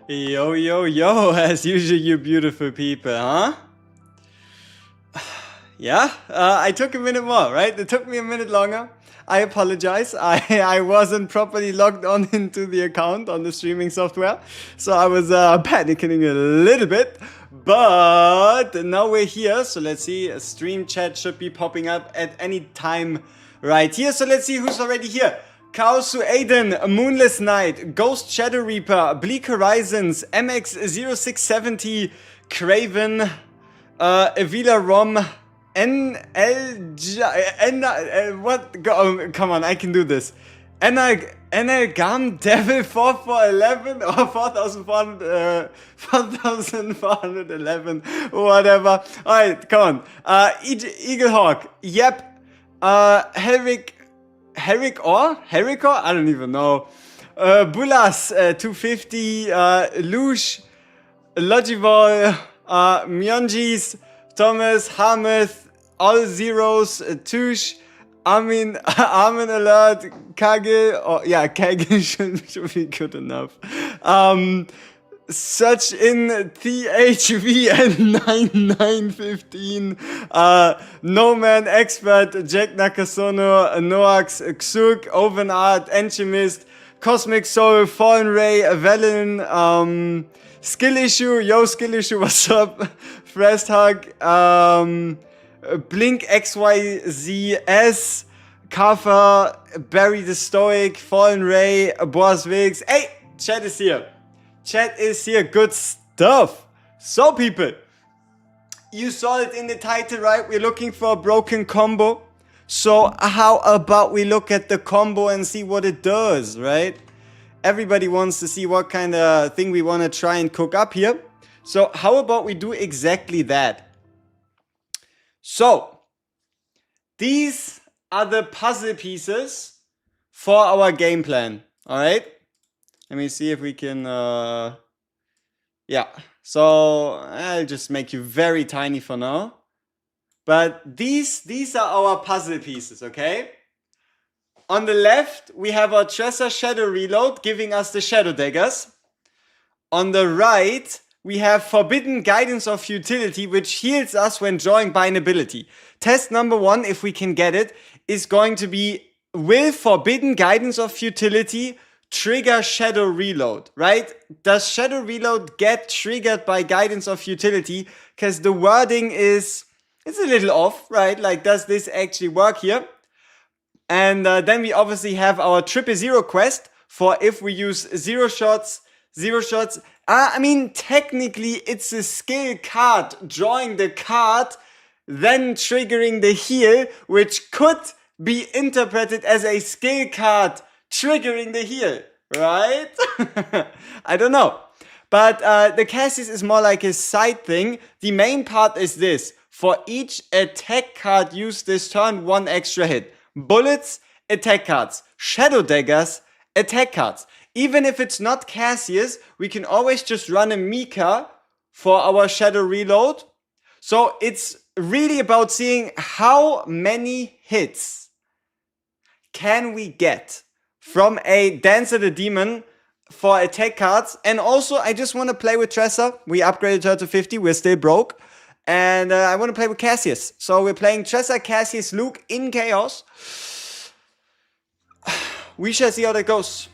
Yo, yo, yo, as usual, you beautiful people, huh? Yeah, I took a minute more, right? It took me a minute longer. I apologize. I wasn't properly logged on into the account on the streaming software, so I was panicking a little bit. But now we're here, so let's see. A stream chat should be popping up at any time right here. So let's see who's already here. Chaos Aiden, Moonless Knight, Ghost Shadow Reaper, Bleak Horizons, MX0670, Craven, Avila Rom, what? Come on, I can do this. NL Gam, Devil 4411 or 4411, whatever. Alright, come on. Eaglehawk, yep. Herrick? I don't even know. Bulas, 250, Lush, Logival, Myonjis, Thomas, Hameth, All Zeros, Tush, Armin Alert, Kage, Kage should be good enough. Such in THVN 9915, No Man Expert, Jack Nakasono, Noax, Xurk, Ovenart, Enchemist, Cosmic Soul, Fallen Ray, Velen, Skill Issue, Yo Skill Issue, what's up? Frest Hug, Blink XYZS, Kafa, Barry the Stoic, Fallen Ray, Boaz Wiggs. Hey, chat is here. Chat is here, good stuff. So people, you saw it in the title, right? We're looking for a broken combo. So how about we look at the combo and see what it does, right? Everybody wants to see what kind of thing we want to try and cook up here. So how about we do exactly that? So these are the puzzle pieces for our game plan, all right? Let me see if we can, yeah. So I'll just make you very tiny for now. But these are our puzzle pieces, okay? On the left, we have our Tresor Shadow Reload giving us the Shadow Daggers. On the right, we have Forbidden Guidance of Futility, which heals us when drawing by an ability. Test number 1, if we can get it, is going to be, will Forbidden Guidance of Futility trigger Shadow Reload, right? Does Shadow Reload get triggered by Guidance of Futility? Because the wording is, it's a little off, right? Like, does this actually work here? And then we obviously have our 000 quest for if we use 0 shots. I mean, technically, it's a skill card, drawing the card, then triggering the heal, which could be interpreted as a skill card triggering the heal, right? I don't know. But the Cassius is more like a side thing. The main part is this. For each attack card used this turn, 1 extra hit. Bullets, attack cards. Shadow Daggers, attack cards. Even if it's not Cassius, we can always just run a Mika for our Shadow Reload. So it's really about seeing how many hits can we get from a Dancer the Demon for attack cards. And also, I just want to play with Tresor. We upgraded her to 50. We're still broke. And I want to play with Cassius. So we're playing Tresor, Cassius, Luke in Chaos. We shall see how that goes.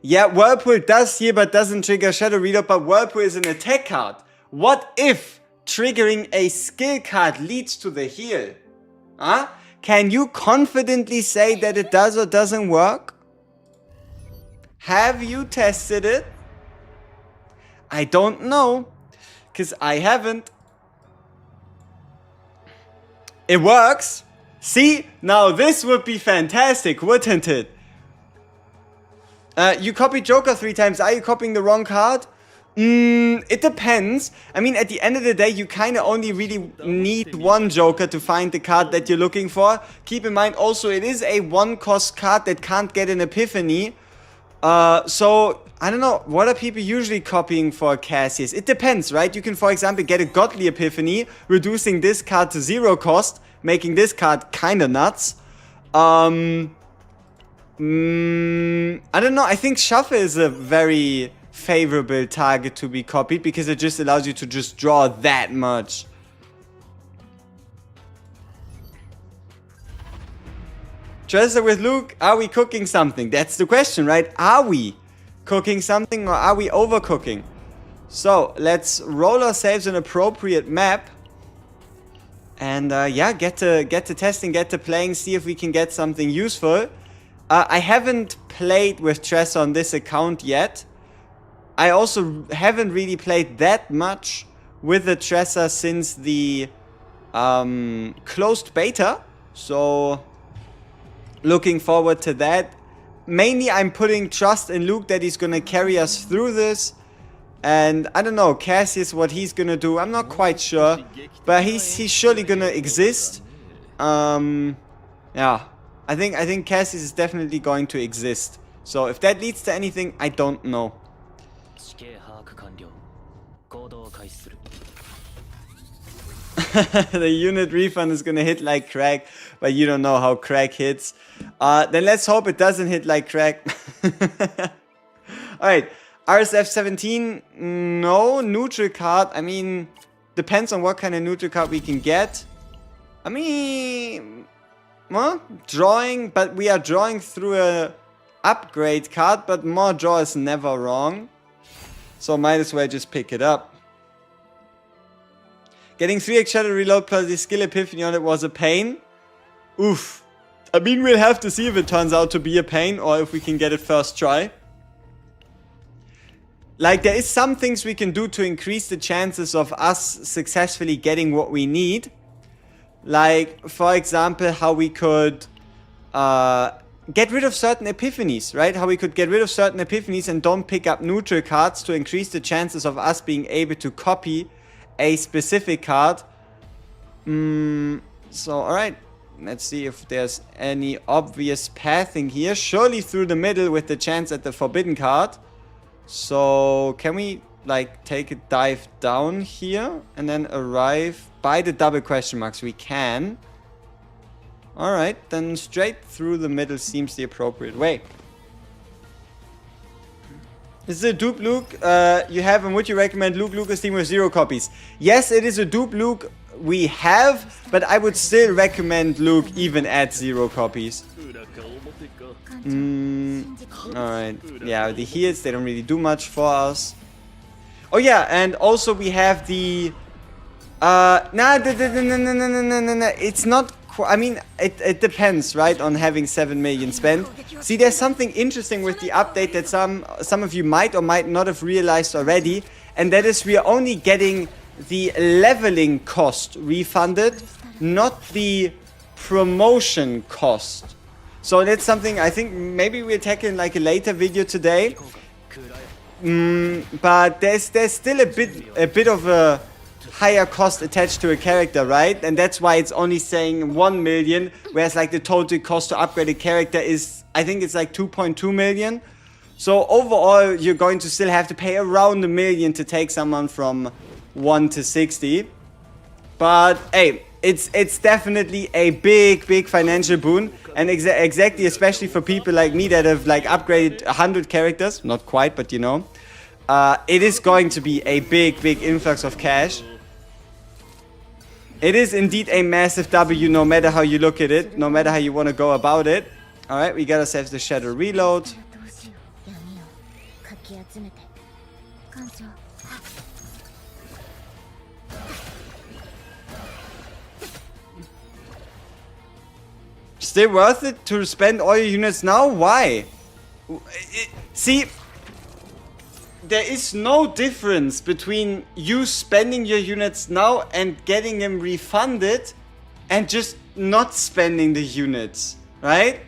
Yeah, Whirlpool does here, but doesn't trigger Shadow Reload. But Whirlpool is an attack card. What if triggering a skill card leads to the heal? Huh? Can you confidently say that it does or doesn't work? Have you tested it? I don't know, because I haven't. It works. See, now this would be fantastic, wouldn't it? You copied Joker 3 times. Are you copying the wrong card? It depends. I mean, at the end of the day, you kind of only really need 1 Joker to find the card that you're looking for. Keep in mind also, it is a 1-cost card that can't get an Epiphany. So, I don't know, what are people usually copying for Cassius? It depends, right? You can, for example, get a Godly Epiphany, reducing this card to 0 cost, making this card kinda nuts. I don't know, I think Shuffle is a very favorable target to be copied, because it just allows you to just draw that much. Dresser with Luke, are we cooking something? That's the question, right? Are we cooking something, or are we overcooking? So let's roll ourselves an appropriate map. And yeah, get to testing, get to playing, see if we can get something useful. I haven't played with Tress on this account yet. I also haven't really played that much with the Tresser since the closed beta. So looking forward to that. Mainly I'm putting trust in Luke that he's gonna carry us through this. And I don't know, Cassius, what he's gonna do, I'm not quite sure. But he's surely gonna exist. Yeah. I think Cassius is definitely going to exist. So if that leads to anything, I don't know. The unit refund is gonna hit like crack, but you don't know how crack hits. Then let's hope it doesn't hit like crack. Alright. RSF 17, no. Neutral card, I mean, depends on what kind of neutral card we can get. I mean, well, drawing, but we are drawing through a upgrade card, but more draw is never wrong. So might as well just pick it up. Getting 3x shadow reload plus the skill epiphany on it was a pain. Oof. I mean, we'll have to see if it turns out to be a pain or if we can get it first try. Like, there is some things we can do to increase the chances of us successfully getting what we need. Like, for example, how we could get rid of certain epiphanies, right? How we could get rid of certain epiphanies and don't pick up neutral cards to increase the chances of us being able to copy a specific card. So, alright. Let's see if there's any obvious pathing here. Surely through the middle with the chance at the forbidden card. So, can we, like, take a dive down here and then arrive by the double question marks? We can. Alright, then straight through the middle seems the appropriate way. This is a dupe Luke you have, and would you recommend Luke Lucas team with 0 copies? Yes, it is a dupe Luke we have, but I would still recommend Luke even at 0 copies. Alright, yeah, the heals, they don't really do much for us. Oh yeah, and also we have the... it's not... I mean, it depends, right, on having 7 million spent. See, there's something interesting with the update that some of you might or might not have realized already, and that is we are only getting the leveling cost refunded, not the promotion cost. So that's something I think maybe we'll tackle in like a later video today. But there's still a bit of a higher cost attached to a character, right? And that's why it's only saying 1 million, whereas like the total cost to upgrade a character is, I think it's like 2.2 million. So overall, you're going to still have to pay around 1 million to take someone from 1 to 60. But hey, it's definitely a big financial boon, and exactly, especially for people like me that have like upgraded 100 characters, not quite, but you know, it is going to be a big influx of cash. It is indeed a massive W, no matter how you look at it, no matter how you want to go about it. All right, we got ourselves the shadow reload. Still worth it to spend all your units now? Why? See, there is no difference between you spending your units now and getting them refunded and just not spending the units, right?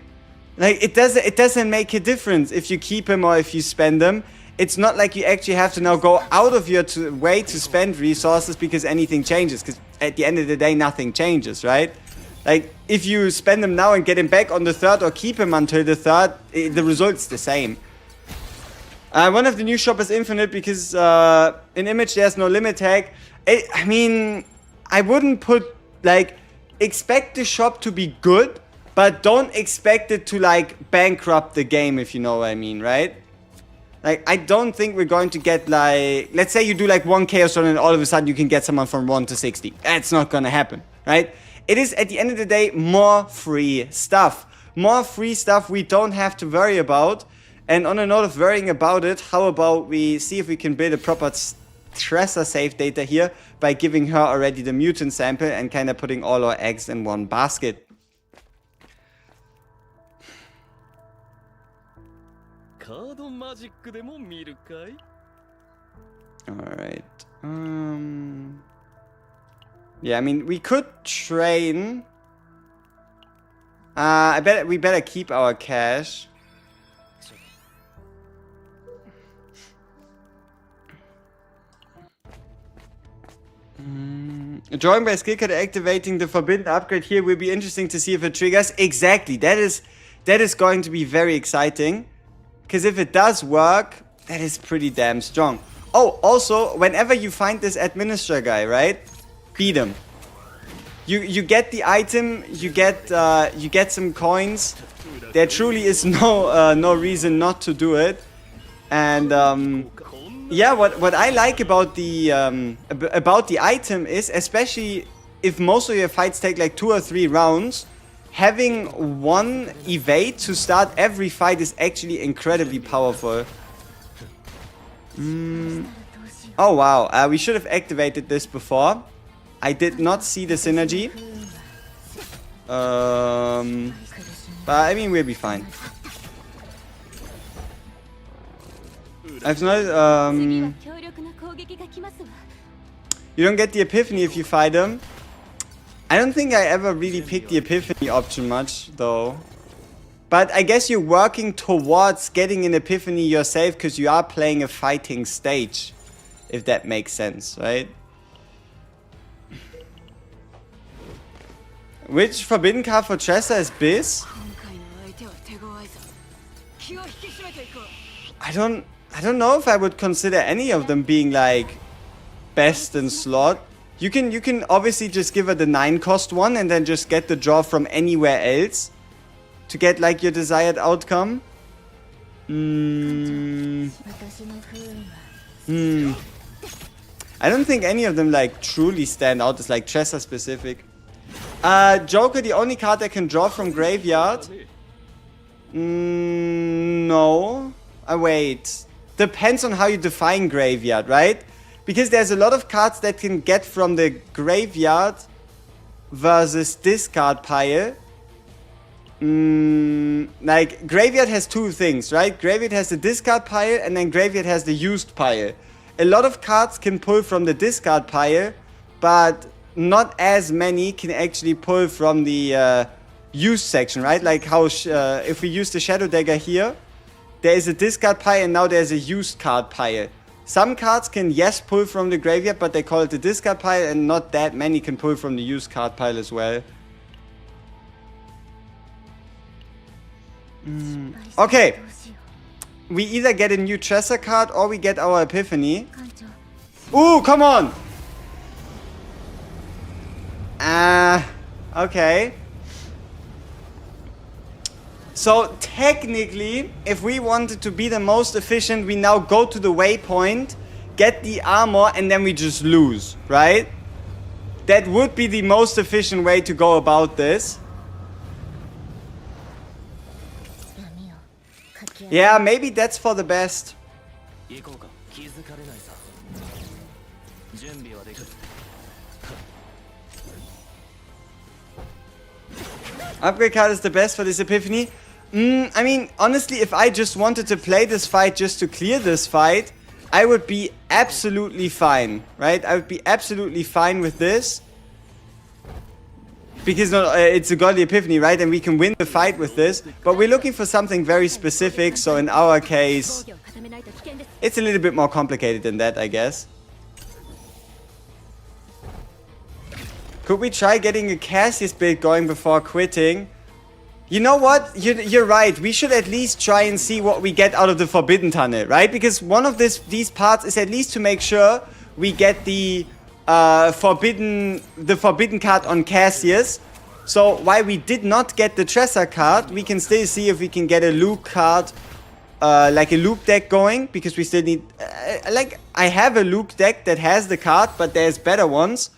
Like, it doesn't make a difference if you keep them or if you spend them. It's not like you actually have to now go out of your way to spend resources because anything changes, because at the end of the day, nothing changes, right? Like, if you spend them now and get them back on the 3rd or keep them until the 3rd, the result's the same. One of the new shop is infinite because in image there's no limit tag. I mean, I wouldn't put, like, expect the shop to be good, but don't expect it to, like, bankrupt the game, if you know what I mean, right? Like, I don't think we're going to get, like... Let's say you do, like, 1 Chaos Run and all of a sudden you can get someone from 1 to 60. That's not gonna happen, right? It is, at the end of the day, more free stuff. More free stuff we don't have to worry about. And on a note of worrying about it, how about we see if we can build a proper Tressa SaveData here by giving her already the mutant sample and kind of putting all our eggs in one basket. Alright. Yeah, I mean, we could train. We better keep our cash. Drawing by skill card activating the forbidden upgrade here will be interesting to see if it triggers. Exactly, that is going to be very exciting. Because if it does work, that is pretty damn strong. Oh, also, whenever you find this administrator guy, right? Beat him. You get the item, you get some coins. There truly is no reason not to do it. And yeah, what I like about the item is, especially if most of your fights take like 2 or 3 rounds, having 1 evade to start every fight is actually incredibly powerful. Oh wow, we should have activated this before. I did not see the synergy. But I mean, we'll be fine. I've not, you don't get the epiphany if you fight him. I don't think I ever really picked the epiphany option much, though. But I guess you're working towards getting an epiphany yourself because you are playing a fighting stage. If that makes sense, right? Which forbidden card for Tressa is Biz? I don't know if I would consider any of them being like best in slot. You can obviously just give her the 9 cost one and then just get the draw from anywhere else to get like your desired outcome. I don't think any of them like truly stand out as like Tressa specific. Joker, the only card I can draw from graveyard. No. Wait. Depends on how you define graveyard, right? Because there's a lot of cards that can get from the graveyard versus discard pile. Like, graveyard has 2 things, right? Graveyard has the discard pile and then graveyard has the used pile. A lot of cards can pull from the discard pile, but not as many can actually pull from the used section, right? Like how if we use the Shadow Dagger here, there is a discard pile and now there's a used card pile. Some cards can, yes, pull from the graveyard, but they call it the discard pile, and not that many can pull from the used card pile as well. Okay. We either get a new Tressa card or we get our Epiphany. Ooh, come on! Okay. So, technically, if we wanted to be the most efficient, we now go to the waypoint, get the armor, and then we just lose, right? That would be the most efficient way to go about this. Yeah, maybe that's for the best. Upgrade card is the best for this Epiphany. I mean, honestly, if I just wanted to play this fight just to clear this fight, I would be absolutely fine, right? I would be absolutely fine with this. Because it's a Godly Epiphany, right? And we can win the fight with this. But we're looking for something very specific, so in our case, it's a little bit more complicated than that, I guess. Could we try getting a Cassius build going before quitting? You know what? You're right. We should at least try and see what we get out of the Forbidden Tunnel, right? Because one of these parts is at least to make sure we get the forbidden card on Cassius. So while we did not get the Tressa card, we can still see if we can get a Luke card like a Luke deck going, because we still need... like, I have a Luke deck that has the card, but there's better ones.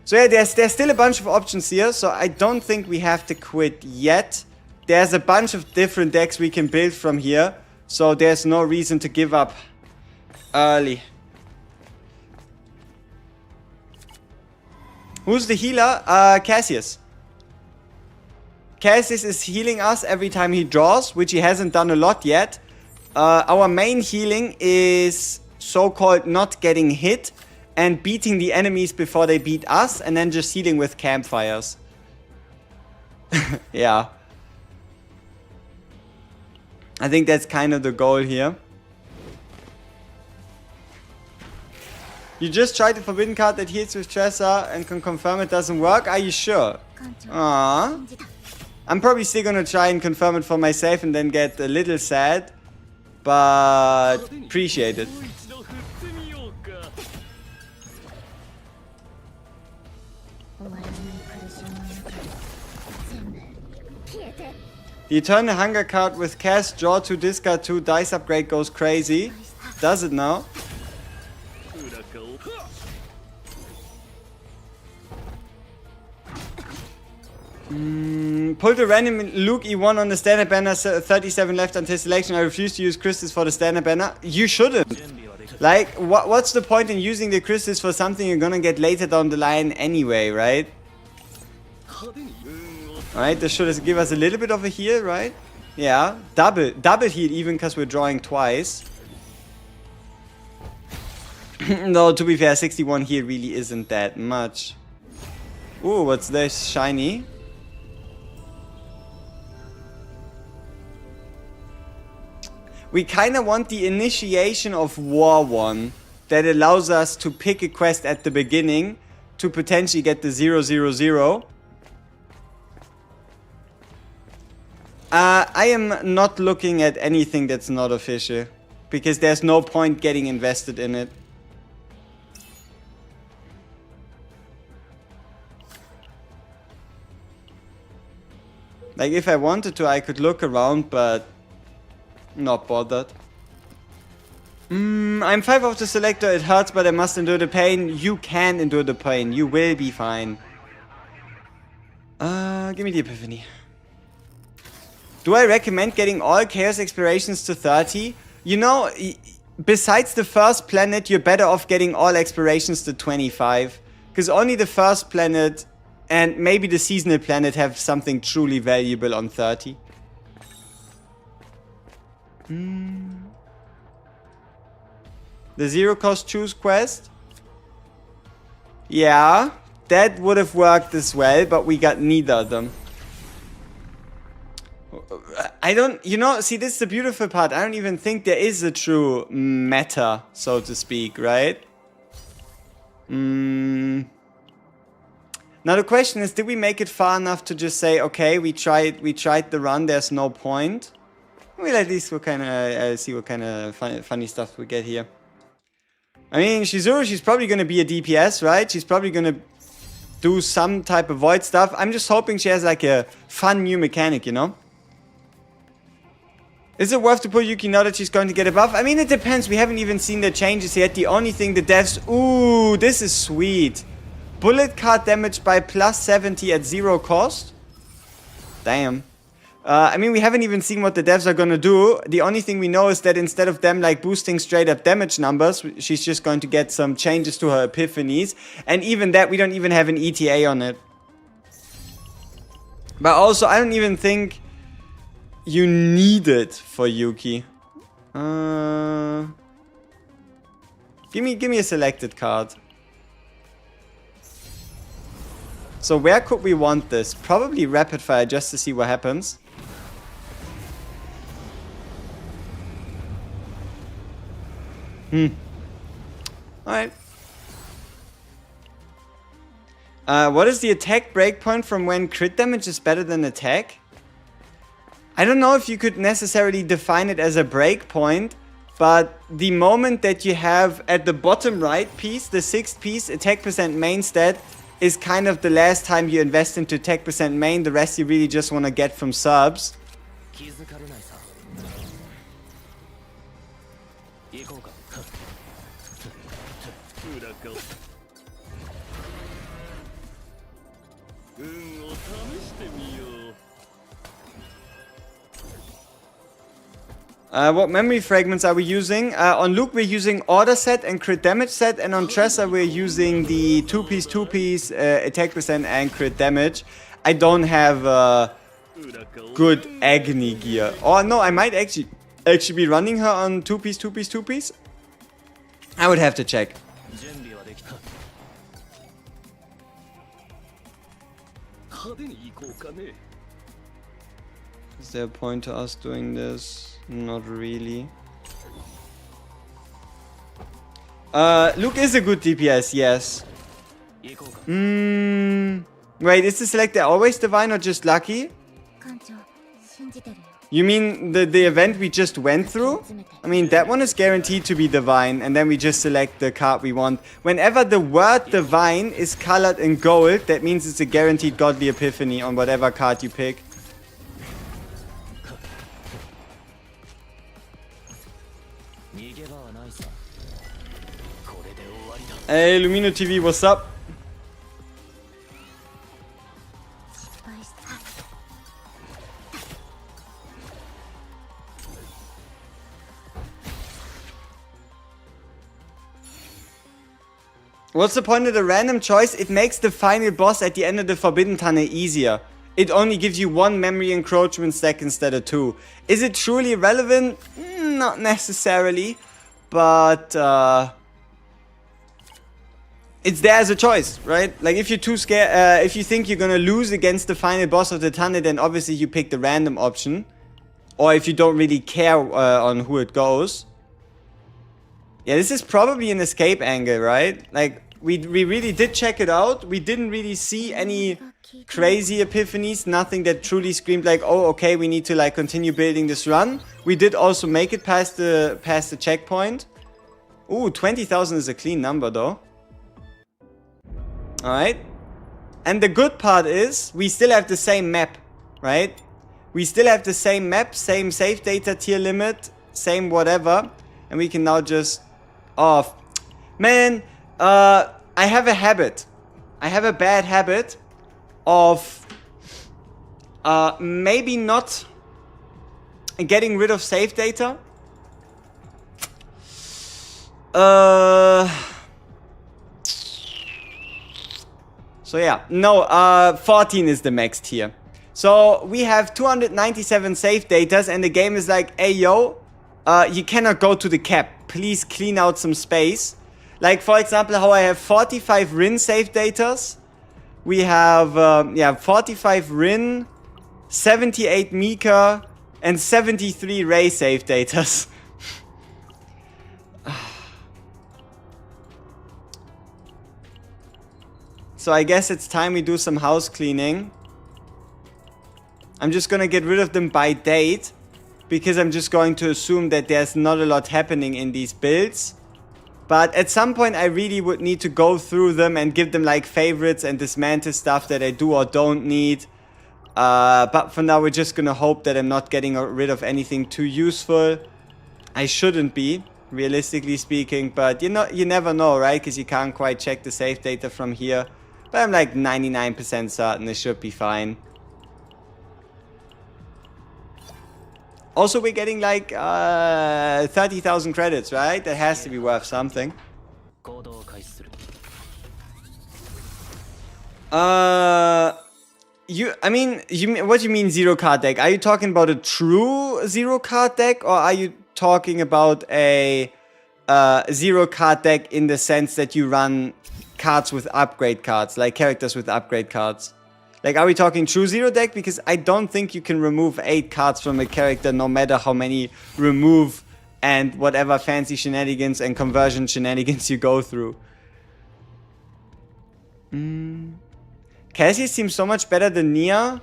So yeah, there's still a bunch of options here, so I don't think we have to quit yet. There's a bunch of different decks we can build from here, so there's no reason to give up early. Who's the healer? Cassius. Cassius is healing us every time he draws, which he hasn't done a lot yet. Our main healing is so-called not getting hit and beating the enemies before they beat us, and then just healing with campfires. Yeah. I think that's kind of the goal here. You just tried the forbidden card that heals with Tressa and can confirm it doesn't work? Are you sure? Aww. I'm probably still gonna try and confirm it for myself and then get a little sad. But appreciate it. The Eternal Hunger card with cast, draw 2, discard 2, dice upgrade goes crazy. Does it now? Pull the random Luke E1 on the standard banner, 37 left until selection. I refuse to use crystals for the standard banner. You shouldn't. Like, what's the point in using the crystals for something you're gonna get later down the line anyway, right? Alright, this should give us a little bit of a heal, right? Yeah, double heal even because we're drawing twice. No, to be fair, 61 heal really isn't that much. Ooh, what's this? Shiny. We kind of want the initiation of War 1 that allows us to pick a quest at the beginning to potentially get the 000. I am not looking at anything that's not official, because there's no point getting invested in it. Like, if I wanted to, I could look around, but not bothered. I'm 5 of the selector. It hurts, but I must endure the pain. You can endure the pain. You will be fine. Give me the epiphany. Do I recommend getting all chaos explorations to 30? You know, besides the first planet, you're better off getting all explorations to 25. Because only the first planet and maybe the seasonal planet have something truly valuable on 30. The zero cost choose quest? Yeah, that would have worked as well, but we got neither of them. I don't, you know, see, this is the beautiful part. I don't even think there is a true meta, so to speak, right? Now the question is, did we make it far enough to just say, okay, we tried the run, there's no point? We'll at least see what kind of funny stuff we get here. I mean, Shizuru, she's probably going to be a DPS, right? She's probably going to do some type of void stuff. I'm just hoping she has like a fun new mechanic, you know? Is it worth to pull Yuki now that she's going to get a buff? I mean, it depends. We haven't even seen the changes yet. The only thing the devs... Ooh, this is sweet. Bullet card damage by plus 70 at 0 cost. Damn. I mean, we haven't even seen what the devs are gonna do. The only thing we know is that instead of them like boosting straight up damage numbers, she's just going to get some changes to her epiphanies. And even that, we don't even have an ETA on it. But also, I don't even think you need it for Yuki. Give me a selected card. So where could we want this? Probably rapid fire just to see what happens. Alright. What is the attack breakpoint from when crit damage is better than attack? I don't know if you could necessarily define it as a breakpoint, but the moment that you have at the bottom right piece, the 6th piece, attack percent main stat, is kind of the last time you invest into attack percent main. The rest you really just want to get from subs. What memory fragments are we using? On Luke we're using order set and crit damage set, and on Tressa we're using the 2-piece attack percent and crit damage. I don't have good agony gear. Oh no, I might actually be running her on 2-piece. I would have to check. Is there a point to us doing this? Not really. Luke is a good DPS, yes. Wait, is the selector always divine or just lucky? You mean the event we just went through? I mean, that one is guaranteed to be divine, and then we just select the card we want. Whenever the word divine is colored in gold, that means it's a guaranteed godly epiphany on whatever card you pick. Hey, Lumino TV, what's up? What's the point of the random choice? It makes the final boss at the end of the Forbidden Tunnel easier. It only gives you one memory encroachment stack instead of two. Is it truly relevant? Not necessarily, but it's there as a choice, right? Like if you're too scared, if you think you're gonna lose against the final boss of the tunnel, then obviously you pick the random option. Or if you don't really care on who it goes. Yeah, this is probably an escape angle, right? Like, we really did check it out. We didn't really see any crazy epiphanies. Nothing that truly screamed like, oh, okay, we need to like continue building this run. We did also make it past the checkpoint. Ooh, 20,000 is a clean number though. Alright. And the good part is, we still have the same map, right? We still have the same map, same save data tier limit, same whatever. And we can now just... Oh, man, I have a habit. I have a bad habit of maybe not getting rid of save data. So yeah, no, 14 is the max tier. So we have 297 save datas and the game is like, hey yo, you cannot go to the cap. Please clean out some space. Like for example, how I have 45 Rin save datas. We have, 45 Rin, 78 Mika, and 73 Ray save datas. So I guess it's time we do some house cleaning. I'm just gonna get rid of them by date, because I'm just going to assume that there's not a lot happening in these builds. But at some point I really would need to go through them and give them like favorites and dismantle stuff that I do or don't need. But for now we're just gonna hope that I'm not getting rid of anything too useful. I shouldn't be, realistically speaking, but you never know, right? Because you can't quite check the save data from here. But I'm like 99% certain it should be fine. Also, we're getting like 30,000 credits, right? That has to be worth something. What do you mean zero card deck? Are you talking about a true zero card deck, or are you talking about a zero card deck in the sense that you run cards with upgrade cards, like characters with upgrade cards? Like, are we talking true zero deck? Because I don't think you can remove 8 cards from a character no matter how many remove and whatever fancy shenanigans and conversion shenanigans you go through. Cassie seems so much better than Nia.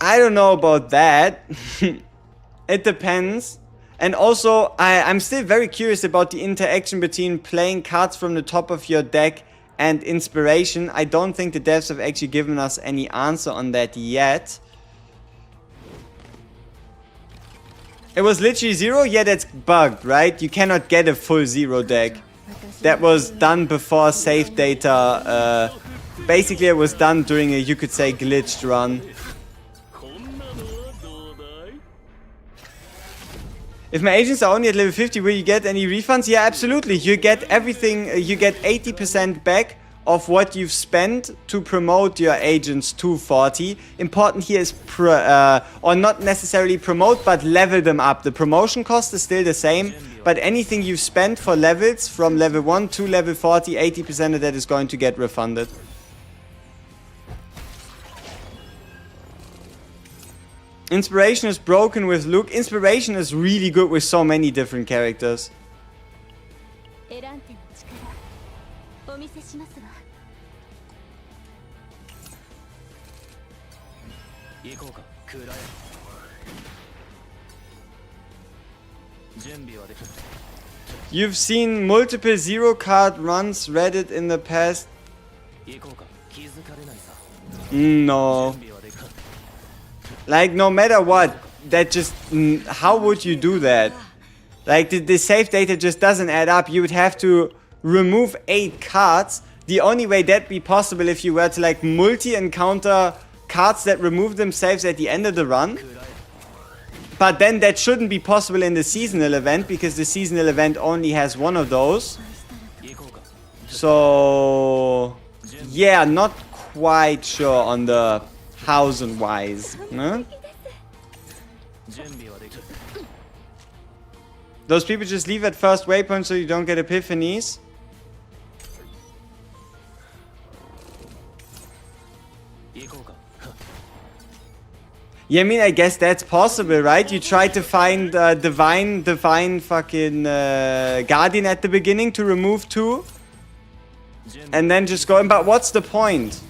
I don't know about that. It depends. And also, I'm still very curious about the interaction between playing cards from the top of your deck and inspiration. I don't think the devs have actually given us any answer on that yet. It was literally 0? Yeah, that's bugged, right? You cannot get a full 0 deck. That was done before SaveData. Basically, it was done during a, you could say, glitched run. If my agents are only at level 50, will you get any refunds? Yeah, absolutely. You get everything, you get 80% back of what you've spent to promote your agents to 40. Important here is, or not necessarily promote, but level them up. The promotion cost is still the same, but anything you've spent for levels from level 1 to level 40, 80% of that is going to get refunded. Inspiration is broken with Luke. Inspiration is really good with so many different characters. You've seen multiple 0 card runs Reddit in the past? No. Like, no matter what, that just... how would you do that? Like, the save data just doesn't add up. You would have to remove 8 cards. The only way that'd be possible if you were to, like, multi-encounter cards that remove themselves at the end of the run. But then that shouldn't be possible in the seasonal event, because the seasonal event only has one of those. So... yeah, not quite sure on the... hows and whys, no? Those people just leave at first waypoint so you don't get epiphanies. Yeah, I mean, I guess that's possible, right? You try to find divine fucking guardian at the beginning to remove 2. And then just go in, but what's the point?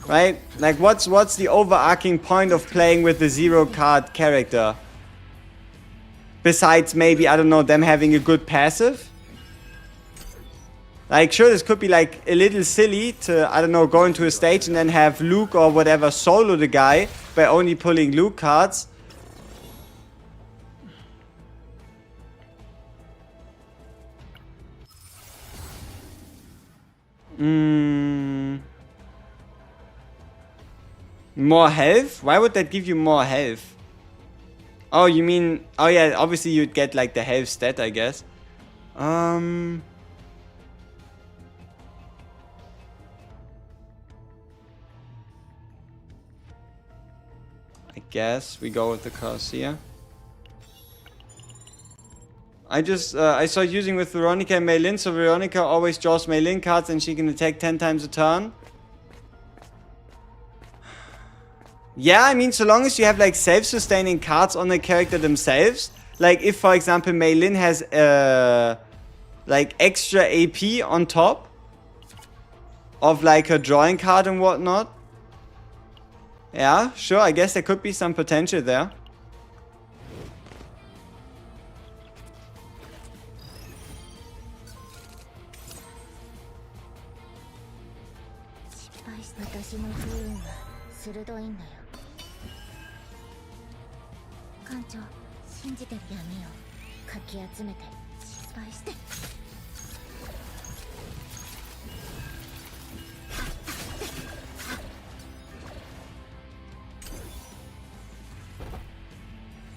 Right? Like, what's the overarching point of playing with the 0 card character? Besides maybe, I don't know, them having a good passive? Like, sure, this could be like a little silly to, I don't know, go into a stage and then have Luke or whatever solo the guy by only pulling Luke cards. More health? Why would that give you more health? Oh, you mean... oh yeah, obviously you'd get like the health stat, I guess. I guess we go with the Corsair. I saw using with Veronica and Mei Lin, so Veronica always draws Mei Lin cards and she can attack 10 times a turn. Yeah, I mean, so long as you have like self-sustaining cards on the character themselves. Like if, for example, Mei Lin has like extra AP on top of like her drawing card and whatnot. Yeah, sure, I guess there could be some potential there.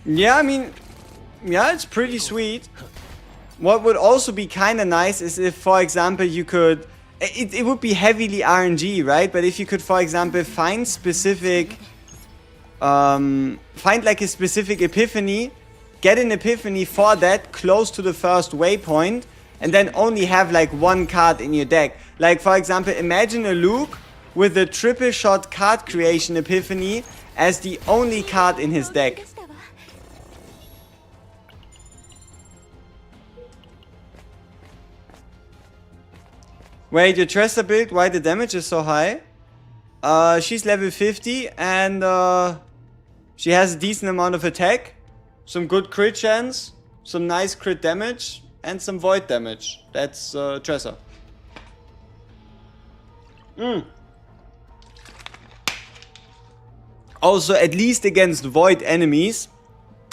Yeah, I mean, yeah, it's pretty sweet. What would also be kind of nice is if, for example, you could... It would be heavily RNG, right? But if you could, for example, find specific... find like a specific epiphany, get an epiphany for that close to the first waypoint, and then only have like 1 card in your deck. Like, for example, imagine a Luke with a triple shot card creation epiphany as the only card in his deck. Wait, your Tressa build, why the damage is so high? She's level 50 and she has a decent amount of attack, some good crit chance, some nice crit damage, and some void damage. That's Tressa. Also, at least against void enemies,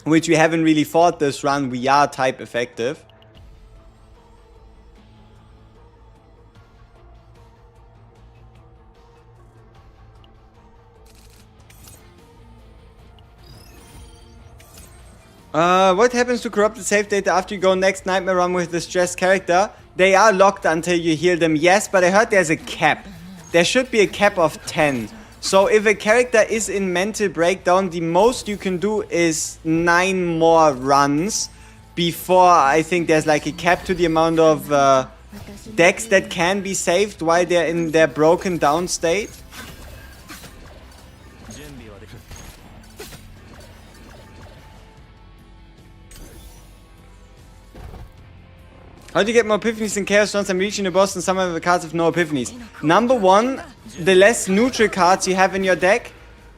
which we haven't really fought this run. We are type effective. What happens to corrupted save data after you go next nightmare run with the stressed character? They are locked until you heal them, yes, but I heard there's a cap. There should be a cap of 10. So if a character is in mental breakdown, the most you can do is 9 more runs before I think there's like a cap to the amount of decks that can be saved while they're in their broken down state. How do you get more epiphanies in Chaos once I'm reaching the boss and some of the cards have no epiphanies? Number one, the less neutral cards you have in your deck,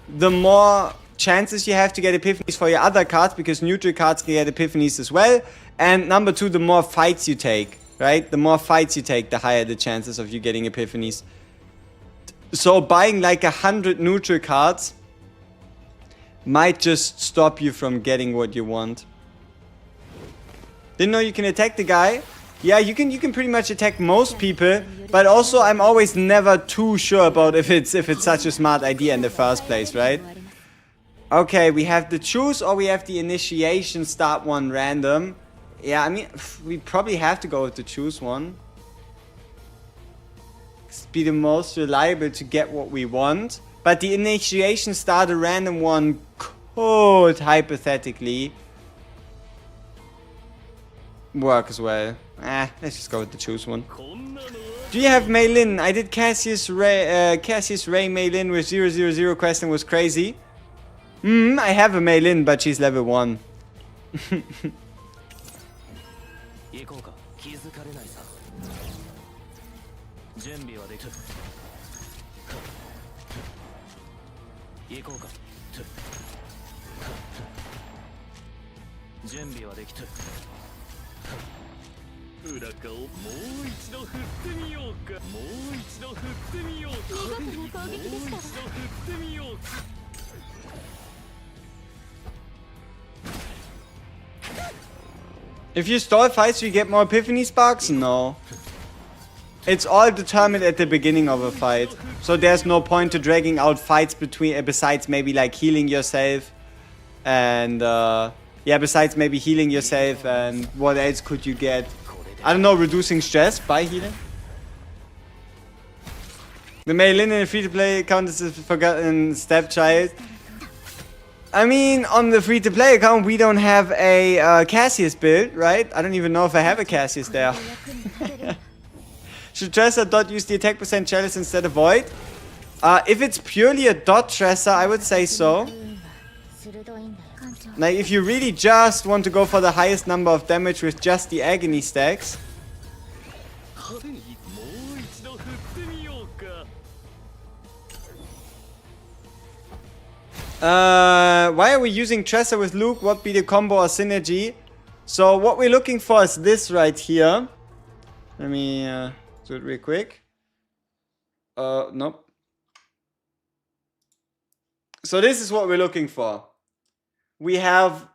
the more chances you have to get epiphanies for your other cards, because neutral cards can get epiphanies as well. And number two, the more fights you take, right? The more fights you take, the higher the chances of you getting epiphanies. So buying like 100 neutral cards might just stop you from getting what you want. Didn't know you can attack the guy. Yeah, you can pretty much attack most people, but also I'm always never too sure about if it's such a smart idea in the first place, right? Okay, we have the choose or we have the initiation start one random. Yeah, I mean, we probably have to go with the choose one. Be the most reliable to get what we want. But the initiation start a random one could hypothetically work as well. Let's just go with the choose one. Do you have Mei Lin? I did Cassius Ray Mei Lin with 000 quest and was crazy. I have a Mei Lin, but she's level 1. If you stall fights, you get more epiphany sparks? No. It's all determined at the beginning of a fight. So there's no point to dragging out fights between, besides maybe like healing yourself. And yeah, besides maybe healing yourself, and what else could you get? I don't know, reducing stress by healing? The Mei Lin in a free-to-play account is a forgotten stepchild. I mean, on the free-to-play account, we don't have a Cassius build, right? I don't even know if I have a Cassius there. Should Dresser dot use the attack percent chalice instead of void? If it's purely a dot Dresser, I would say so. Like, if you really just want to go for the highest number of damage with just the agony stacks. Why are we using Tresser with Luke? What be the combo or synergy? So what we're looking for is this right here. Let me do it real quick. Nope. So this is what we're looking for. We have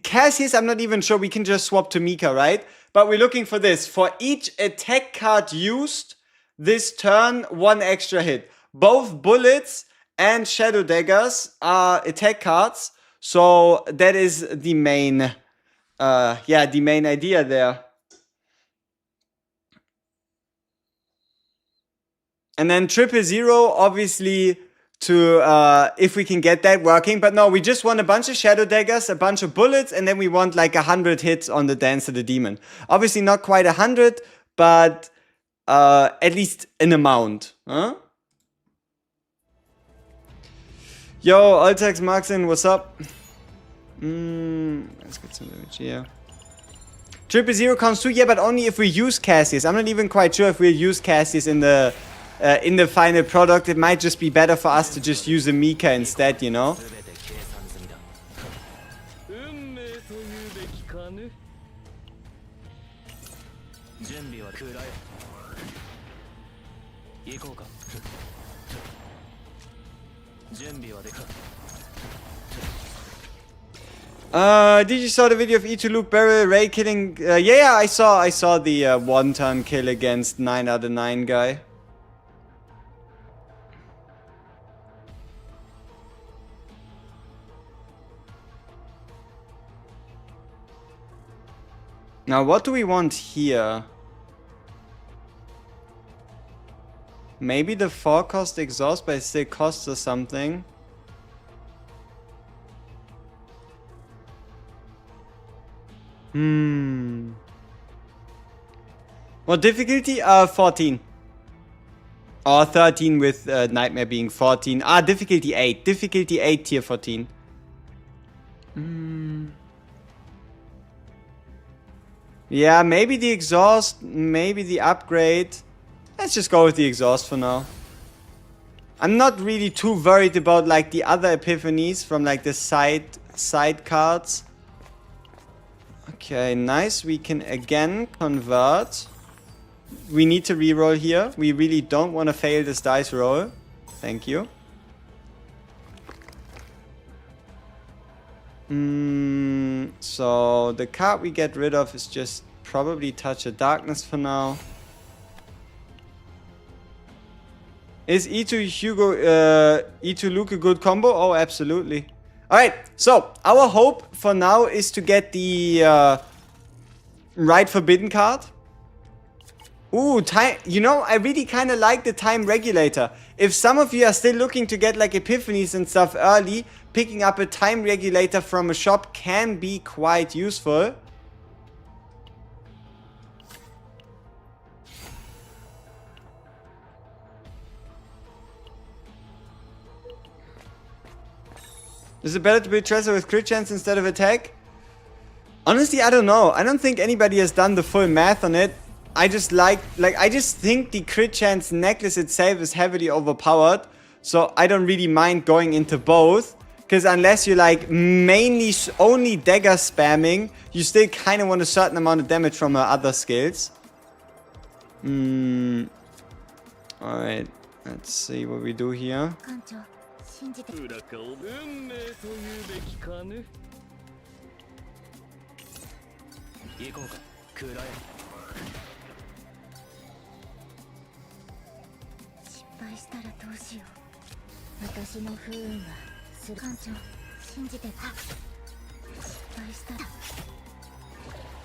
Cassius, I'm not even sure, we can just swap to Mika, right? But we're looking for this. For each attack card used this turn, 1 extra hit. Both bullets and shadow daggers are attack cards. So that is the main, the main idea there. And then 000, obviously, to if we can get that working. But no, we just want a bunch of shadow daggers, a bunch of bullets, and then we want like 100 hits on the Dance of the Demon. Obviously not quite 100, but at least an amount. Huh? Yo, Altex Markson, what's up? Let's get some damage here. 000 comes too, yeah, but only if we use Cassius. I'm not even quite sure if we'll use Cassius in the final product. It might just be better for us to just use a Mika instead, you know? Did you saw the video of E2 Luke Barrel Ray killing? Yeah, I saw the one-turn kill against 9 out of 9 guy. Now, what do we want here? Maybe the 4-cost exhaust, but it still costs us something. What difficulty? 14. Or 13 with Nightmare being 14. Difficulty 8. Difficulty 8, tier 14. Yeah, maybe the exhaust, maybe the upgrade. Let's just go with the exhaust for now. I'm not really too worried about like the other epiphanies from like the side cards. Okay, nice. We can again convert. We need to reroll here. We really don't want to fail this dice roll. Thank you. So the card we get rid of is just probably Touch of Darkness for now. Is E2 Luke a good combo? Oh, absolutely. Alright, so our hope for now is to get the right Forbidden card. Ooh, time. You know, I really kind of like the time regulator. If some of you are still looking to get like epiphanies and stuff early, picking up a time regulator from a shop can be quite useful. Is it better to build Treasure with crit chance instead of attack? Honestly, I don't know. I don't think anybody has done the full math on it. I just I just think the crit chance necklace itself is heavily overpowered. So I don't really mind going into both. Because unless you're like mainly only dagger spamming, you still kind of want a certain amount of damage from her other skills. Alright, let's see what we do here.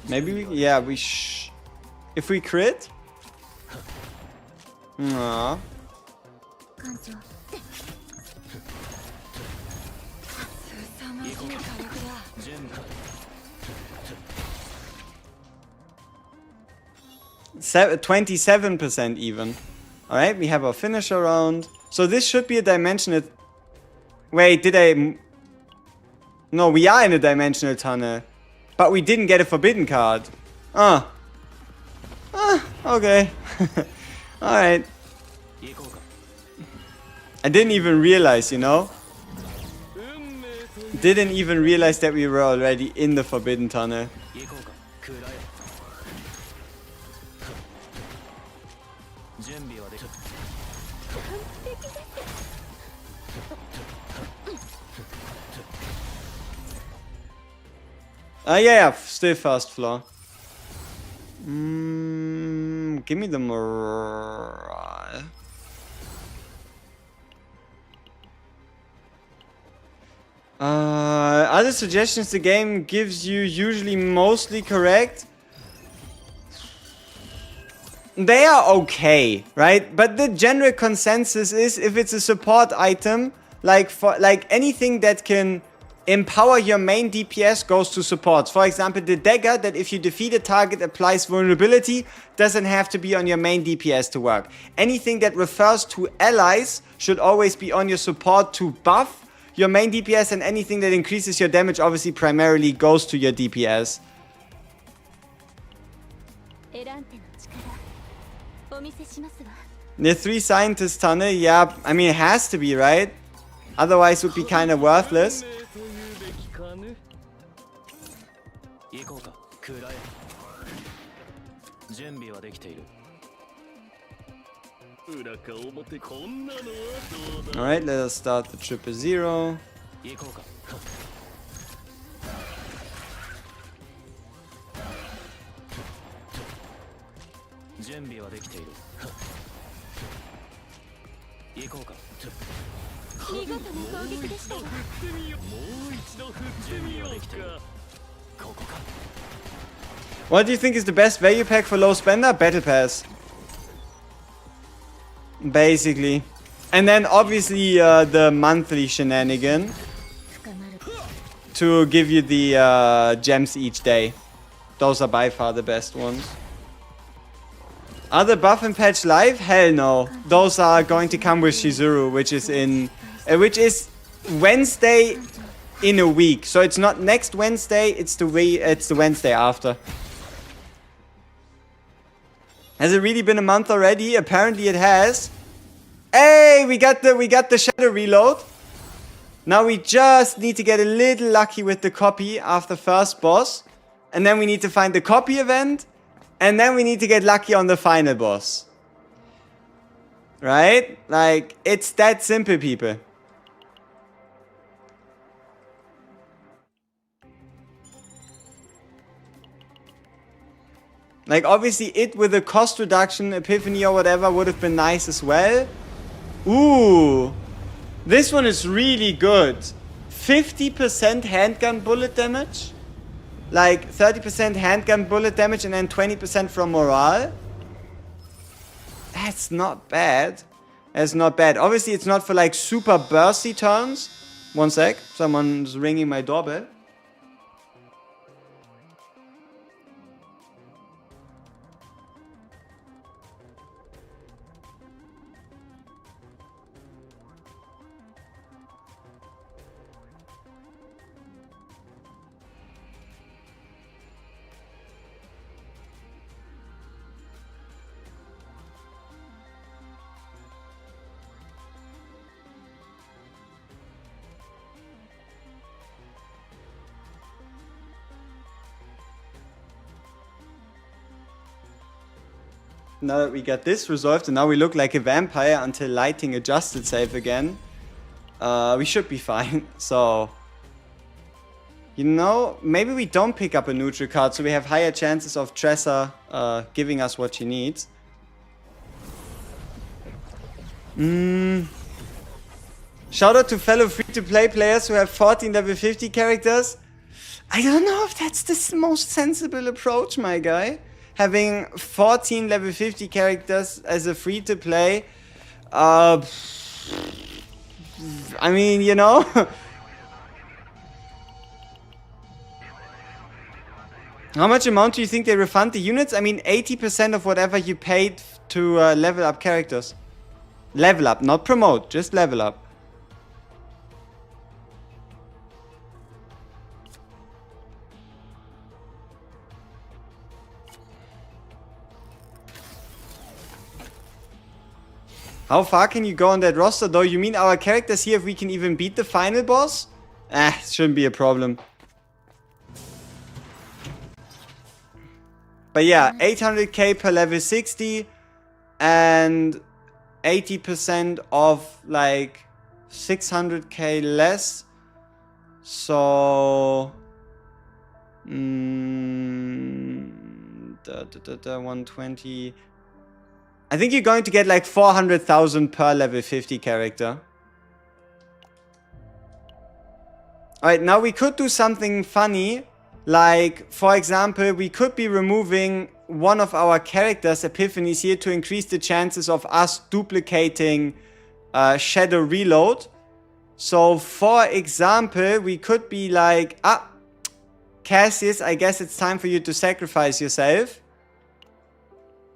Maybe we if we crit? Aww. 27% even. Alright, we have our finisher round. So this should be a dimensional... Wait, did I... No, we are in a dimensional tunnel. But we didn't get a forbidden card. Okay. Alright. I didn't even realize, you know? Didn't even realize that we were already in the forbidden tunnel. Yeah, still first floor. Give me the morale. Other suggestions the game gives you usually mostly correct. They are okay, right? But the general consensus is if it's a support item, like anything that can empower your main DPS goes to supports. For example, the dagger that if you defeat a target applies vulnerability doesn't have to be on your main DPS to work. Anything that refers to allies should always be on your support to buff your main DPS, and anything that increases your damage obviously primarily goes to your DPS. The 3 scientist tunnel, yeah, I mean it has to be, right? Otherwise it would be kind of worthless. Alright, let us start the 000. What do you think is the best value pack for low spender? Battle Pass. Basically. And then obviously the monthly shenanigan to give you the gems each day. Those are by far the best ones. Are the buff and patch live? Hell no. Those are going to come with Shizuru, which is Wednesday in a week. So it's not next Wednesday, it's the Wednesday after. Has it really been a month already? Apparently it has. Hey, we got the shadow reload. Now we just need to get a little lucky with the copy after first boss. And then we need to find the copy event. And then we need to get lucky on the final boss. Right? Like, it's that simple, people. Like, obviously, it with a cost reduction, Epiphany or whatever would have been nice as well. Ooh. This one is really good. 50% handgun bullet damage. Like, 30% handgun bullet damage and then 20% from morale. That's not bad. That's not bad. Obviously, it's not for, like, super bursty turns. One sec. Someone's ringing my doorbell. Now that we got this resolved and now we look like a vampire until lighting adjusted save again, we should be fine. So, you know, maybe we don't pick up a neutral card so we have higher chances of Tressa giving us what she needs. Shout out to fellow free-to-play players who have 14 level 50 characters. I don't know if that's the most sensible approach, my guy. Having 14 level 50 characters as a free-to-play. I mean, you know. How much amount do you think they refund the units? I mean, 80% of whatever you paid to level up characters. Level up, not promote, just level up. How far can you go on that roster though? You mean our characters here, if we can even beat the final boss? Shouldn't be a problem. But yeah, 800k per level 60 and 80% of like 600k less. So 120. I think you're going to get like 400,000 per level 50 character. Alright, now we could do something funny. Like, for example, we could be removing one of our characters' epiphanies here to increase the chances of us duplicating Shadow Reload. So, for example, we could be like, Cassius, I guess it's time for you to sacrifice yourself.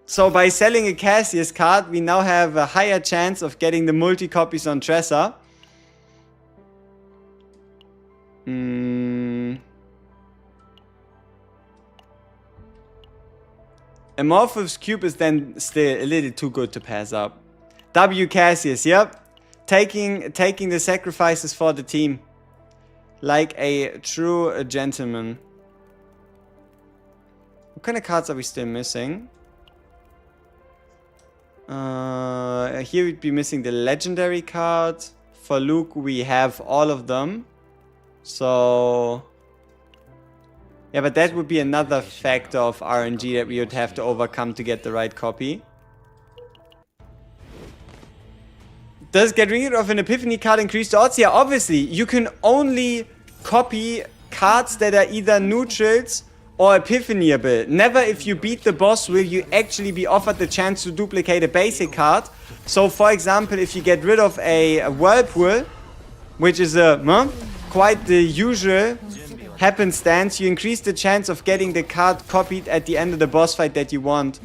So by selling a Cassius card, we now have a higher chance of getting the multi-copies on Tressa. Amorphous Cube is then still a little too good to pass up. W Cassius, yep. Taking the sacrifices for the team. Like a true gentleman. What kind of cards are we still missing? Here we'd be missing the legendary card. For Luke, we have all of them. So, Yeah, but that would be another factor of RNG that we would have to overcome to get the right copy. Does getting rid of an epiphany card increase the odds? Yeah, obviously. You can only copy cards that are either neutrals or epiphanyable. Never if you beat the boss will you actually be offered the chance to duplicate a basic card. So for example, if you get rid of a whirlpool, which is quite the usual happenstance, you increase the chance of getting the card copied at the end of the boss fight that you want.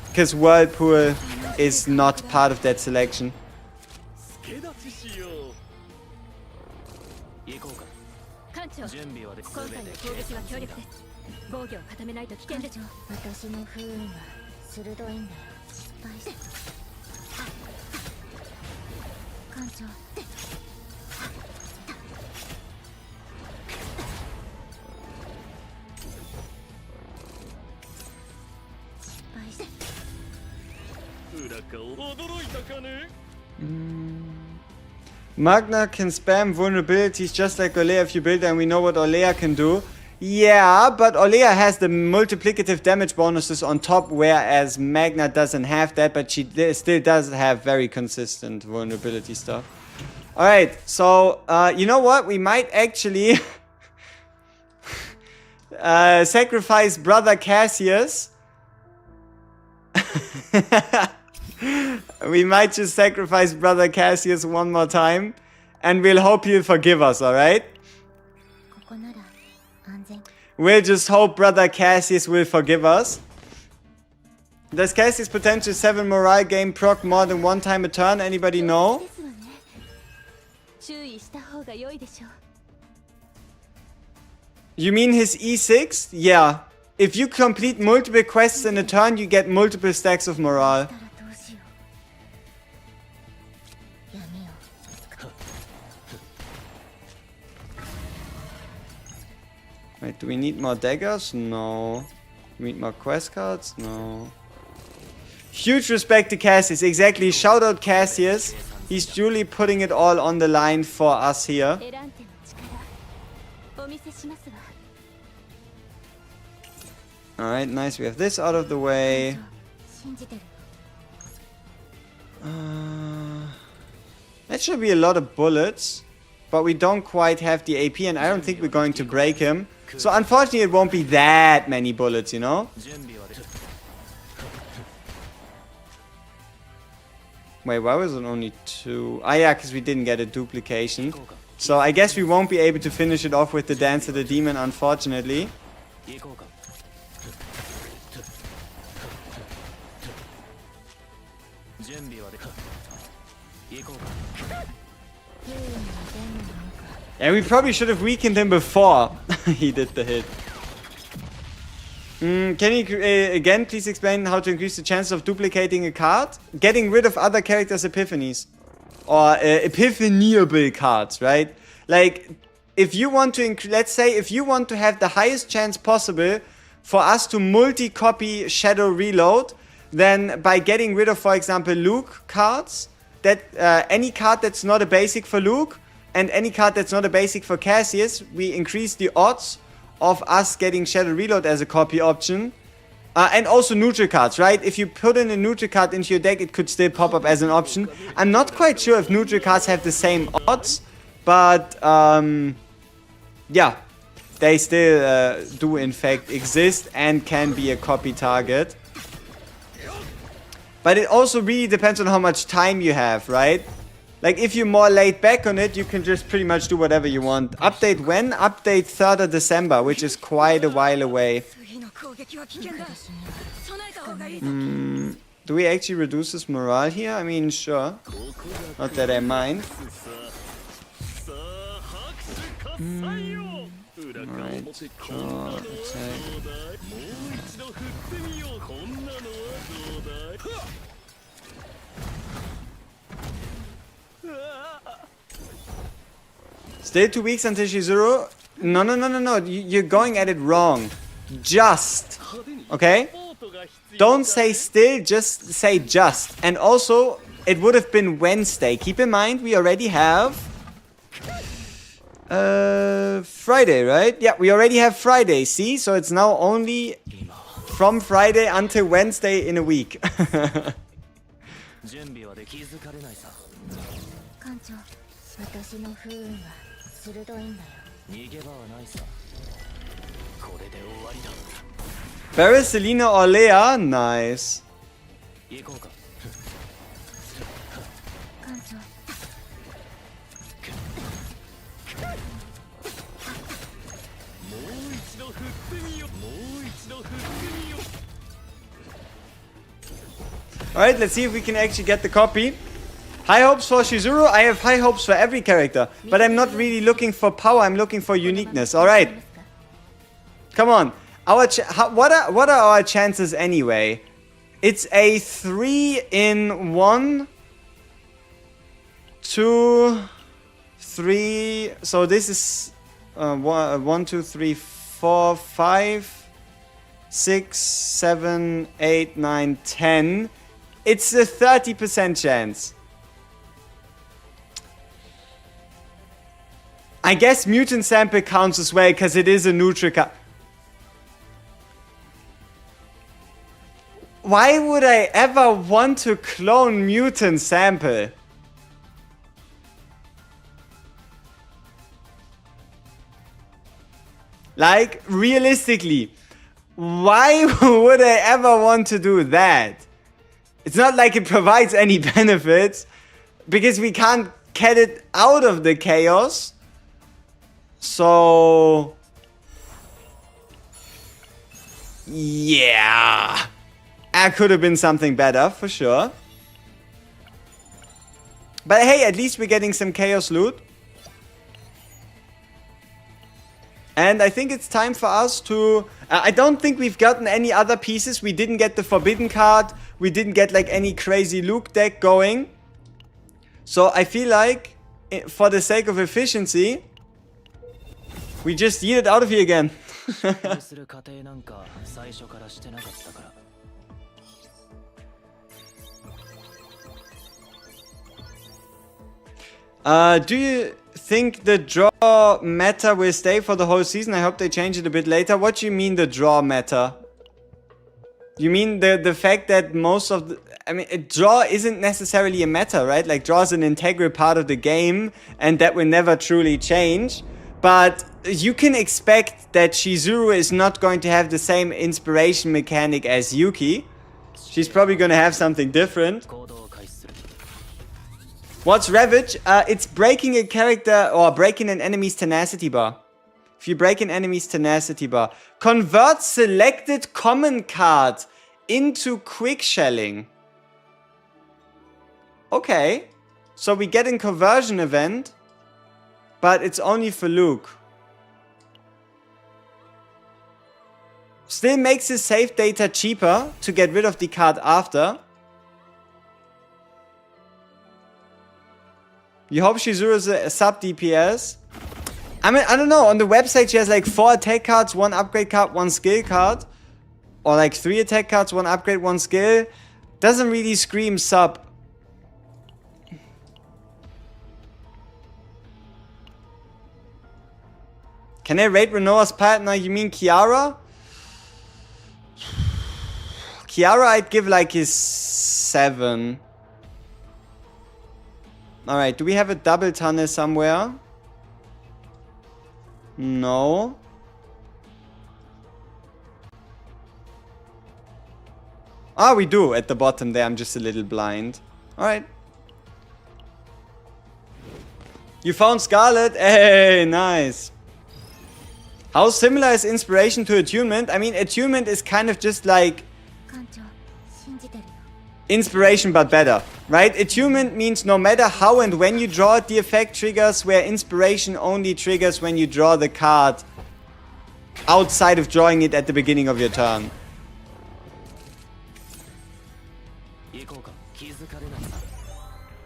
Because whirlpool is not part of that selection. Magna can spam vulnerabilities just like Olea if you build her, and we know what Olea can do. Yeah, but Olea has the multiplicative damage bonuses on top, whereas Magna doesn't have that, but she still does have very consistent vulnerability stuff. Alright, so, you know what? We might actually sacrifice Brother Cassius. We might just sacrifice Brother Cassius one more time, and we'll hope he'll forgive us, alright? We'll just hope Brother Cassius will forgive us. Does Cassius' potential 7 morale game proc more than one time a turn? Anybody know? You mean his E6? Yeah. If you complete multiple quests in a turn, you get multiple stacks of morale. Wait, do we need more daggers? No. Do we need more quest cards? No. Huge respect to Cassius. Exactly. Shout out Cassius. He's truly putting it all on the line for us here. Alright, nice. We have this out of the way. That should be a lot of bullets. But we don't quite have the AP, and I don't think we're going to break him. So unfortunately it won't be that many bullets, you know? Wait, why was it only 2? Ah yeah, because we didn't get a duplication. So I guess we won't be able to finish it off with the Dance of the Demon, unfortunately. Yeah, we probably should have weakened him before he did the hit. Can you again please explain how to increase the chances of duplicating a card? Getting rid of other characters' epiphanies. Or epiphanyable cards, right? Like, if you want to, let's say, if you want to have the highest chance possible for us to multi-copy Shadow Reload, then by getting rid of, for example, Luke cards, that any card that's not a basic for Luke, and any card that's not a basic for Cassius, we increase the odds of us getting Shadow Reload as a copy option. And also neutral cards, right? If you put in a neutral card into your deck, it could still pop up as an option. I'm not quite sure if neutral cards have the same odds, but yeah, they still do in fact exist and can be a copy target. But it also really depends on how much time you have, right? Like, if you're more laid back on it, you can just pretty much do whatever you want. Update when? Update 3rd of December, which is quite a while away. Do we actually reduce his morale here? I mean, sure. Not that I mind. Alright, draw, attack. Still 2 weeks until Shizuru? No. You're going at it wrong. Just. Okay? Don't say still, just say just. And also, it would have been Wednesday. Keep in mind, we already have... Friday, right? Yeah, we already have Friday, see? So it's now only from Friday until Wednesday in a week. Barris, Selena, or Leia? Nice. Alright, let's see if we can actually get the copy. High hopes for Shizuru. I have high hopes for every character. But I'm not really looking for power, I'm looking for uniqueness. Alright. Come on. What are our chances anyway? It's a 3 in 1, 2, 3. So this is 1, 2, 3, 4, 5, 6, 7, 8, 9, 10. It's a 30% chance. I guess mutant sample counts as well because it is a neutral card. Why would I ever want to clone mutant sample? Like, realistically, why would I ever want to do that? It's not like it provides any benefits, because we can't get it out of the chaos. So... yeah. That could have been something better, for sure. But hey, at least we're getting some chaos loot. And I think it's time for us to... I don't think we've gotten any other pieces. We didn't get the Forbidden card. We didn't get like any crazy Luke deck going. So I feel like, for the sake of efficiency, we just yeet it out of here again. Do you think the draw meta will stay for the whole season? I hope they change it a bit later. What do you mean the draw meta? You mean the fact that most of the... I mean, draw isn't necessarily a meta, right? Like, draw is an integral part of the game, and that will never truly change. But you can expect that Shizuru is not going to have the same inspiration mechanic as Yuki. She's probably going to have something different. What's Ravage? It's breaking a character or breaking an enemy's tenacity bar. If you break an enemy's tenacity bar. Convert selected common card into quick shelling. Okay. So we get a conversion event, but it's only for Luke. Still makes his save data cheaper to get rid of the card after. You hope Shizuru is a sub DPS. I mean, I don't know. On the website, she has like 4 attack cards, 1 upgrade card, 1 skill card. Or like 3 attack cards, 1 upgrade, 1 skill. Doesn't really scream sub. Can I rate Renoa's partner? You mean Kiara? Kiara, I'd give like his 7. Alright, do we have a double tunnel somewhere? No. Ah, we do at the bottom there. I'm just a little blind. Alright. You found Scarlet? Hey, nice. How similar is inspiration to attunement? I mean, attunement is kind of just like inspiration but better, right? Attunement means no matter how and when you draw it, the effect triggers, where inspiration only triggers when you draw the card outside of drawing it at the beginning of your turn.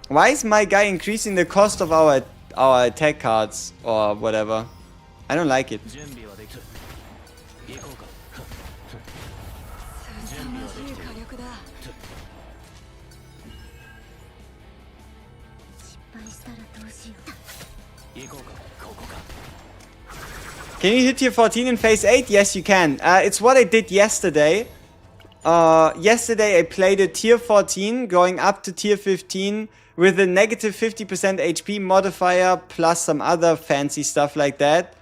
Why is my guy increasing the cost of our attack cards or whatever? I don't like it. Can you hit tier 14 in phase 8? Yes, you can. It's what I did yesterday. Yesterday I played a tier 14 going up to tier 15 with a negative 50% HP modifier plus some other fancy stuff like that.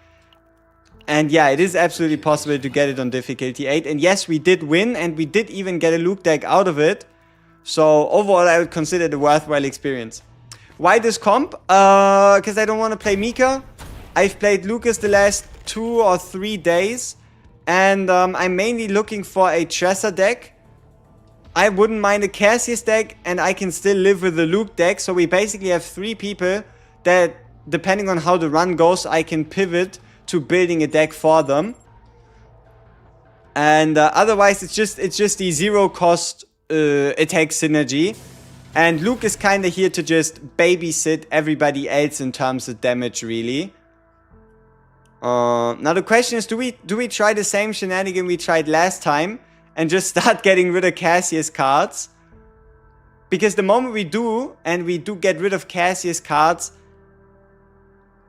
And yeah, it is absolutely possible to get it on difficulty 8. And yes, we did win, and we did even get a Luke deck out of it. So overall, I would consider it a worthwhile experience. Why this comp? Because I don't want to play Mika. I've played Lucas the last 2 or 3 days. And I'm mainly looking for a Tresor deck. I wouldn't mind a Cassius deck, and I can still live with the Luke deck. So we basically have 3 people that, depending on how the run goes, I can pivot to building a deck for them. And otherwise, it's just the 0 cost attack synergy. And Luke is kind of here to just babysit everybody else in terms of damage, really. Now the question is, do we try the same shenanigan we tried last time and just start getting rid of Cassius cards? Because the moment we do, and we do get rid of Cassius cards,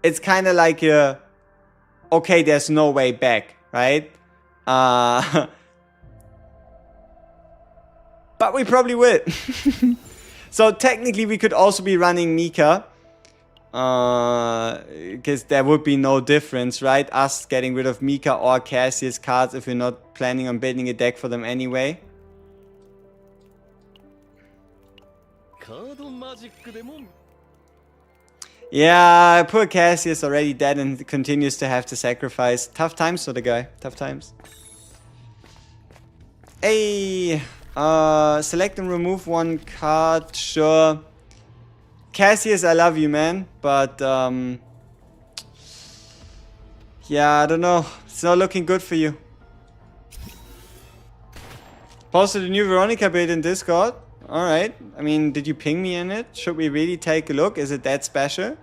it's kind of like a, okay, there's no way back, right? But we probably will. So technically we could also be running Mika. Because there would be no difference, right? Us getting rid of Mika or Cassius cards if we're not planning on building a deck for them anyway. Yeah, poor Cassius already dead and continues to have to sacrifice. Tough times for the guy. Tough times. Hey, select and remove 1 card. Sure. Cassius, I love you, man. But, yeah, I don't know. It's not looking good for you. Posted a new Veronica build in Discord. Alright. I mean, did you ping me in it? Should we really take a look? Is it that special?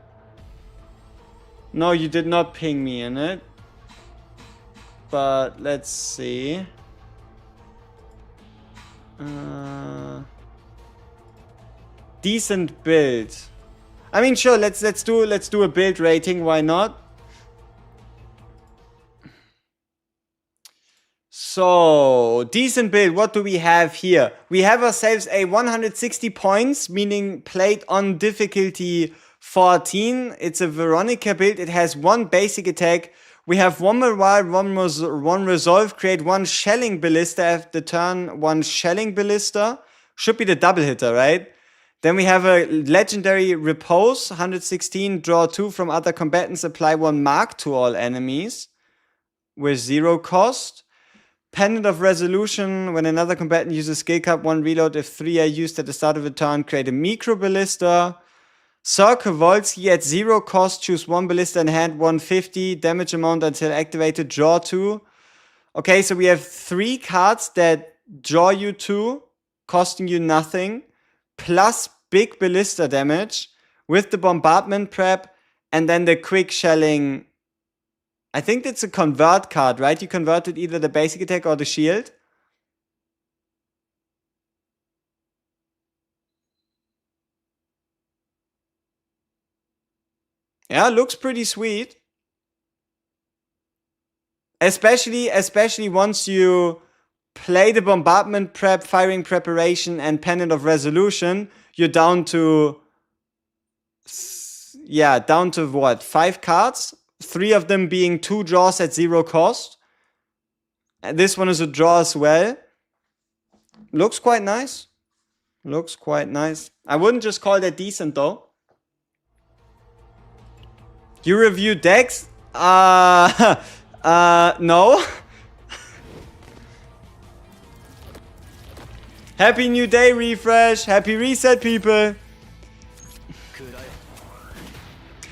No, you did not ping me in it. But, let's see. Decent build. I mean, sure, let's do a build rating, why not? So, decent build, what do we have here? We have ourselves a 160 points, meaning played on difficulty 14. It's a Veronica build, it has 1 basic attack. We have 1 morale, 1 resolve, create 1 shelling ballista after turn, 1 shelling ballista. Should be the double hitter, right? Then we have a legendary repose, 116, draw 2 from other combatants, apply 1 mark to all enemies with 0 cost. Pendant of Resolution, when another combatant uses skill card, 1 reload. If 3 are used at the start of a turn, create a micro ballista. Circle Volsky at 0 cost, choose 1 ballista in hand, 150, damage amount until activated, draw 2. Okay, so we have 3 cards that draw you 2, costing you nothing, plus big ballista damage with the bombardment prep, and then the quick shelling. I think that's a convert card, right? You converted either the basic attack or the shield. Yeah, looks pretty sweet. Especially once you play the bombardment prep, firing preparation, and pendant of resolution, you're down to, yeah, down to what, 5 cards? 3 of them being 2 draws at 0 cost. And this one is a draw as well. Looks quite nice. Looks quite nice. I wouldn't just call that decent though. You review decks? No. Happy New Day, Refresh. Happy Reset, people.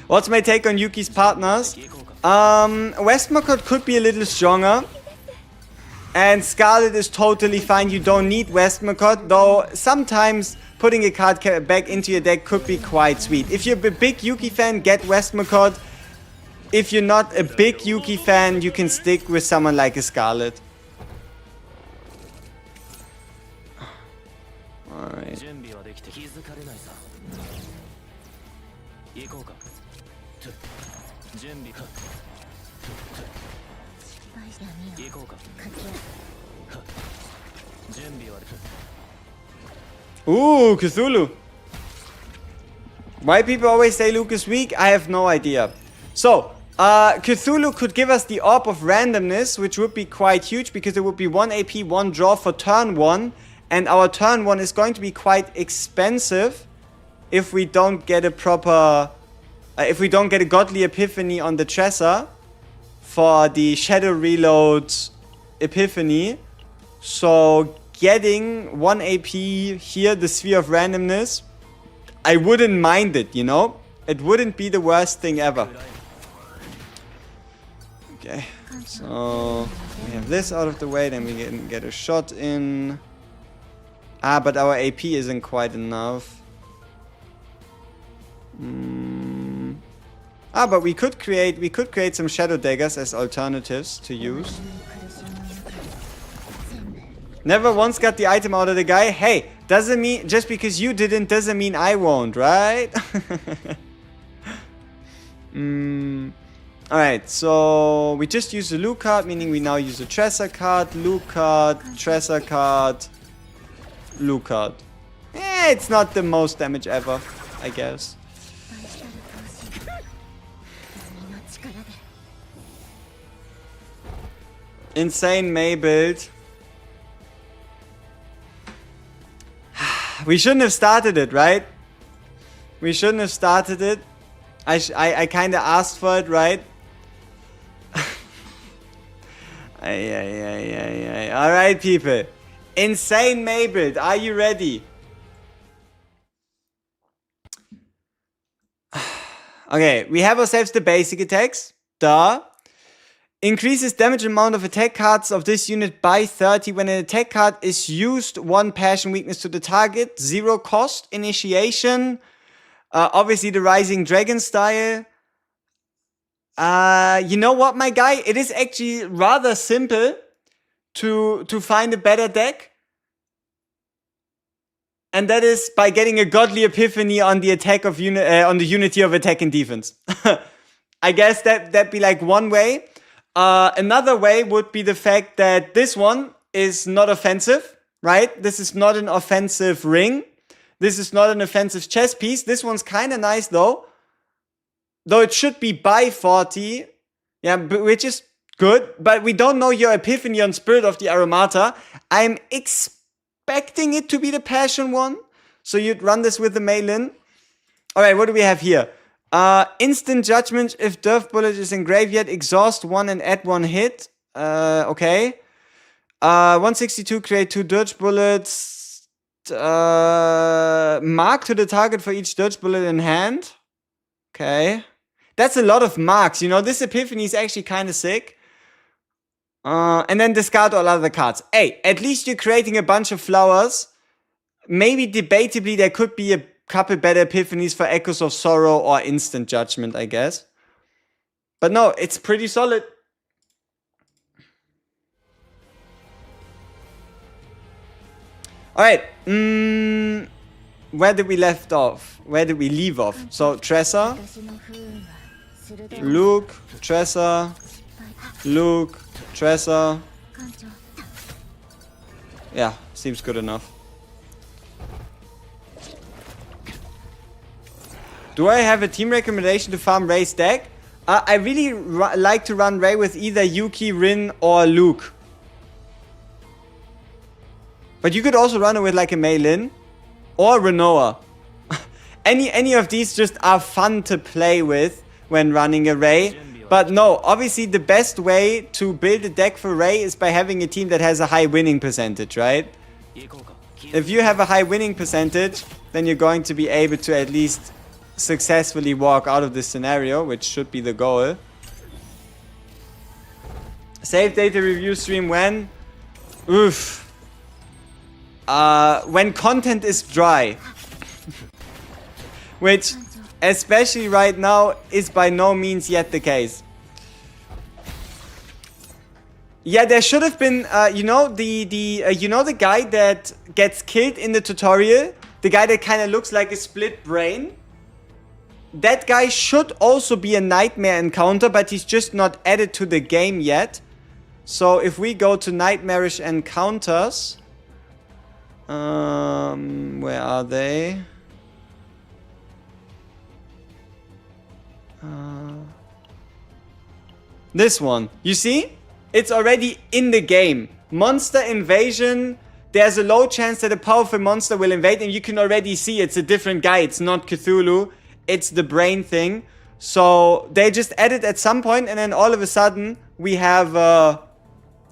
What's my take on Yuki's partners? Westmacott could be a little stronger. And Scarlet is totally fine. You don't need Westmacott. Though sometimes putting a card back into your deck could be quite sweet. If you're a big Yuki fan, get Westmacott. If you're not a big Yuki fan, you can stick with someone like a Scarlet. Alright. Ooh, Cthulhu. Why people always say Luke is weak? I have no idea. So, Cthulhu could give us the Orb of Randomness, which would be quite huge because it would be 1 AP, 1 draw for turn 1. And our turn 1 is going to be quite expensive if we don't get a proper... if we don't get a Godly Epiphany on the Tresor for the Shadow Reload Epiphany. So, getting 1 AP here, the Sphere of Randomness, I wouldn't mind it, you know? It wouldn't be the worst thing ever. Okay, so we have this out of the way, then we can get a shot in. Ah, but our AP isn't quite enough. Ah, but we could create some Shadow Daggers as alternatives to use. Never once got the item out of the guy. Hey, doesn't mean, just because you didn't, doesn't mean I won't, right? Alright, so we just use the Luke card, meaning we now use a Tresor card, Luke card, Tresor card, Luke card. It's not the most damage ever, I guess. Insane May build. We shouldn't have started it, right? We shouldn't have started it. I kind of asked for it, right? Alright, people. Insane May build. Are you ready? Okay, we have ourselves the basic attacks. Duh. Increases damage amount of attack cards of this unit by 30. When an attack card is used, 1 passion weakness to the target. 0 cost. Initiation. Obviously the Rising Dragon style. You know what, my guy? It is actually rather simple to find a better deck. And that is by getting a Godly Epiphany on the attack of on the unity of attack and defense. I guess that'd be like one way. Another way would be the fact that this one is not offensive, right? This is not an offensive ring. This is not an offensive chess piece. This one's kind of nice though. Though it should be by 40. Yeah, which is good. But we don't know your Epiphany on Spirit of the Aromata. I'm expecting it to be the Passion one. So you'd run this with the Maelin. Alright, what do we have here? Instant Judgment if Death Bullet is in graveyard. Exhaust 1 and add 1 hit. Okay. 162, create 2 Dirge Bullets. Mark to the target for each Dirge Bullet in hand. Okay. That's a lot of marks. You know, this Epiphany is actually kind of sick. And then discard all other cards. Hey, at least you're creating a bunch of flowers. Maybe debatably there could be a couple better Epiphanies for Echoes of Sorrow or Instant Judgment, I guess. But no, it's pretty solid. Alright. Where did we left off? Where did we leave off? So, Tresor. Luke. Tresor. Luke. Tresor. Yeah, seems good enough. Do I have a team recommendation to farm Ray's deck? I really like to run Ray with either Yuki, Rin, or Luke. But you could also run it with like a Maelin or Renoa. Any of these just are fun to play with when running a Ray. But no, obviously the best way to build a deck for Ray is by having a team that has a high winning percentage, right? If you have a high winning percentage, then you're going to be able to at least successfully walk out of this scenario, which should be the goal. SaveData review stream when? Oof. When content is dry. Which, especially right now, is by no means yet the case. Yeah, there should have been, you know, the guy that gets killed in the tutorial? The guy that kind of looks like a split brain? That guy should also be a nightmare encounter, but he's just not added to the game yet. So if we go to Nightmarish Encounters, where are they? This one. You see? It's already in the game. Monster invasion. There's a low chance that a powerful monster will invade, and you can already see it's a different guy. It's not Cthulhu. It's the brain thing. So they just added at some point, and then all of a sudden we have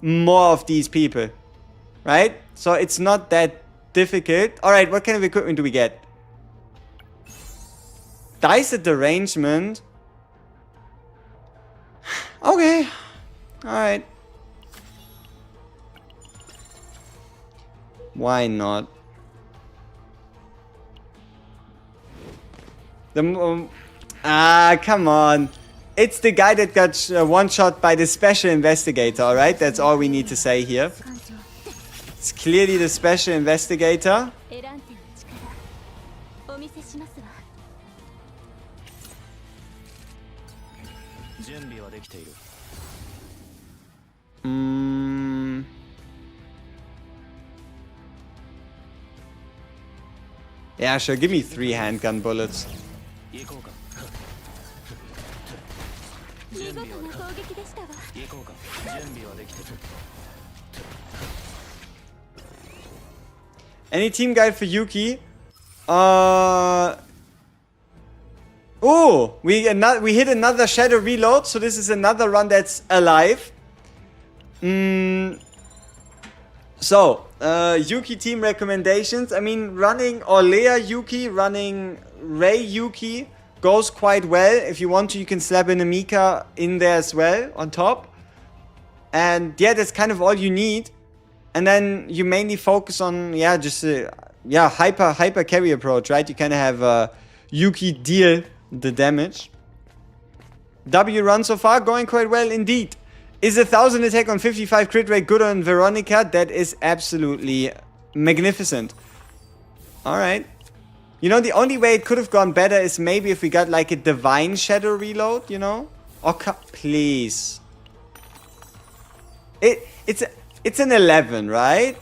more of these people. Right? So it's not that difficult. Alright, what kind of equipment do we get? Dice at derangement. Okay. Alright. Why not? Come on. It's the guy that got one-shot by the special investigator, alright? That's all we need to say here. It's clearly the special investigator. Yeah, sure. Give me 3 handgun bullets. Any team guide for Yuki? Oh, we hit another shadow reload, so this is another run that's alive. So, Yuki team recommendations. I mean, running Orlea Yuki, running Ray Yuki goes quite well. If you want to, you can slap an Amika in there as well, on top. And yeah, that's kind of all you need. And then you mainly focus on, yeah, just hyper carry approach, right? You kind of have Yuki deal the damage. W run so far, going quite well indeed. Is 1000 attack on 55 crit rate good on Veronica? That is absolutely magnificent. Alright. You know, the only way it could have gone better is maybe if we got like a divine shadow reload, you know? Oh, please. It's an 11, right?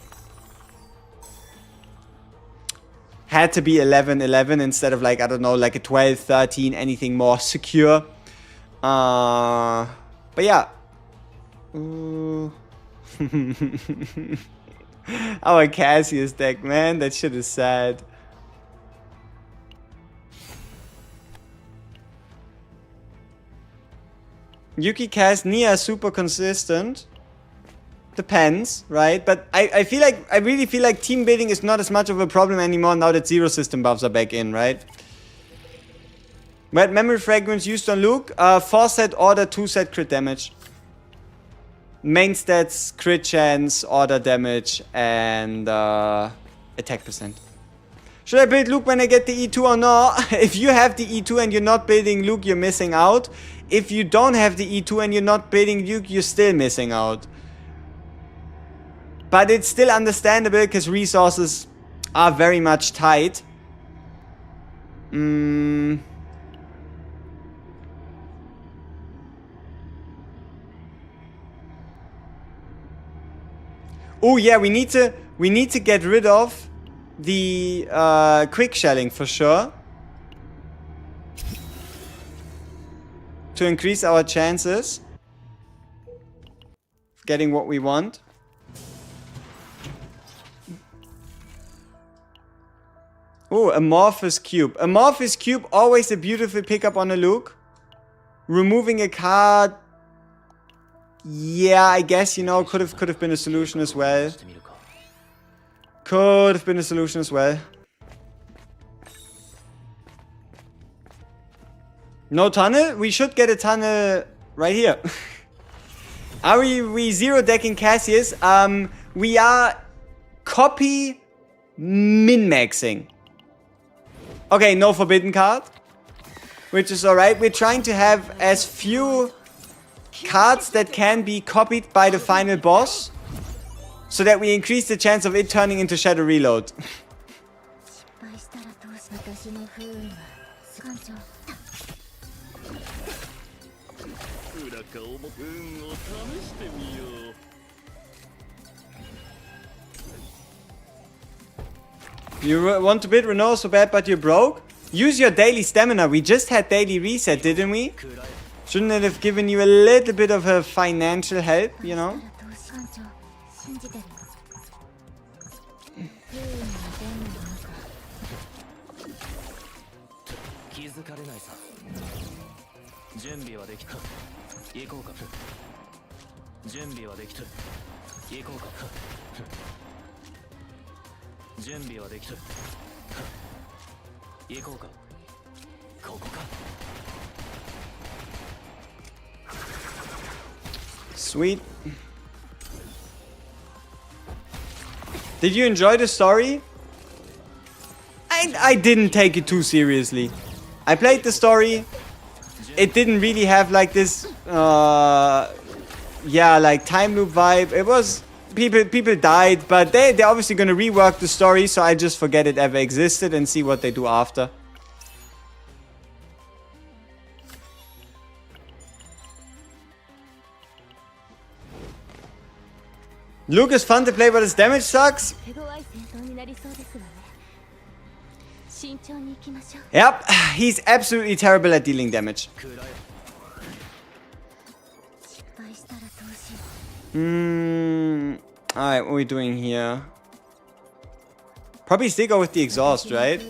Had to be 11 instead of like, I don't know, like a 12, 13, anything more secure. But yeah. Our Cassius deck, man, that shit is sad. Yuki cast Nia super consistent. Depends, right? But I really feel like team building is not as much of a problem anymore now that zero system buffs are back in, right? Red memory fragments used on Luke. 4 set order, 2 set crit damage. Main stats, crit chance, order damage, and attack percent. Should I build Luke when I get the E2 or not? If you have the E2 and you're not building Luke, you're missing out. If you don't have the E2 and you're not building Luke, you're still missing out. But it's still understandable because resources are very much tight. Oh yeah, we need to get rid of the quick shelling for sure. To increase our chances of getting what we want. Oh, Amorphous Cube. Amorphous Cube, always a beautiful pickup on a Luke. Removing a card. Yeah, I guess, you know, could have been a solution as well. Could have been a solution as well. No tunnel? We should get a tunnel right here. Are we zero decking Cassius? We are copy min-maxing. Okay, no forbidden card. Which is alright. We're trying to have as few cards that can be copied by the final boss. So that we increase the chance of it turning into Shadow Reload. You want to beat Renault so bad, but you're broke? Use your daily stamina. We just had daily reset, didn't we? Shouldn't it have given you a little bit of a financial help, you know? Sweet. Did you enjoy the story? I didn't take it too seriously. I played the story. It didn't really have like this yeah, like time loop vibe. It was people died, but they're obviously gonna rework the story, so I just forget it ever existed and see what they do after. Luke is fun to play, but his damage sucks. Yep, he's absolutely terrible at dealing damage. Alright, what are we doing here? Probably still go with the exhaust, right?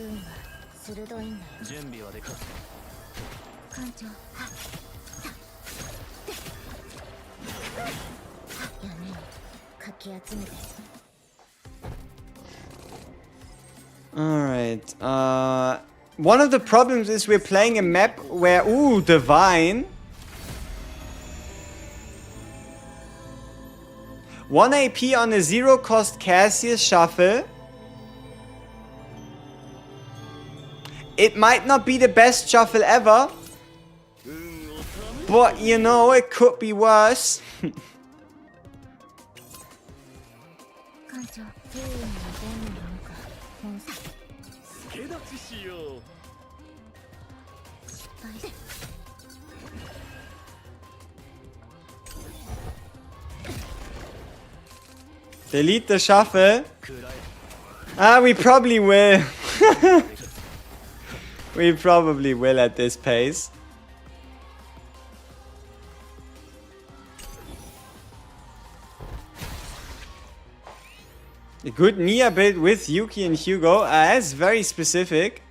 Alright, one of the problems is we're playing a map where, ooh, Divine. 1 AP on a 0 cost Cassius shuffle. It might not be the best shuffle ever, but you know, it could be worse. Delete the shuffle. We probably will. We probably will at this pace. A good Nia build with Yuki and Hugo. That's very specific.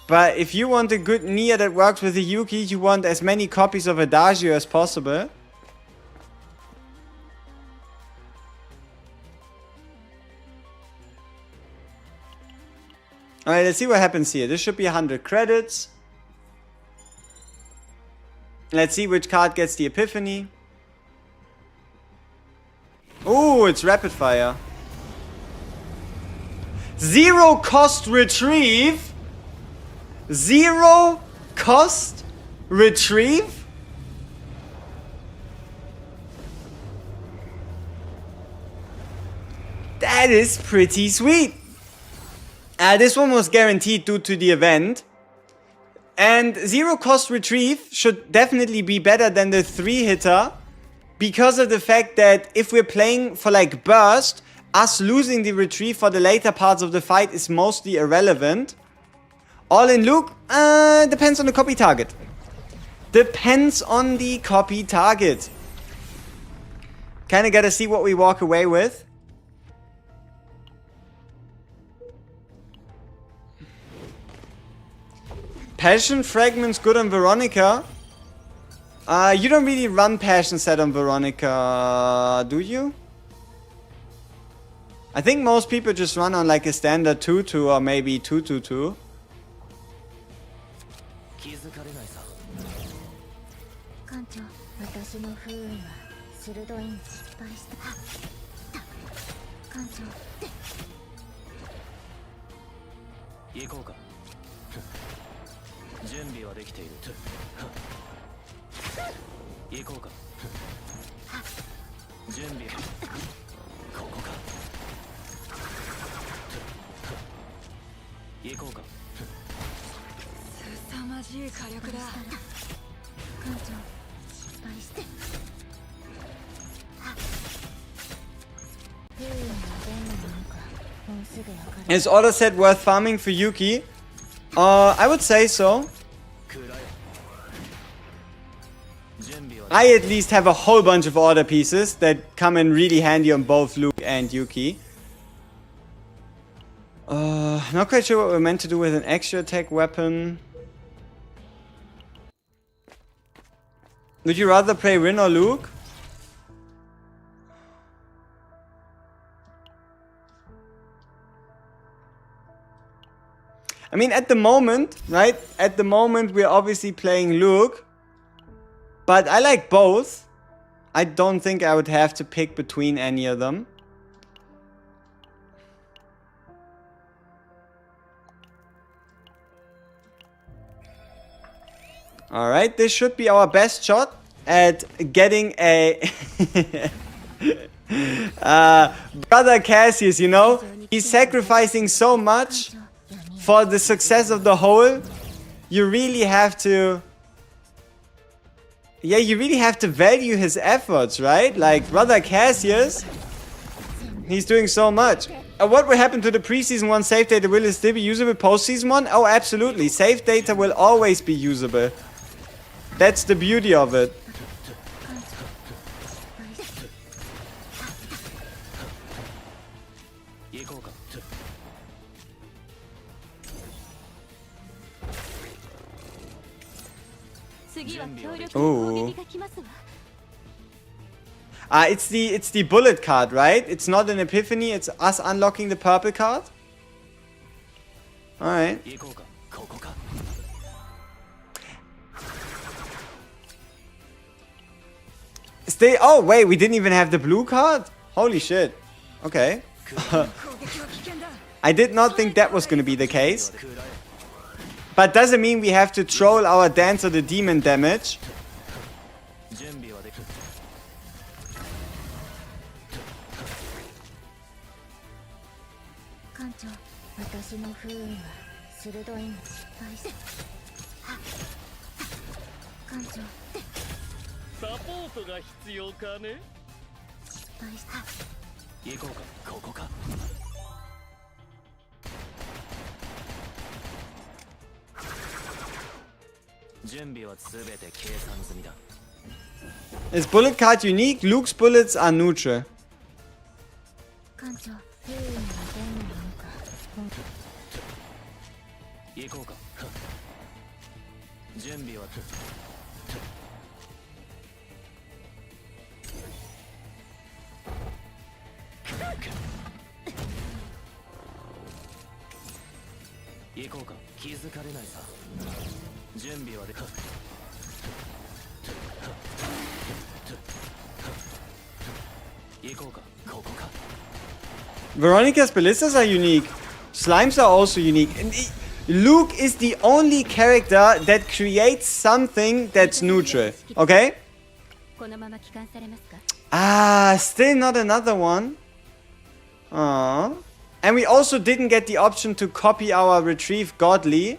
But if you want a good Nia that works with the Yuki, you want as many copies of Adagio as possible. Alright, let's see what happens here. This should be 100 credits. Let's see which card gets the epiphany. Ooh, it's rapid fire. 0 cost retrieve. 0 cost retrieve. That is pretty sweet. This one was guaranteed due to the event. And 0 cost retrieve should definitely be better than the 3-hitter. Because of the fact that if we're playing for like burst, us losing the retrieve for the later parts of the fight is mostly irrelevant. All in Luke, depends on the copy target. Depends on the copy target. Kinda gotta see what we walk away with. Passion Fragments good on Veronica. You don't really run Passion set on Veronica, do you? I think most people just run on like a standard 2-2 or maybe 2-2-2. Is order set worth farming for Yuki? I would say so. I at least have a whole bunch of order pieces that come in really handy on both Luke and Yuki. Not quite sure what we're meant to do with an extra attack weapon. Would you rather play Rin or Luke? I mean, at the moment, right? At the moment, we're obviously playing Luke. But I like both. I don't think I would have to pick between any of them. Alright, this should be our best shot at getting a... Brother Cassius, you know? He's sacrificing so much for the success of the whole. You really have to... Yeah, you really have to value his efforts, right? Like, Brother Cassius, he's doing so much. What will happen to the preseason 1 save data? Will it still be usable post-season 1? Oh, absolutely. Save data will always be usable. That's the beauty of it. Ooh. It's the bullet card, right? It's not an epiphany, it's us unlocking the purple card. Alright. Oh wait, we didn't even have the blue card? Holy shit. Okay. I did not think that was gonna be the case. But doesn't mean we have to troll our Dance of the Demon damage. Is bullet card unique? Luke's bullets are neutral. Veronica's ballistas are unique. Slimes are also unique. And Luke is the only character that creates something that's neutral. Okay? Ah, still not another one. Aww. And we also didn't get the option to copy our Retrieve Godly.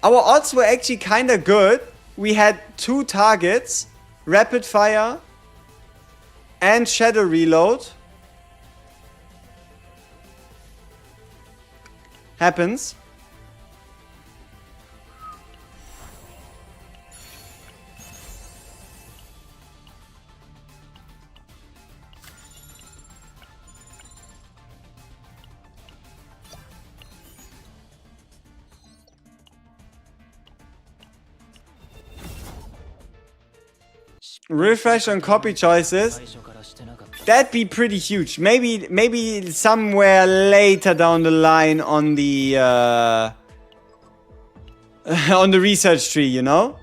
Our odds were actually kinda good. We had 2 targets. Rapid Fire and Shadow Reload. Happens. Refresh on copy choices. That'd be pretty huge. Maybe somewhere later down the line on the on the research tree, you know?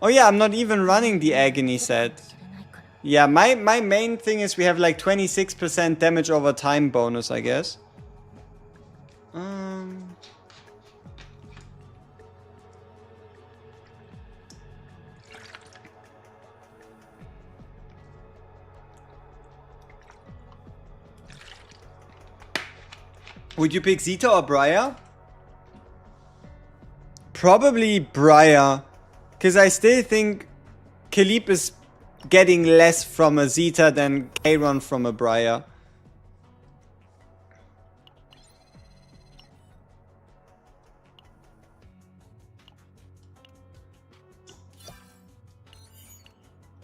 Oh yeah, I'm not even running the agony set. Yeah, my main thing is we have like 26% damage over time bonus, I guess. Would you pick Zeta or Briar? Probably Briar. Because I still think Kalip is getting less from a Zeta than Kayron from a Briar.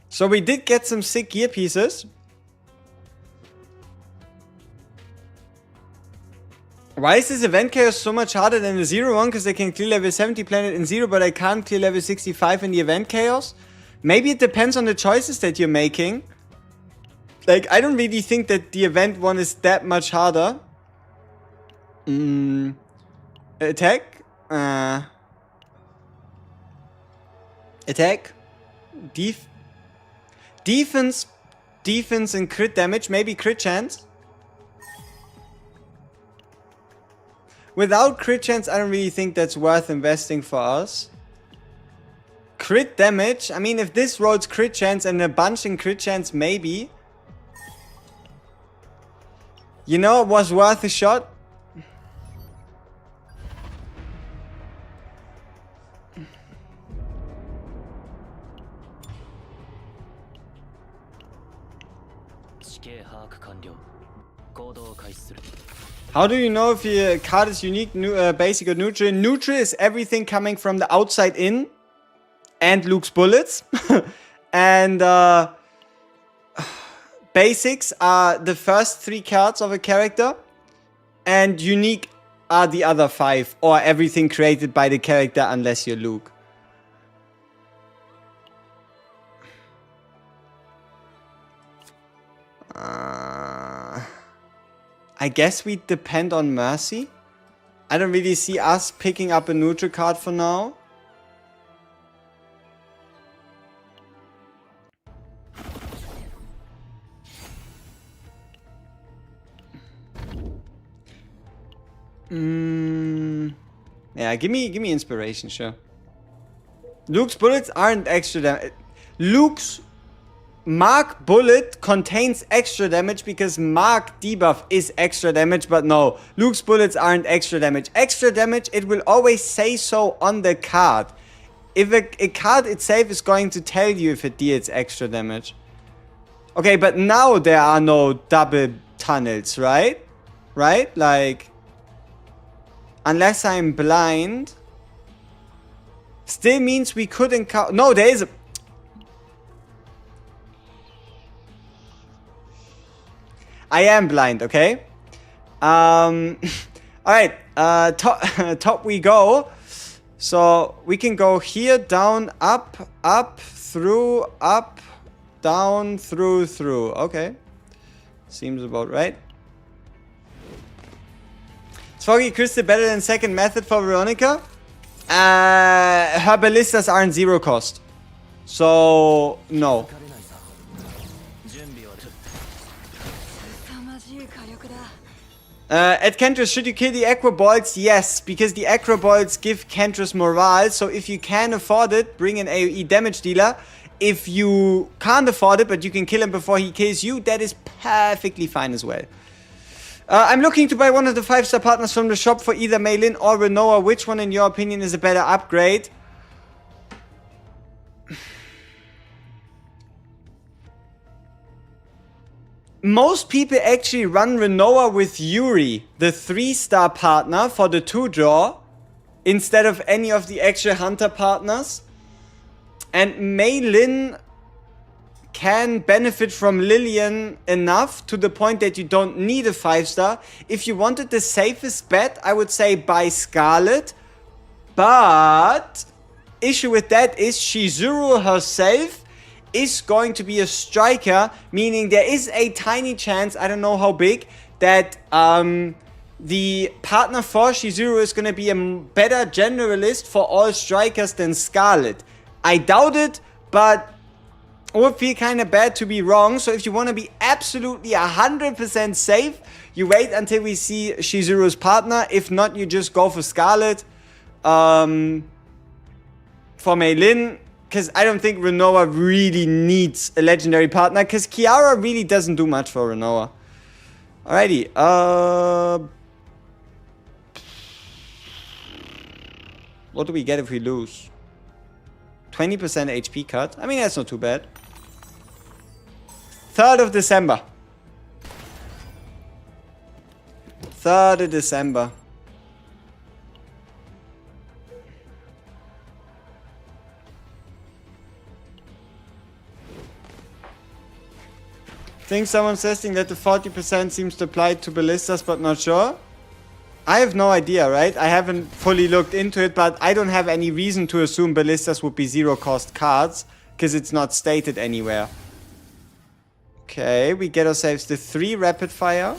So we did get some sick gear pieces. Why is this event chaos so much harder than the 0-1? Because I can clear level 70 planet in 0, but I can't clear level 65 in the event chaos? Maybe it depends on the choices that you're making. Like, I don't really think that the event one is that much harder. Attack? Attack? Defense? Defense and crit damage? Maybe crit chance? Without crit chance, I don't really think that's worth investing for us. Crit damage? I mean, if this rolls crit chance and a bunch in crit chance, maybe. You know, it was worth a shot. How do you know if your card is unique, basic, or neutral? Neutral is everything coming from the outside in. And Luke's bullets. And basics are the first 3 cards of a character. And unique are the other 5. Or everything created by the character unless you're Luke. I guess we depend on Mercy. I don't really see us picking up a neutral card for now. Yeah, give me inspiration, sure. Luke's bullets aren't extra damage. Luke's Mark bullet contains extra damage because Mark debuff is extra damage, but no, Luke's bullets aren't extra damage. Extra damage, it will always say so on the card. If a card itself is going to tell you if it deals extra damage. Okay, but now there are no double tunnels, right? Right? Like, unless I'm blind, still means we could encounter. No, there is a. I am blind, okay? Alright, top we go. So we can go here, down, up, up, through, up, down, through. Okay. Seems about right. Is Foggy Crystal better than second method for Veronica? Her ballistas aren't 0 cost. So, no. At Kentrus, should you kill the Acro Balls? Yes, because the Acro Balls give Kentrus morale. So if you can afford it, bring an AoE damage dealer. If you can't afford it, but you can kill him before he kills you, that is perfectly fine as well. I'm looking to buy one of the 5-star partners from the shop for either Maylin or Renoa. Which one, in your opinion, is a better upgrade? Most people actually run Renoa with Yuri, the 3-star partner for the 2-draw, instead of any of the extra hunter partners. And Maylin can benefit from Lillian enough to the point that you don't need a 5-star. If you wanted the safest bet, I would say buy Scarlet. But issue with that is Shizuru herself is going to be a striker, meaning there is a tiny chance, I don't know how big, that the partner for Shizuru is going to be a better generalist for all strikers than Scarlet. I doubt it, but it would feel kind of bad to be wrong. So if you want to be absolutely 100% safe, you wait until we see Shizuru's partner. If not, you just go for Scarlet. For Maylin, because I don't think Renoa really needs a legendary partner, because Kiara really doesn't do much for Renoa. Alrighty, 。 . 。 . 。 . 。 . 。 . 。 . 。 . 。 . 。 . 。 . 。 . 。 . 。 。 . 。 . 。 . 。 . 。 。 . 。 。 . 。 。 . 。 。 . 。 。 . 。 。 . 。 . 。 . What do we get if we lose? 20% HP cut. I mean, that's not too bad. 3rd of December. 3rd of December. Think someone's testing that the 40% seems to apply to ballistas, but not sure. I have no idea, right? I haven't fully looked into it, but I don't have any reason to assume ballistas would be zero cost cards, because it's not stated anywhere. Okay, we get ourselves the 3 rapid fire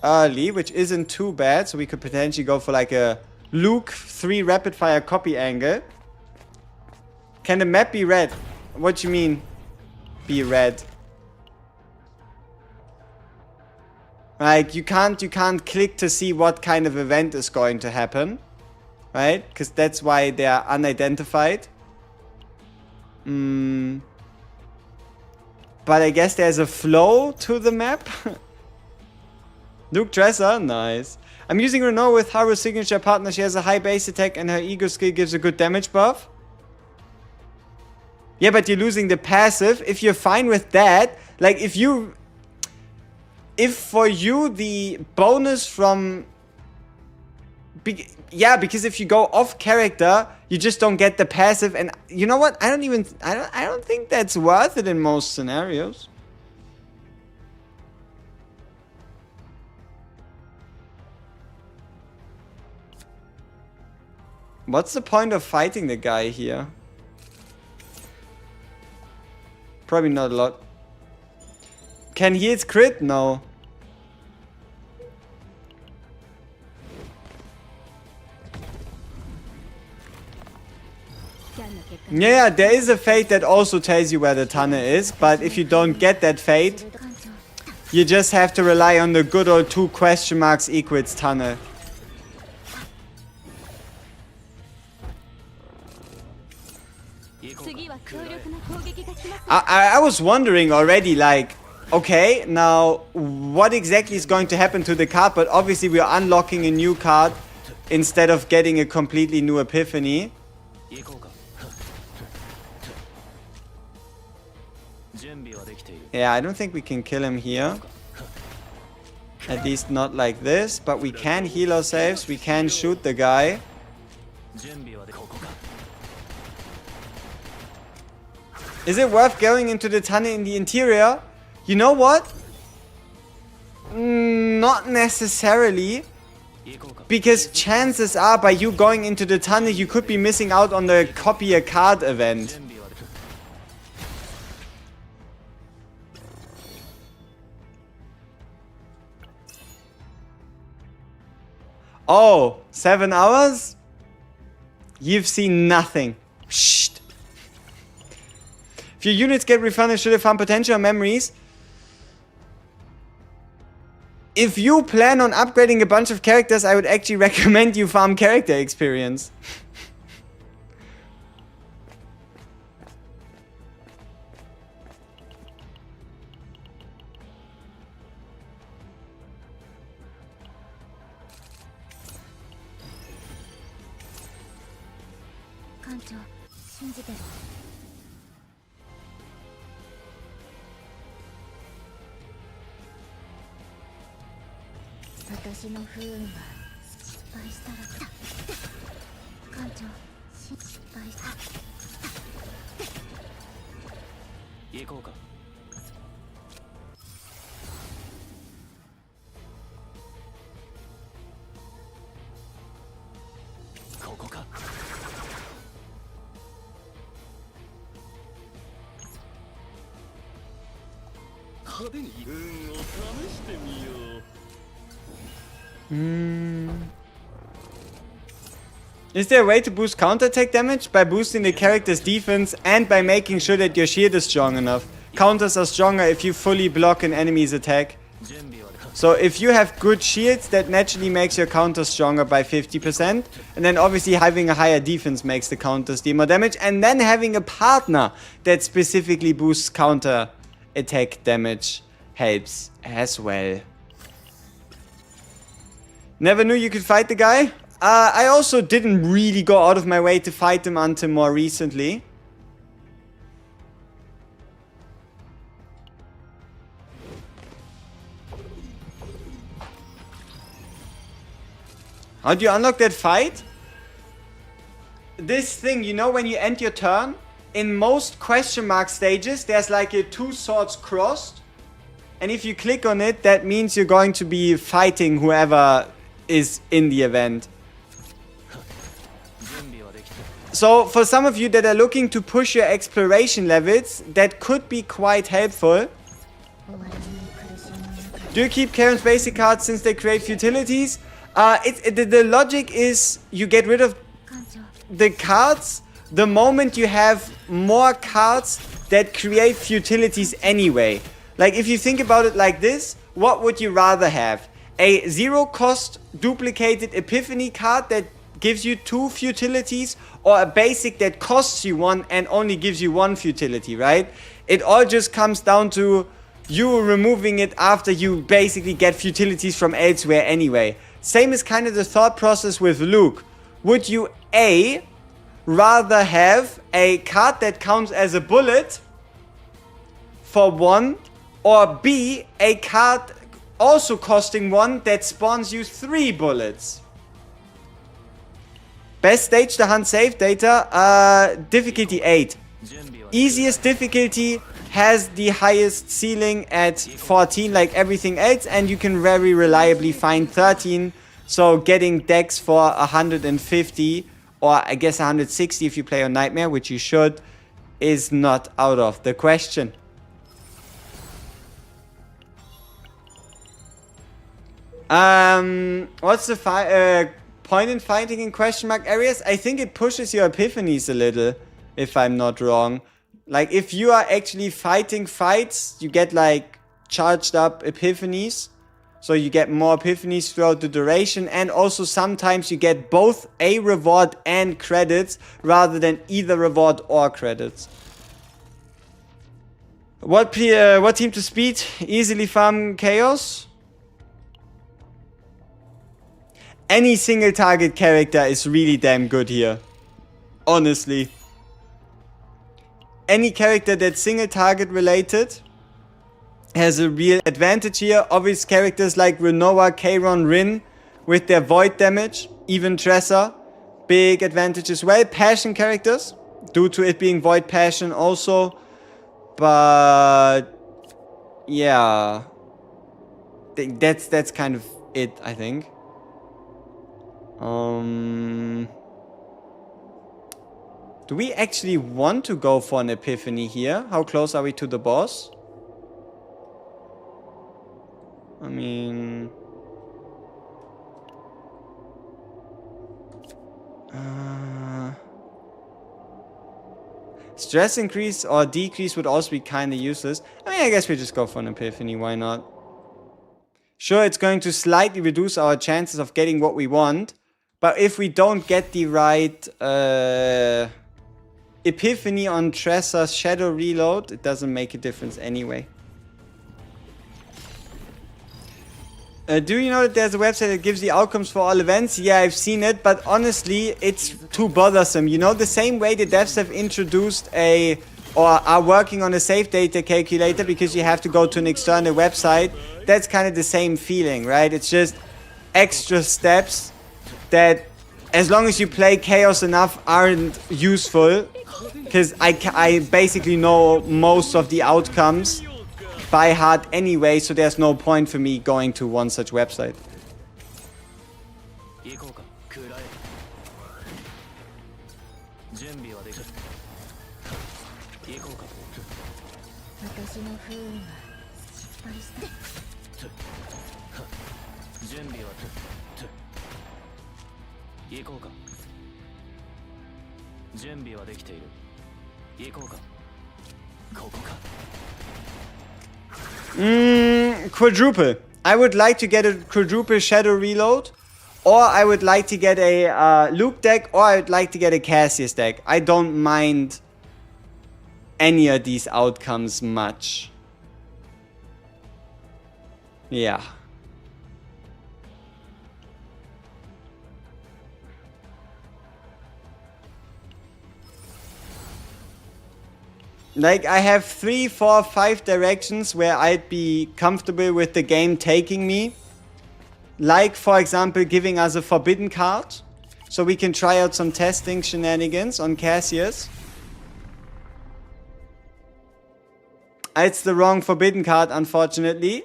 early, which isn't too bad, so we could potentially go for like a Luke 3 rapid fire copy angle. Can the map be red? What do you mean, be red? Like, you can't click to see what kind of event is going to happen, right? Because that's why they are unidentified. But I guess there's a flow to the map. Luke Dresser, nice. I'm using Renault with Haru's signature partner. She has a high base attack and her ego skill gives a good damage buff. Yeah, but you're losing the passive. If you're fine with that, like if for you the bonus from... yeah, because if you go off character, you just don't get the passive. And you know what? I don't think that's worth it in most scenarios. What's the point of fighting the guy here? Probably not a lot. Can heals crit? No. Yeah, there is a fate that also tells you where the tunnel is, but if you don't get that fate, you just have to rely on the good old 2 question marks equals tunnel. I was wondering already, like, okay, now what exactly is going to happen to the card? But obviously we are unlocking a new card instead of getting a completely new epiphany. Yeah, I don't think we can kill him here. At least not like this, but we can heal ourselves, we can shoot the guy. Is it worth going into the tunnel in the interior? You know what? Not necessarily. Because chances are by you going into the tunnel, you could be missing out on the copy a card event. Oh, 7 hours? You've seen nothing. Shh. If your units get refunded, should they farm potential or memories? If you plan on upgrading a bunch of characters, I would actually recommend you farm character experience. Is there a way to boost counterattack damage? By boosting the character's defense and by making sure that your shield is strong enough. Counters are stronger if you fully block an enemy's attack. So if you have good shields, that naturally makes your counters stronger by 50%. And then obviously having a higher defense makes the counters deal more damage. And then having a partner that specifically boosts counter attack damage helps as well. Never knew you could fight the guy? I also didn't really go out of my way to fight them until more recently. How do you unlock that fight? This thing, you know, when you end your turn, in most question mark stages, there's like a 2 swords crossed. And if you click on it, that means you're going to be fighting whoever is in the event. So for some of you that are looking to push your exploration levels, that could be quite helpful. Do you keep Karen's basic cards since they create futilities? The logic is you get rid of the cards the moment you have more cards that create futilities anyway. Like if you think about it like this, what would you rather have? A 0 cost duplicated epiphany card that gives you 2 futilities, or a basic that costs you 1 and only gives you 1 futility, right? It all just comes down to you removing it after you basically get futilities from elsewhere anyway. Same is kind of the thought process with Luke. Would you A, rather have a card that counts as a bullet for 1, or B, a card also costing 1 that spawns you 3 bullets? Best stage to hunt SaveData, difficulty 8. Easiest difficulty has the highest ceiling at 14 like everything else, and you can very reliably find 13. So getting decks for 150, or I guess 160 if you play on Nightmare, which you should, is not out of the question. What's the point in fighting in question mark areas? I think it pushes your epiphanies a little, if I'm not wrong. Like if you are actually fighting fights, you get like charged up epiphanies. So you get more epiphanies throughout the duration, and also sometimes you get both a reward and credits rather than either reward or credits. What team to speed? Easily farm chaos? Any single target character is really damn good here. Honestly. Any character that's single target related has a real advantage here. Obvious characters like Renoa, Kairon, Rin with their void damage. Even Tressa, big advantage as well. Passion characters, due to it being void passion also. But yeah, that's kind of it, I think. Do we actually want to go for an epiphany here? How close are we to the boss? I mean... stress increase or decrease would also be kind of useless. I mean, I guess we just go for an epiphany, why not? Sure, it's going to slightly reduce our chances of getting what we want, but if we don't get the right epiphany on Tressa's Shadow Reload, it doesn't make a difference anyway. Do you know that there's a website that gives the outcomes for all events? Yeah, I've seen it, but honestly, it's too bothersome. You know, the same way the devs have introduced or are working on a SaveData calculator because you have to go to an external website. That's kind of the same feeling, right? It's just extra steps that, as long as you play Chaos enough, aren't useful. Because I basically know most of the outcomes by heart anyway, so there's no point for me going to one such website. Quadruple. I would like to get a quadruple Shadow Reload, or I would like to get a Luke deck, or I would like to get a Cassius deck. I don't mind any of these outcomes much. Yeah. Like, I have 3, 4, 5 directions where I'd be comfortable with the game taking me. Like, for example, giving us a forbidden card. So we can try out some testing shenanigans on Cassius. It's the wrong forbidden card, unfortunately.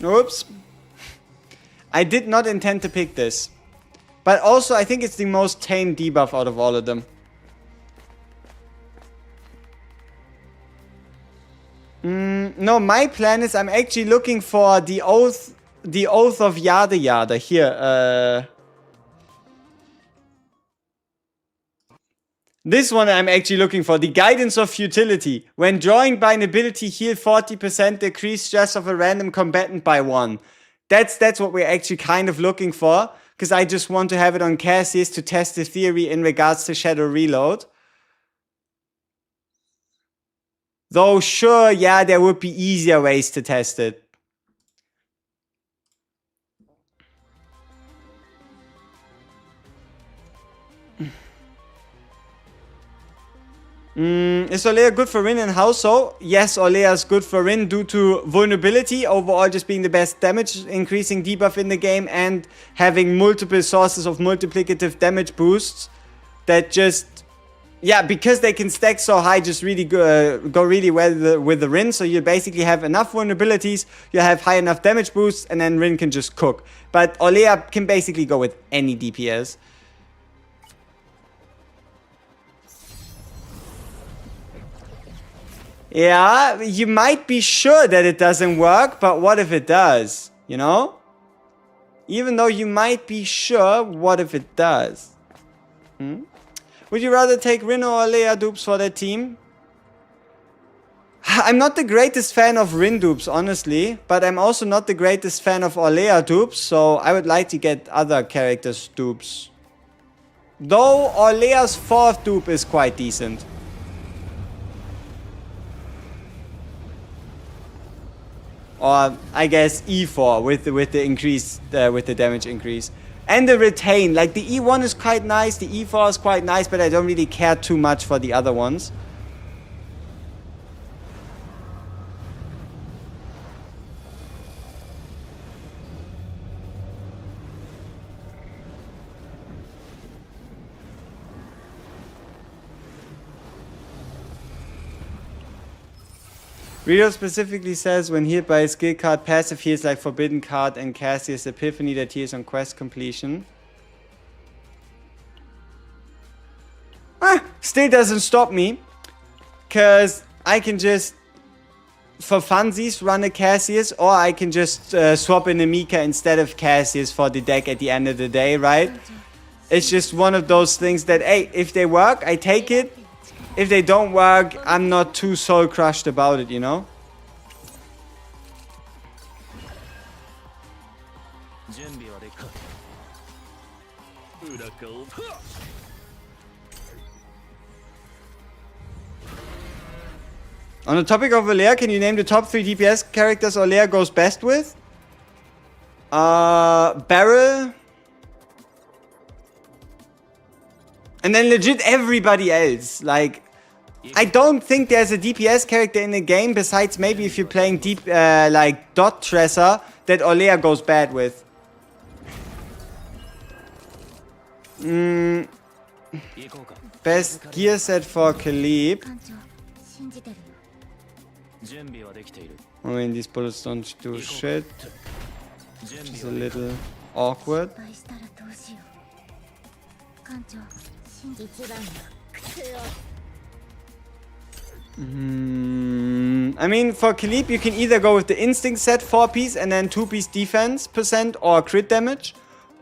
Oops. I did not intend to pick this. But also, I think it's the most tame debuff out of all of them. No, my plan is I'm actually looking for the oath of Yada Yada. Here, this one I'm actually looking for. The Guidance of Futility. When drawing by an ability, heal 40%, decrease stress of a random combatant by 1. That's what we're actually kind of looking for. Because I just want to have it on Cassius to test the theory in regards to Shadow Reload. Though sure, yeah, there would be easier ways to test it. Is Olea good for Rin and how so? Yes, Olea is good for Rin due to vulnerability, overall just being the best damage increasing debuff in the game and having multiple sources of multiplicative damage boosts that just, yeah, because they can stack so high, just really go really well with the Rin. So you basically have enough vulnerabilities, you have high enough damage boosts, and then Rin can just cook. But Olea can basically go with any DPS. Yeah, you might be sure that it doesn't work, but what if it does? You know? Even though you might be sure, what if it does? Would you rather take Rin or Olea dupes for that team? I'm not the greatest fan of Rin dupes, honestly, but I'm also not the greatest fan of Olea dupes, so I would like to get other characters' dupes. Though Olea's 4th dupe is quite decent. Or I guess E4 with the increase, with the damage increase. And the retain, like the E1 is quite nice, the E4 is quite nice, but I don't really care too much for the other ones. Rito specifically says when healed by a skill card, passive heals like Forbidden Card and Cassius Epiphany that heals on quest completion. Still doesn't stop me, because I can just, for funsies, run a Cassius, or I can just swap in a Mika instead of Cassius for the deck at the end of the day, right? It's just one of those things that, hey, if they work, I take it. If they don't work, I'm not too soul crushed about it, you know? On the topic of Olea, can you name the top 3 DPS characters Olea goes best with? Barrel. And then legit everybody else. Like, I don't think there's a DPS character in the game besides maybe if you're playing deep, like Dot Tresser, that Olea goes bad with. Best gear set for Khalib. I mean, these bullets don't do shit. Just a little awkward. I mean, for Khalib, you can either go with the instinct set 4-piece and then 2-piece defense percent or crit damage,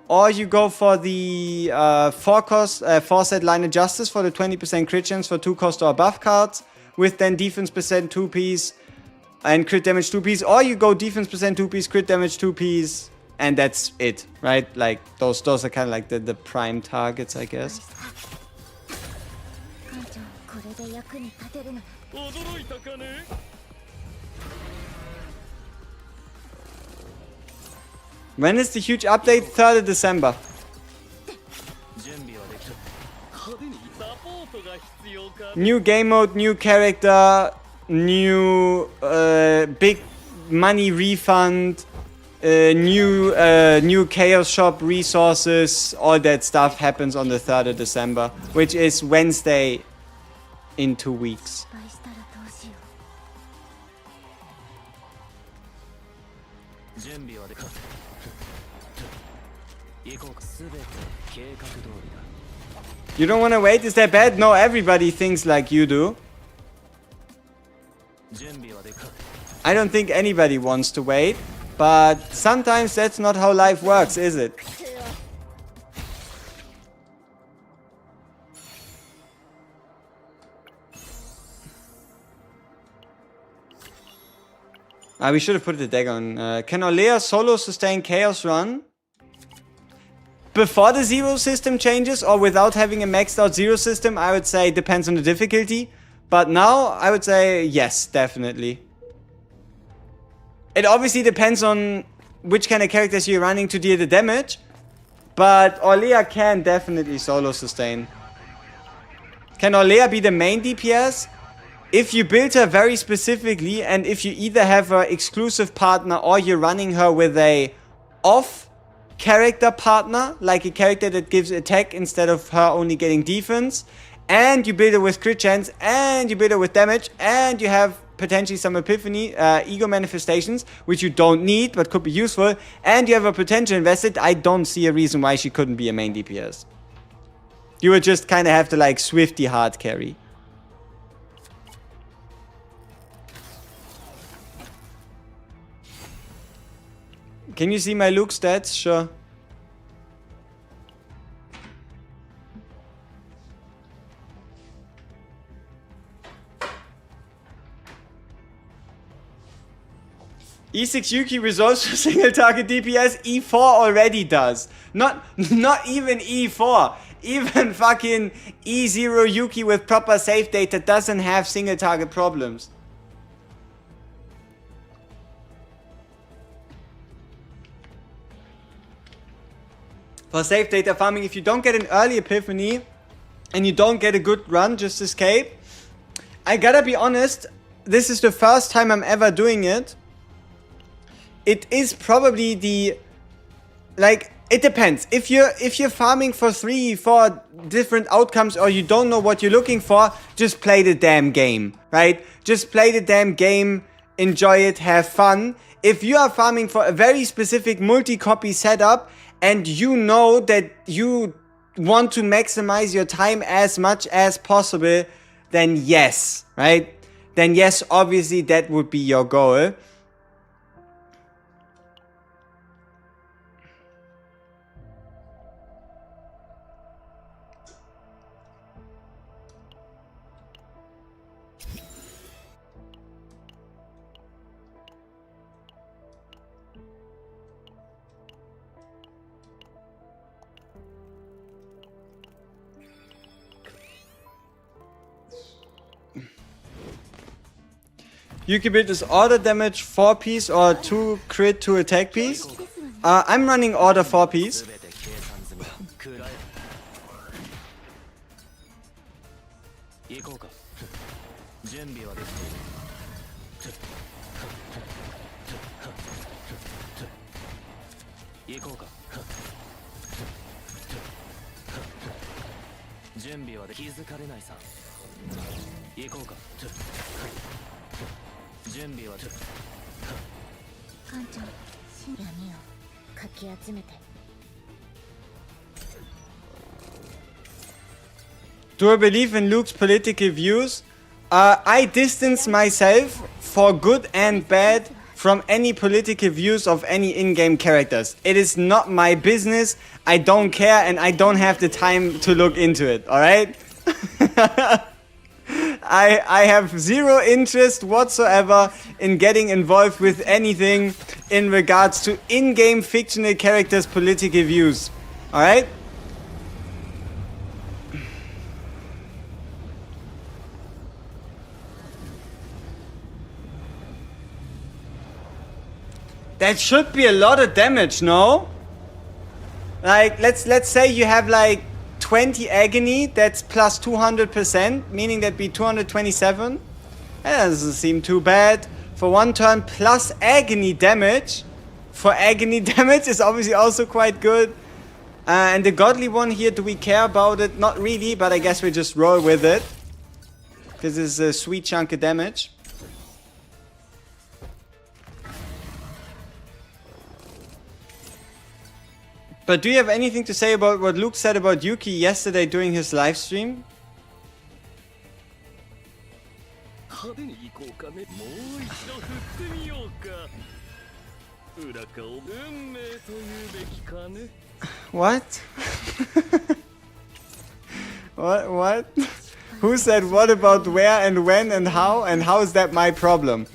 or you go for the 4-set line of justice for the 20% crit chance for 2-cost or buff cards, with then defense percent 2-piece and crit damage 2-piece, or you go defense percent 2-piece, crit damage 2-piece, and that's it, right? Like those are kind of like the prime targets, I guess. When is the huge update? 3rd of December. New game mode, new character, new big money refund, new chaos shop resources, all that stuff happens on the 3rd of December, which is Wednesday in 2 weeks. You don't want to wait? Is that bad? No, everybody thinks like you do. I don't think anybody wants to wait, but sometimes that's not how life works, is it? We should have put the deck on. Can Olea solo sustain Chaos Run? Before the zero system changes or without having a maxed out zero system, I would say it depends on the difficulty. But now, I would say yes, definitely. It obviously depends on which kind of characters you're running to deal the damage. But Olea can definitely solo sustain. Can Olea be the main DPS? If you build her very specifically, and if you either have her exclusive partner or you're running her with a off character partner, like a character that gives attack instead of her only getting defense, and you build her with crit chance, and you build her with damage, and you have potentially some epiphany, ego manifestations, which you don't need but could be useful, and you have a potential invested, I don't see a reason why she couldn't be a main DPS. You would just kind of have to like Swifty hard carry. Can you see my Luke stats? Sure. E6 Yuki resolves for single target DPS. E4 already does. Not even E4. Even fucking E0 Yuki with proper save data doesn't have single target problems. For save data farming, if you don't get an early epiphany and you don't get a good run, just escape. I gotta be honest, this is the first time I'm ever doing it. It is probably the, like, it depends. If you're farming for 3-4 different outcomes or you don't know what you're looking for, just play the damn game, right? Just play the damn game, enjoy it, have fun. If you are farming for a very specific multi-copy setup and you know that you want to maximize your time as much as possible, then yes, right? Then yes, obviously that would be your goal. You can build this order damage 4 piece or 2 crit to attack piece. I'm running order 4 piece. Do I believe in Luke's political views? I distance myself for good and bad from any political views of any in-game characters. It is not my business, I don't care, and I don't have the time to look into it, alright? I have zero interest whatsoever in getting involved with anything in regards to in-game fictional characters' political views. Alright? That should be a lot of damage, no? Like, let's say you have like 20 agony, that's plus 200%, meaning that'd be 227. That doesn't seem too bad. For one turn plus agony damage, for agony damage is obviously also quite good. And the godly one here, do we care about it? Not really, but I guess we just roll with it. Because it's a sweet chunk of damage. But do you have anything to say about what Luke said about Yuki yesterday during his live stream? What? What? Who said what about where and when and how is that my problem?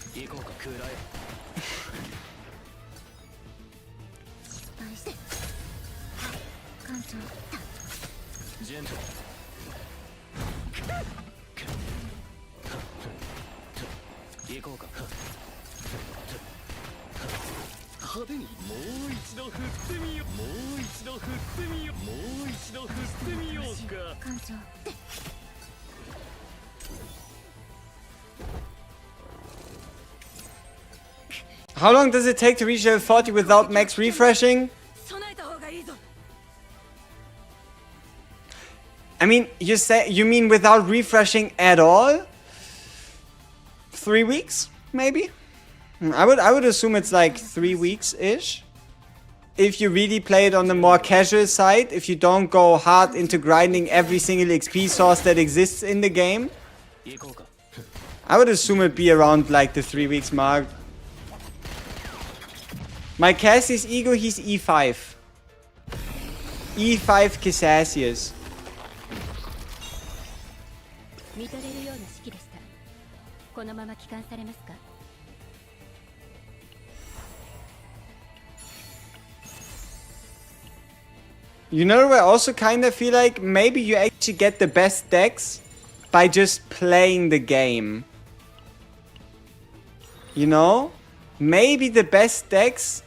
How long does it take to reach level 40 without max refreshing? I mean, you mean without refreshing at all? 3 weeks, maybe? I would assume it's like 3 weeks-ish. If you really play it on the more casual side, if you don't go hard into grinding every single XP source that exists in the game. I would assume it'd be around like the 3 weeks mark. My Cassie's ego, he's E5. E5 Cassius. You know what I also kind of feel like? Maybe you actually get the best decks by just playing the game. You know? Maybe the best decks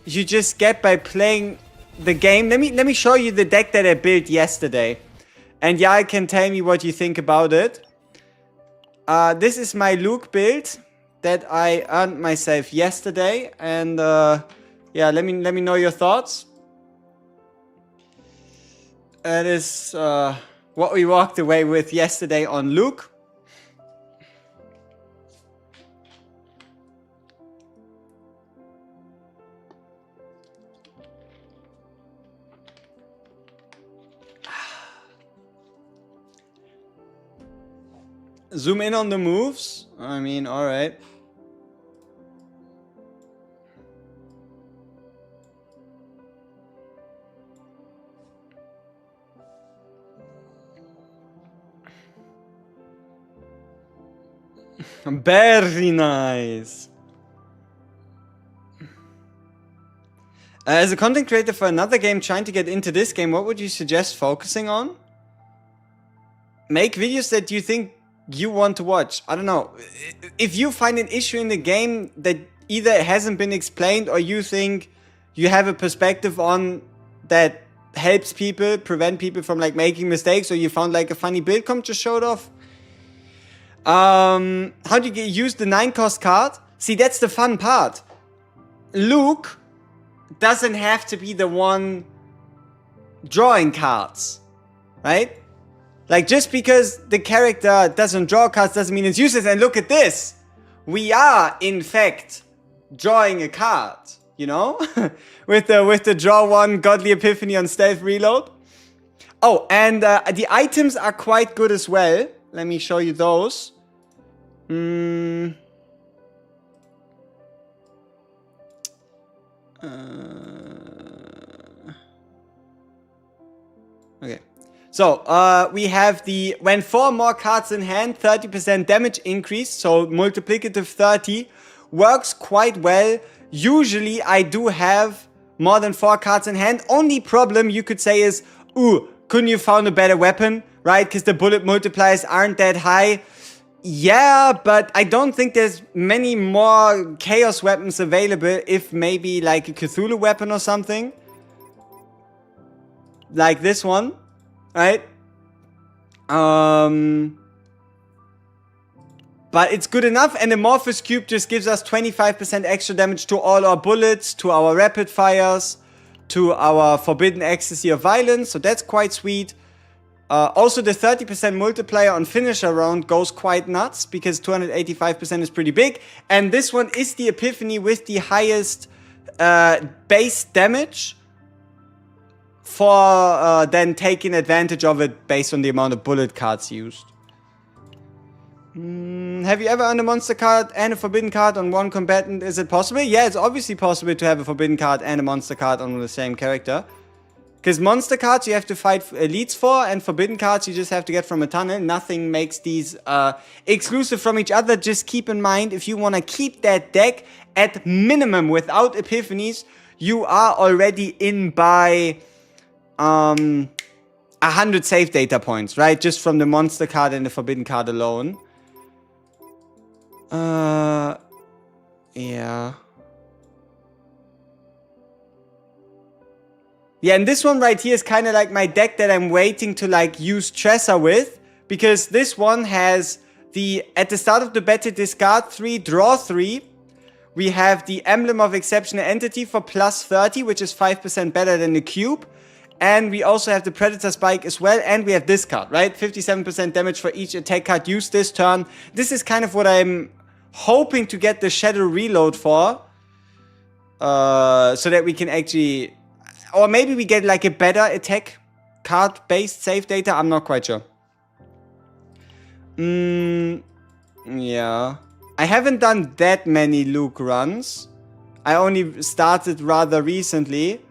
you just get by playing the game. Let me show you the deck that I built yesterday. And yeah, you can tell me what you think about it. This is my Luke build that I earned myself yesterday. And yeah, let me know your thoughts. That is what we walked away with yesterday on Luke. Zoom in on the moves. I mean, alright. Very nice. As a content creator for another game trying to get into this game, what would you suggest focusing on? Make videos that you think you want to watch. I don't know. If you find an issue in the game that either hasn't been explained or you think you have a perspective on that helps people, prevent people from like making mistakes, or you found like a funny build, come just show it off. How do you use the 9-cost card? See, that's the fun part. Luke doesn't have to be the one drawing cards, right? Like, just because the character doesn't draw cards doesn't mean it's useless. And look at this. We are, in fact, drawing a card, you know? with the draw one Godly Epiphany on Stealth Reload. Oh, and the items are quite good as well. Let me show you those. Okay. So, we have the, when 4 more cards in hand, 30% damage increase, so multiplicative 30, works quite well. Usually I do have more than 4 cards in hand. Only problem you could say is, ooh, couldn't you found a better weapon, right? Because the bullet multipliers aren't that high. Yeah, but I don't think there's many more chaos weapons available, if maybe like a Cthulhu weapon or something. Like this one, right? But it's good enough, and Amorphous Cube just gives us 25% extra damage to all our bullets, to our rapid fires, to our Forbidden Ecstasy of Violence, so that's quite sweet. Also, the 30% multiplier on finisher round goes quite nuts, because 285% is pretty big. And this one is the Epiphany with the highest base damage, for then taking advantage of it based on the amount of bullet cards used. Have you ever earned a monster card and a forbidden card on one combatant? Is it possible? Yeah, it's obviously possible to have a forbidden card and a monster card on the same character. Because monster cards you have to fight elites for, and forbidden cards you just have to get from a tunnel. Nothing makes these exclusive from each other. Just keep in mind, if you want to keep that deck at minimum without epiphanies, you are already in by 100 save data points, right? Just from the monster card and the forbidden card alone. Yeah. Yeah, and this one right here is kind of like my deck that I'm waiting to like use Tressa with. Because this one has the, at the start of the battle, discard 3, draw 3. We have the Emblem of Exceptional Entity for plus 30, which is 5% better than the cube. And we also have the Predator Spike as well. And we have this card, right? 57% damage for each attack card used this turn. This is kind of what I'm hoping to get the Shadow Reload for. So that we can actually... Or maybe we get like a better attack card-based save data. I'm not quite sure. Yeah. I haven't done that many Luke runs. I only started rather recently.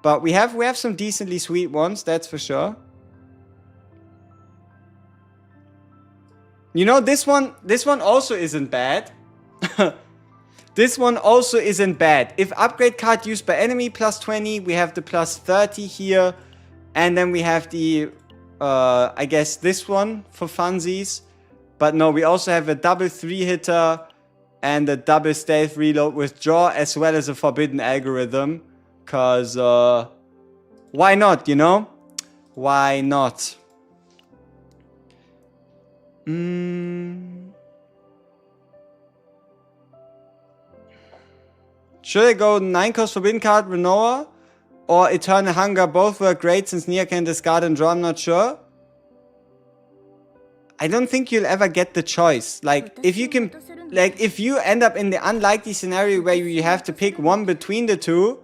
But we have some decently sweet ones, that's for sure. You know, this one also isn't bad. This one also isn't bad. If upgrade card used by enemy plus 20, we have the plus 30 here. And then we have the, I guess this one for funsies. But no, we also have a double 3-hitter and a double stealth reload withdraw, as well as a forbidden algorithm. Because, why not, you know? Why not? Should I go 9-cost Forbidden card, Renoa, or Eternal Hunger? Both work great since Nia can discard and draw, I'm not sure. I don't think you'll ever get the choice. Like, if you can... Like, if you end up in the unlikely scenario where you have to pick one between the two,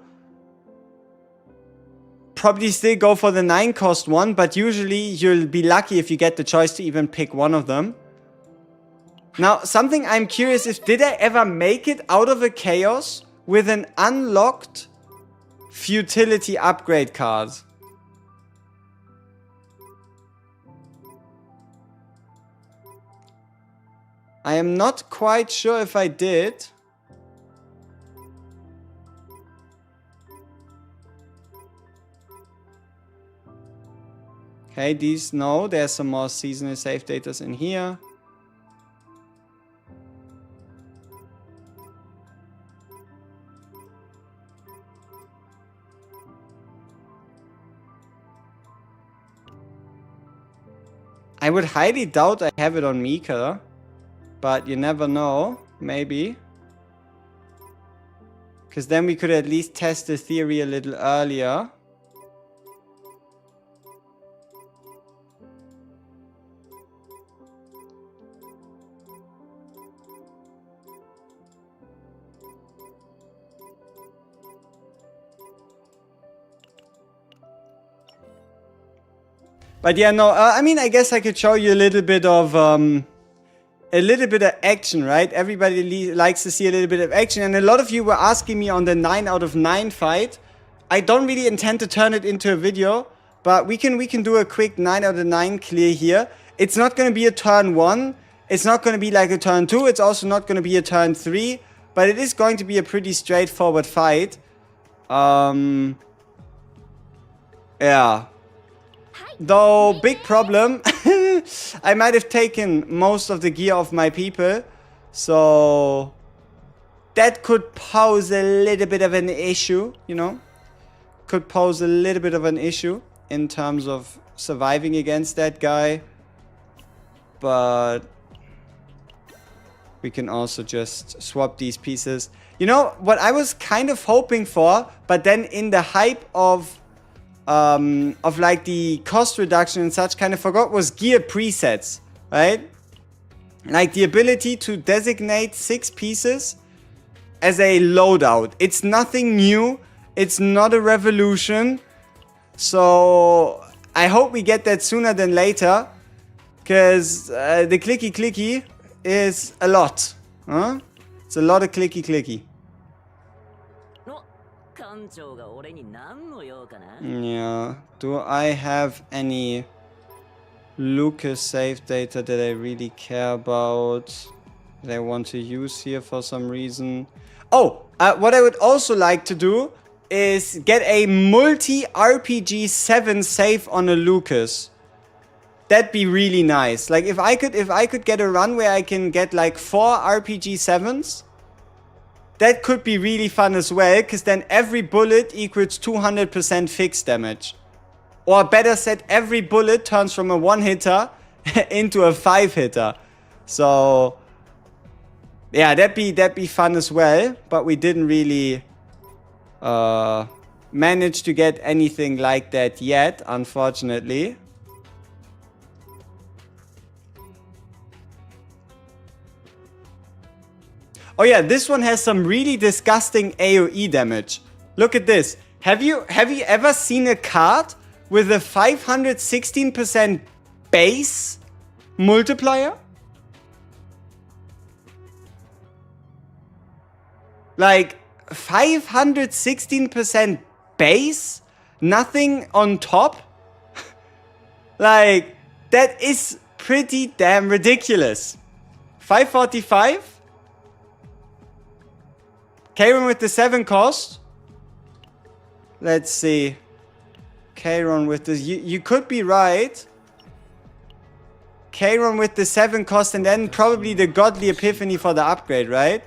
probably still go for the 9-cost one, but usually you'll be lucky if you get the choice to even pick one of them. Now, something I'm curious if, did I ever make it out of a chaos with an unlocked futility upgrade card? I am not quite sure if I did. Okay, these, no, there's some more seasonal save datas in here. I would highly doubt I have it on Mika, but you never know, maybe. Because then we could at least test the theory a little earlier. But yeah, no, I mean, I guess I could show you a little bit of action, right? Everybody likes to see a little bit of action. And a lot of you were asking me on the 9 out of 9 fight. I don't really intend to turn it into a video, but we can do a quick 9 out of 9 clear here. It's not going to be a turn 1. It's not going to be like a turn 2. It's also not going to be a turn 3. But it is going to be a pretty straightforward fight. Yeah. Though, big problem. I might have taken most of the gear of my people. So that could pose a little bit of an issue, you know. Could pose a little bit of an issue in terms of surviving against that guy. But we can also just swap these pieces. You know, what I was kind of hoping for, but then in the hype of like the cost reduction and such, kind of forgot, was gear presets, right? Like the ability to designate 6 pieces as a loadout. It's nothing new. It's not a revolution. So I hope we get that sooner than later. Because the clicky is a lot. Huh? It's a lot of clicky. Yeah. Do I have any Lucas save data that I really care about? That I want to use here for some reason? Oh, what I would also like to do is get a multi-RPG 7 save on a Lucas. That'd be really nice. Like if I could get a run where I can get like 4 RPG 7s, that could be really fun as well, because then every bullet equals 200% fixed damage. Or better said, every bullet turns from a 1-hitter into a 5-hitter. So yeah, that'd be fun as well, but we didn't really manage to get anything like that yet, unfortunately. Oh yeah, this one has some really disgusting AoE damage. Look at this. Have you ever seen a card with a 516% base multiplier? Like 516% base? Nothing on top? Like, that is pretty damn ridiculous. 545? Kayron with the 7 cost. Let's see. Kayron with the... You could be right. Kayron with the 7 cost and then probably the Godly Epiphany for the upgrade, right?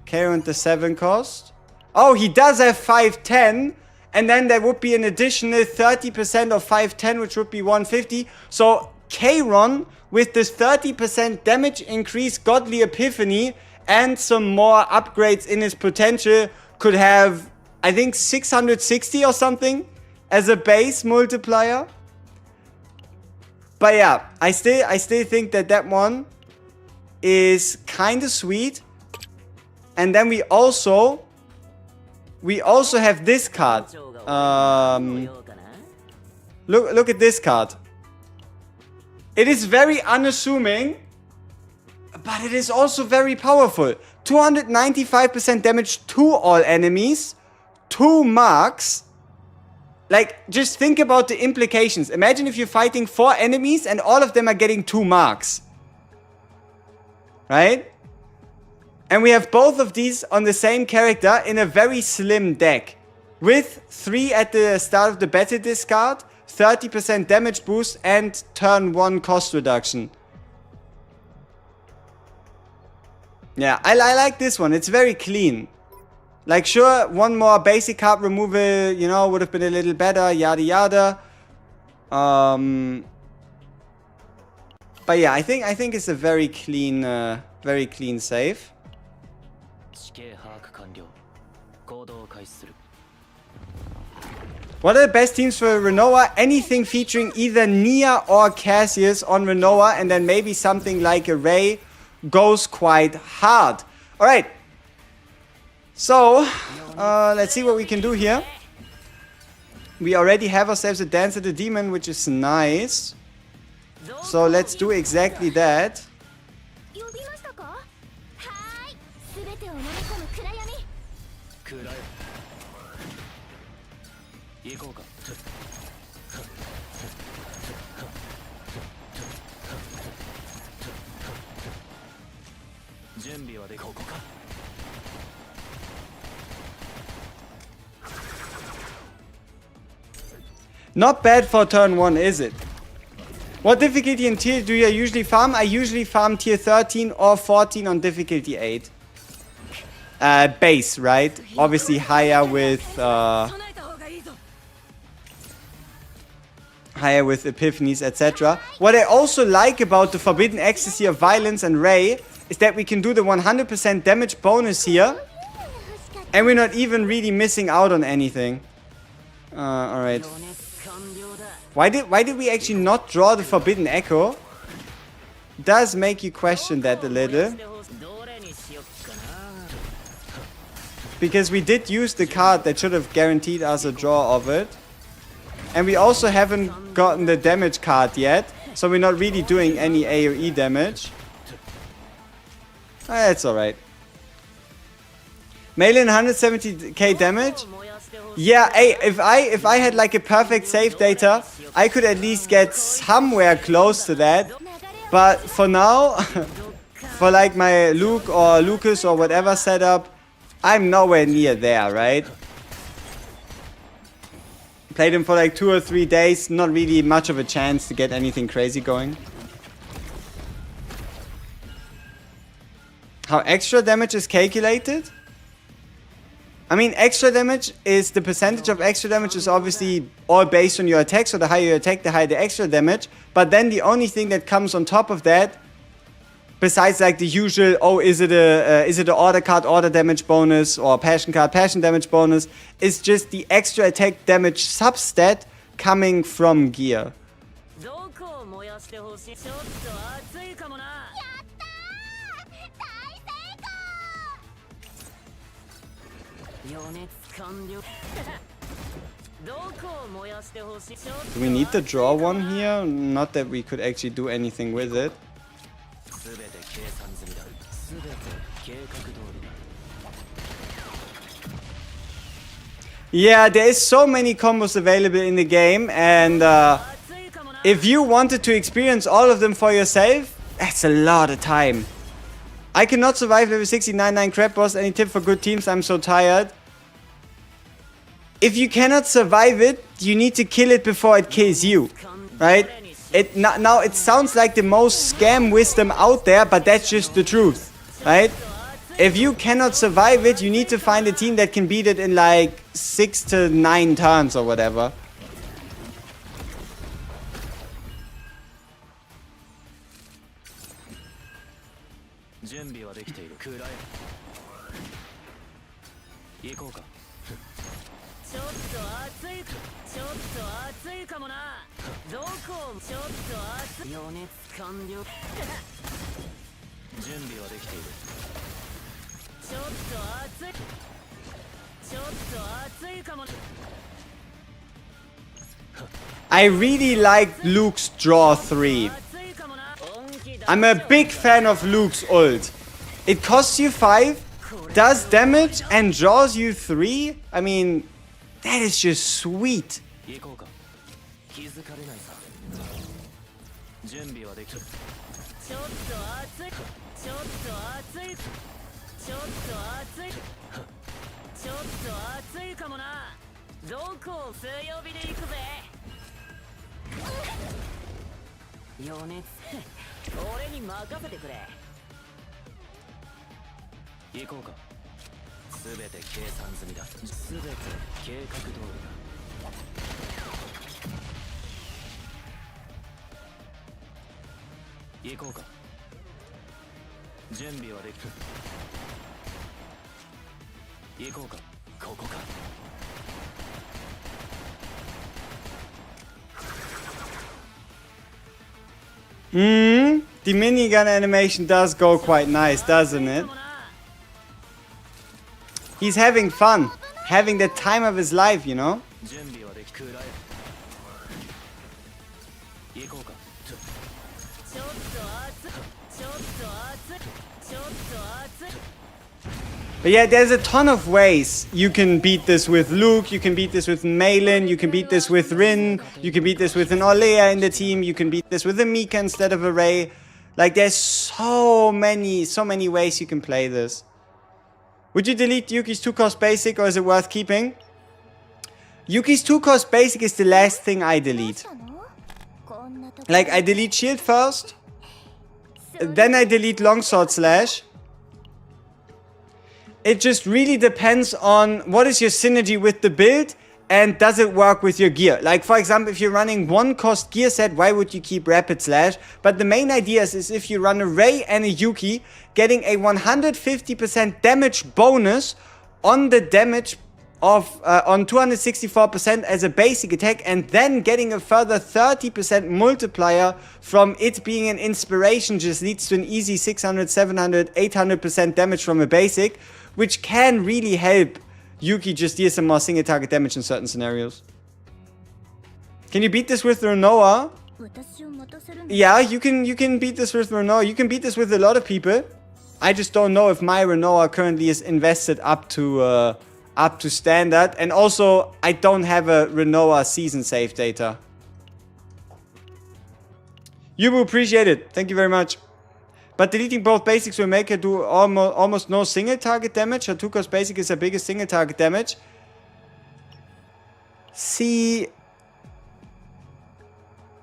Kayron with the 7 cost. Oh, he does have 510. And then there would be an additional 30% of 510, which would be 150. So Kayron with this 30% damage increase, Godly Epiphany, and some more upgrades in his potential could have, I think, 660 or something as a base multiplier. But yeah, I still think that one is kind of sweet. And then we also have this card. Look at this card. It is very unassuming, but it is also very powerful. 295% damage to all enemies. 2 marks. Like, just think about the implications. Imagine if you're fighting 4 enemies and all of them are getting 2 marks. Right? And we have both of these on the same character in a very slim deck. With 3 at the start of the battle discard, 30% damage boost, and turn 1 cost reduction. Yeah, I like this one. It's very clean. Like, sure, one more basic card removal, you know, would have been a little better, yada yada. But yeah, I think it's a very clean save. What are the best teams for Renoa? Anything featuring either Nia or Cassius on Renoa, and then maybe something like a Ray goes quite hard. Alright. So, let's see what we can do here. We already have ourselves a Dance of the Demon, which is nice. So let's do exactly that. Not bad for turn 1, is it? What difficulty and tier do you usually farm? I usually farm tier 13 or 14 on difficulty 8. Base, right? Obviously higher with epiphanies, etc. What I also like about the forbidden ecstasy of violence and ray is that we can do the 100% damage bonus here, and we're not even really missing out on anything. Alright. Why did we actually not draw the forbidden echo? It does make you question that a little. Because we did use the card that should have guaranteed us a draw of it. And we also haven't gotten the damage card yet. So we're not really doing any AoE damage. That's alright. Melee 170k damage? Yeah, hey, if I had like a perfect save data, I could at least get somewhere close to that. But for now, for like my Luke or Lucas or whatever setup, I'm nowhere near there, right? Played him for like 2 or 3 days, not really much of a chance to get anything crazy going. How extra damage is calculated? I mean, extra damage is the percentage of extra damage is obviously all based on your attack. So the higher you attack, the higher the extra damage. But then the only thing that comes on top of that, besides like the usual, oh, is it a order card, order damage bonus, or passion card, passion damage bonus, is just the extra attack damage substat coming from gear. Do we need to draw one here? Not that we could actually do anything with it. Yeah, there is so many combos available in the game, and if you wanted to experience all of them for yourself, that's a lot of time. I cannot survive level 69 crab boss. Any tip for good teams? I'm so tired. If you cannot survive it, you need to kill it before it kills you, right? Now it sounds like the most scam wisdom out there, but that's just the truth, right? If you cannot survive it, you need to find a team that can beat it in like 6 to 9 turns or whatever. I really like Luke's draw 3. I'm a big fan of Luke's ult. It costs you 5, does damage, and draws you 3. I mean, that is just sweet. The minigun animation does go quite nice, doesn't it? He's having fun, having the time of his life, you know? But yeah, there's a ton of ways you can beat this with Luke, you can beat this with Malin, you can beat this with Rin, you can beat this with an Olea in the team, you can beat this with a Mika instead of a Ray. Like, there's so many ways you can play this. Would you delete Yuki's 2-cost basic, or is it worth keeping? Yuki's 2-cost basic is the last thing I delete. Like, I delete shield first, then I delete longsword slash. It just really depends on what is your synergy with the build, and does it work with your gear. Like, for example, if you're running 1-cost gear set, why would you keep rapid slash? But the main idea is if you run a Rei and a Yuki, getting a 150% damage bonus on the damage of on 264% as a basic attack, and then getting a further 30% multiplier from it being an inspiration just leads to an easy 600, 700, 800% damage from a basic, which can really help Yuki just deal some more single target damage in certain scenarios. Can you beat this with Renoa? Yeah, you can beat this with Renoa. You can beat this with a lot of people. I just don't know if my Renoa currently is invested up to standard. And also, I don't have a Renoa season save data. You will appreciate it. Thank you very much. But deleting both basics will make her do almost no single target damage. Her 2-cost basic is her biggest single target damage. See,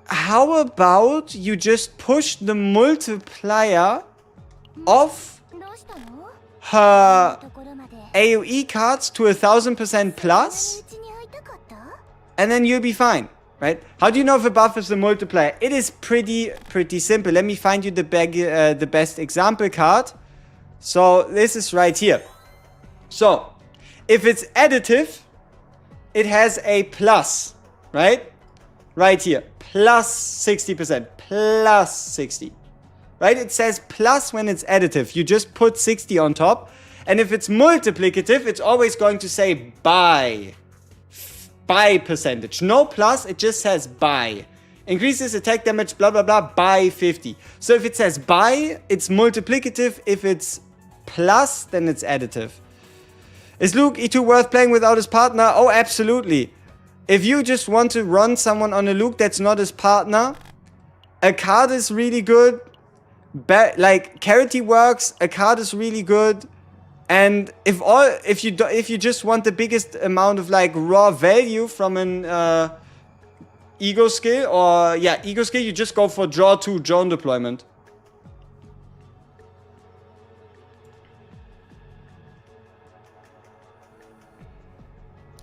how about you just push the multiplier of her AoE cards to 1000% plus, and then you'll be fine. Right? How do you know if a buff is a multiplier? It is pretty simple. Let me find you the best example card. So this is right here. So if it's additive, it has a plus, right? Right here, plus 60%, plus 60. Right? It says plus when it's additive. You just put 60 on top. And if it's multiplicative, it's always going to say by percentage. No plus, it just says by. Increases attack damage, blah, blah, blah, by 50. So if it says by, it's multiplicative. If it's plus, then it's additive. Is Luke E2 worth playing without his partner? Oh, absolutely. If you just want to run someone on a Luke that's not his partner, a card is really good. Like, Carity works, a card is really good. And if you just want the biggest amount of like raw value from an ego skill, or ego skill, you just go for draw 2 drone deployment.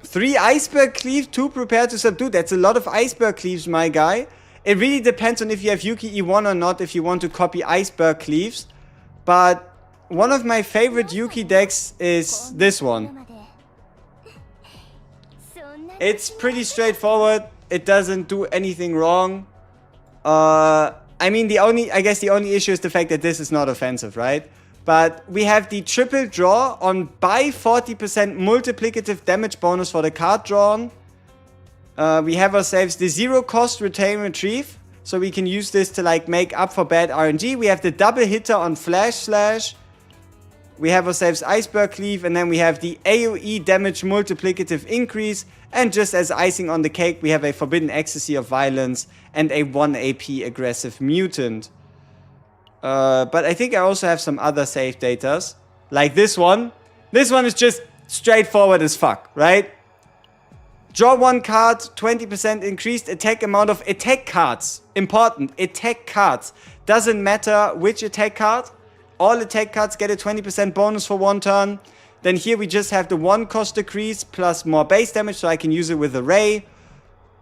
Three iceberg cleaves, 2 prepare to subdue. That's a lot of iceberg cleaves, my guy. It really depends on if you have Yuki E1 or not, if you want to copy iceberg cleaves. But one of my favorite Yuki decks is this one. It's pretty straightforward. It doesn't do anything wrong. I mean, I guess the only issue is the fact that this is not offensive, right? But we have the triple draw on by 40% multiplicative damage bonus for the card drawn. We have ourselves the 0-cost retain retrieve. So we can use this to like make up for bad RNG. We have the double hitter on flash slash. We have ourselves Iceberg Cleave, and then we have the AoE damage multiplicative increase. And just as icing on the cake, we have a Forbidden Ecstasy of Violence and a 1 AP aggressive mutant. But I think I also have some other save datas, like this one. This one is just straightforward as fuck, right? Draw 1 card, 20% increased attack amount of attack cards. Important, attack cards. Doesn't matter which attack card. All attack cards get a 20% bonus for 1 turn. Then here we just have the 1-cost decrease plus more base damage, so I can use it with a Ray.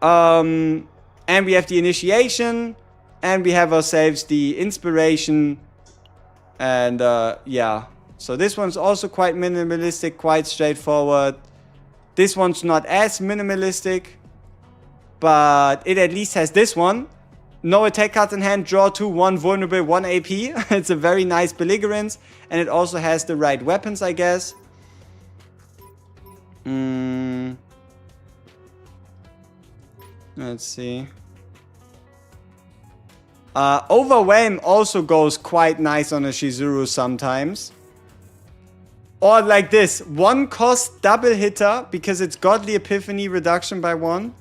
And we have the initiation. And we have ourselves the inspiration. And yeah. So this one's also quite minimalistic, quite straightforward. This one's not as minimalistic. But it at least has this one. No attack cards in hand, draw 2, 1 vulnerable, 1 AP. It's a very nice belligerence. And it also has the right weapons, I guess. Let's see. Overwhelm also goes quite nice on a Shizuru sometimes. Or like this, 1-cost double hitter because it's Godly Epiphany reduction by 1.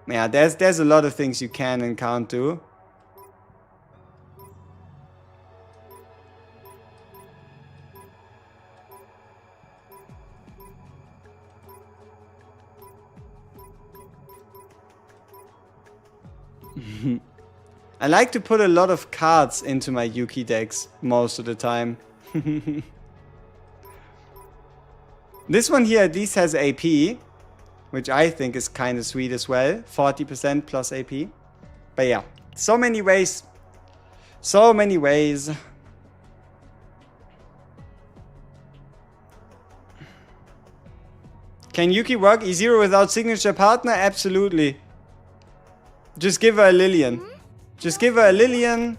Yeah, there's a lot of things you can and can't do. I like to put a lot of cards into my Yuki decks most of the time. This one here at least has AP, which I think is kind of sweet as well. 40% plus AP. But yeah, so many ways. So many ways. Can Yuki work E0 without signature partner? Absolutely. Just give her a Lillian. Just give her a Lillian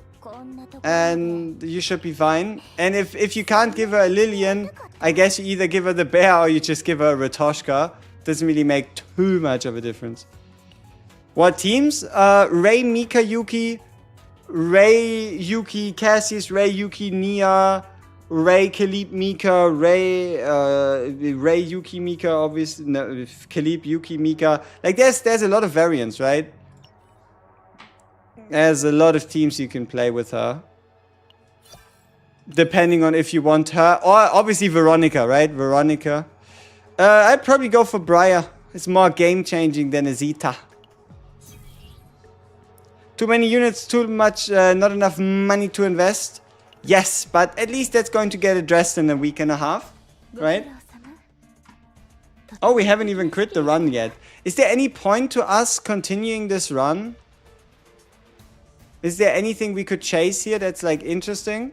and you should be fine. And if you can't give her a Lillian, I guess you either give her the bear or you just give her a Ratoshka. Doesn't really make too much of a difference. What teams? Ray, Mika, Yuki. Ray, Yuki, Cassius, Ray, Yuki, Nia. Ray, Kalib, Mika, Ray, Yuki, Mika, obviously. No, Kalib, Yuki, Mika. Like there's a lot of variants, right? There's a lot of teams you can play with her. Depending on if you want her. Or obviously Veronica, right? Veronica. I'd probably go for Briar. It's more game-changing than a Zeta. Too many units, too much, not enough money to invest. Yes, but at least that's going to get addressed in a week and a half, right? Oh, we haven't even crit the run yet. Is there any point to us continuing this run? Is there anything we could chase here that's like interesting?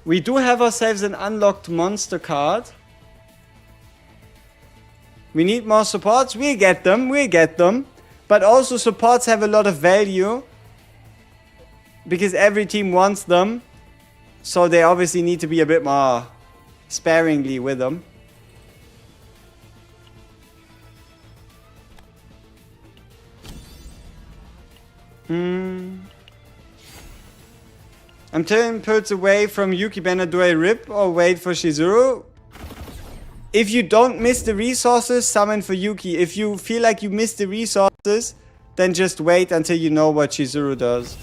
We do have ourselves an unlocked monster card. We need more supports. We'll get them. We'll get them. But also supports have a lot of value. Because every team wants them. So they obviously need to be a bit more sparingly with them. I'm 10 perts away from Yuki Banner. Do I rip or wait for Shizuru? If you don't miss the resources, summon for Yuki. If you feel like you missed the resources, then just wait until you know what Shizuru does.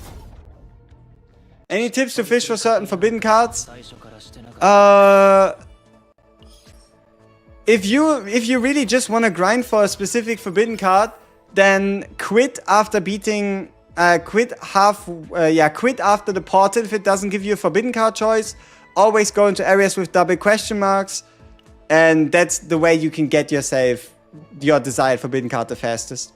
Any tips to fish for certain forbidden cards? If you really just want to grind for a specific forbidden card, then quit after beating... quit after the portal if it doesn't give you a forbidden card choice. Always go into areas with double question marks. And that's the way you can get yourself your desired forbidden card the fastest.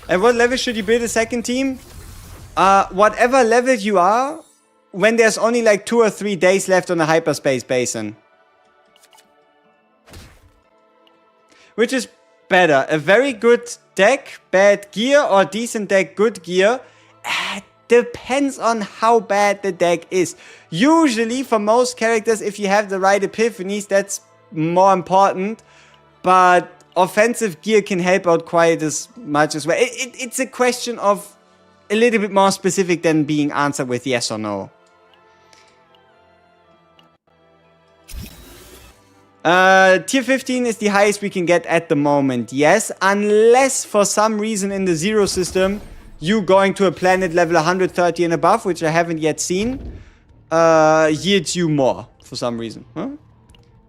At what level should you build a second team? Whatever level you are, when there's only like 2 or 3 days left on a hyperspace basin. Which is better? A very good deck, bad gear, or decent deck, good gear? Depends on how bad the deck is. Usually, for most characters, if you have the right epiphanies, that's more important. But offensive gear can help out quite as much as well. It's a question of a little bit more specific than being answered with yes or no. Tier 15 is the highest we can get at the moment, yes. Unless for some reason in the zero system, you going to a planet level 130 and above, which I haven't yet seen, yields you more for some reason. Huh?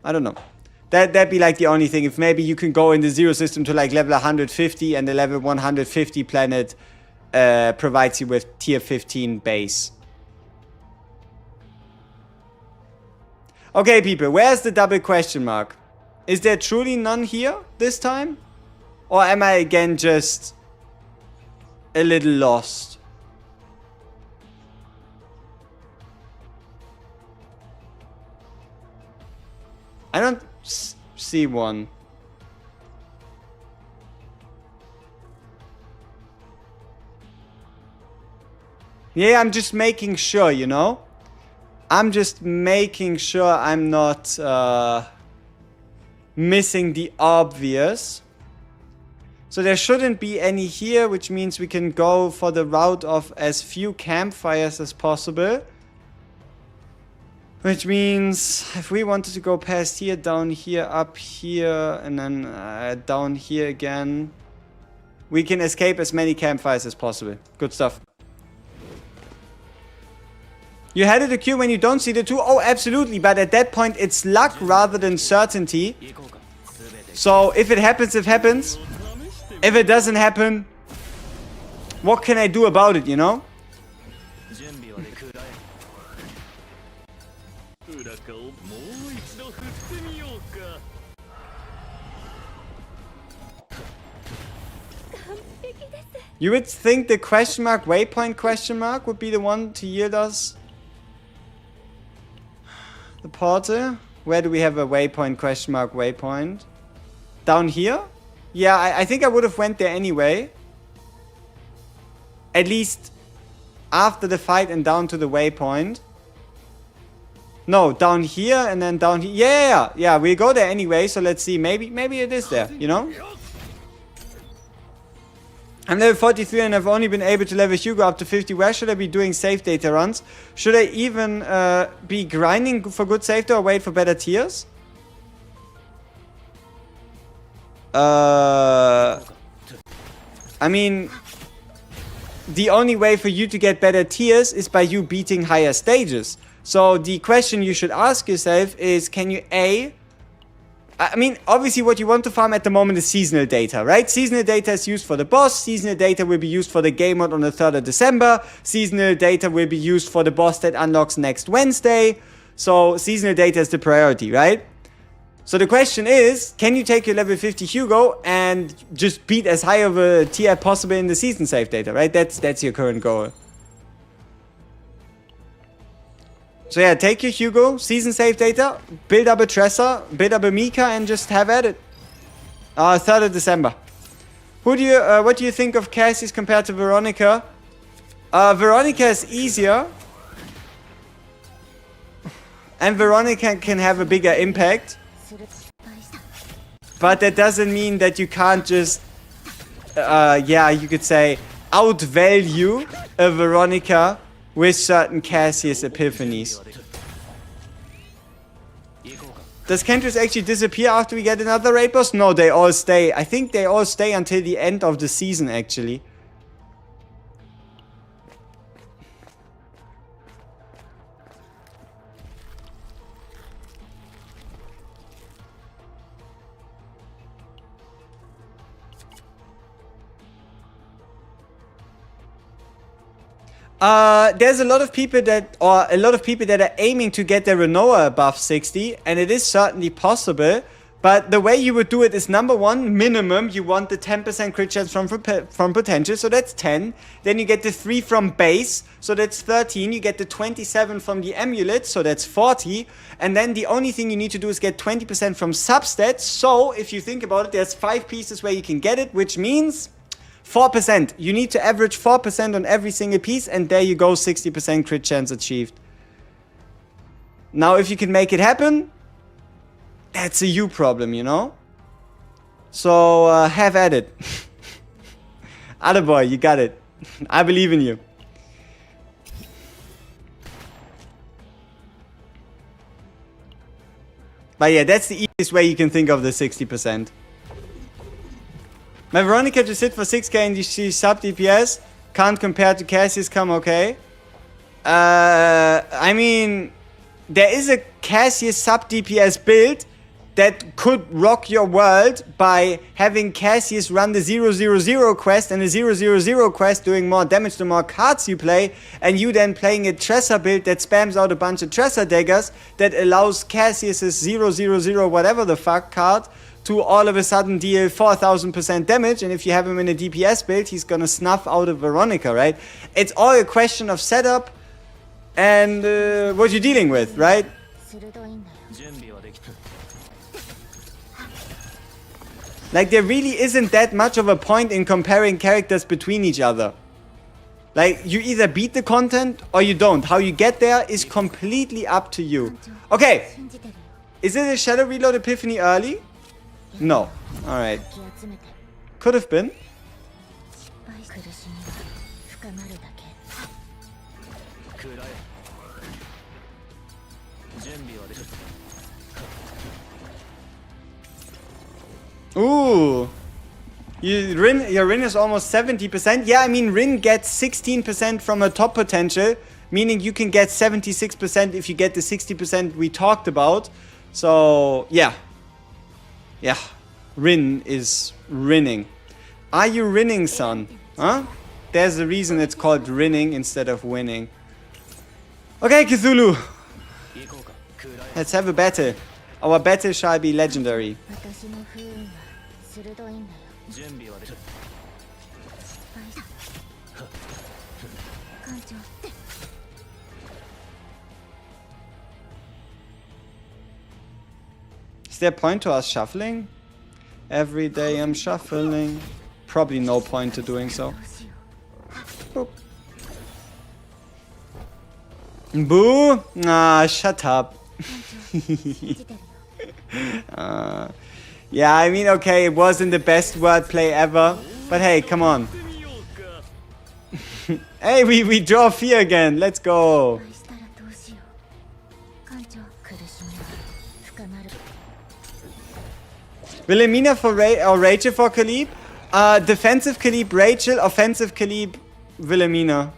I don't know. That'd be like the only thing. If maybe you can go in the zero system to like level 150 and the level 150 planet provides you with tier 15 base. Okay, people, where's the double question mark? Is there truly none here this time? Or am I again just a little lost? I don't see one. Yeah, I'm just making sure, you know? I'm just making sure I'm not missing the obvious. So there shouldn't be any here, which means we can go for the route of as few campfires as possible. Which means if we wanted to go past here, down here, up here, and then down here again, we can escape as many campfires as possible. Good stuff. You had it occur when you don't see the 2? Oh, absolutely. But at that point, it's luck rather than certainty. So if it happens, it happens. If it doesn't happen, what can I do about it, you know? You would think the question mark, waypoint question mark would be the one to yield us the portal. Where do we have a waypoint question mark waypoint? Down here? Yeah, I think I would have went there anyway. At least after the fight and down to the waypoint. No, down here and then down here. Yeah, we go there anyway, so let's see. Maybe it is there, you know? I'm level 43 and I've only been able to level Hugo up to 50. Where should I be doing save data runs? Should I even be grinding for good save data or wait for better tiers? I mean, the only way for you to get better tiers is by you beating higher stages. So the question you should ask yourself is, can you I mean, obviously what you want to farm at the moment is seasonal data, right? Seasonal data is used for the boss. Seasonal data will be used for the game mode on the 3rd of December. Seasonal data will be used for the boss that unlocks next Wednesday. So seasonal data is the priority, right? So the question is, can you take your level 50 Hugo and just beat as high of a tier possible in the season save data, right? That's your current goal. So yeah, take your Hugo, season save data, build up a Tressa, build up a Mika, and just have at it. 3rd of December. What do you think of Cassius compared to Veronica? Veronica is easier. And Veronica can have a bigger impact. But that doesn't mean that you can't just, yeah, you could say, outvalue a Veronica with certain Cassius epiphanies. Does Kentrus actually disappear after we get another raid boss? No, they all stay. I think they all stay until the end of the season, actually. There's a lot of people that are aiming to get their Renoa above 60, and it is certainly possible. But the way you would do it is, number one, minimum, you want the 10% crit chance from potential, so that's 10. Then you get the 3 from base, so that's 13. You get the 27 from the amulet, so that's 40. And then the only thing you need to do is get 20% from substats. So if you think about it, there's 5 pieces where you can get it, which means 4%. You need to average 4% on every single piece, and there you go, 60% crit chance achieved. Now, if you can make it happen, that's a you problem, you know? So, have at it. Attaboy, you got it. I believe in you. But yeah, that's the easiest way you can think of the 60%. My Veronica just hit for 6k and she's sub DPS. Can't compare to Cassius, come okay. I mean, there is a Cassius sub DPS build that could rock your world by having Cassius run the 000 quest and the 000 quest doing more damage the more cards you play, and you then playing a Tressa build that spams out a bunch of Tressa daggers that allows Cassius's 000 whatever the fuck card to all of a sudden deal 4000% damage, and if you have him in a DPS build, he's gonna snuff out of Veronica, right? It's all a question of setup and what you're dealing with, right? Like, there really isn't that much of a point in comparing characters between each other. Like, you either beat the content or you don't. How you get there is completely up to you. Okay, is it a Shadow Reload Epiphany early? No. Alright. Could have been. Ooh. Your Rin is almost 70%. Yeah, I mean, Rin gets 16% from her top potential meaning you can get 76% if you get the 60% we talked about. So, yeah. Yeah. Rin is rinning. Are you rinning, son? Huh? There's a reason it's called rinning instead of winning. Okay, Cthulhu. Let's have a battle. Our battle shall be legendary. Is there a point to us shuffling? Every day I'm shuffling. Probably no point to doing so. Boop. Boo! Ah, shut up. Yeah, I mean, okay, it wasn't the best wordplay ever. But hey, come on. Hey, we draw fear again. Let's go. Wilhelmina for or Rachel for Khalib? Defensive Khalib Rachel, offensive Khalib Wilhelmina.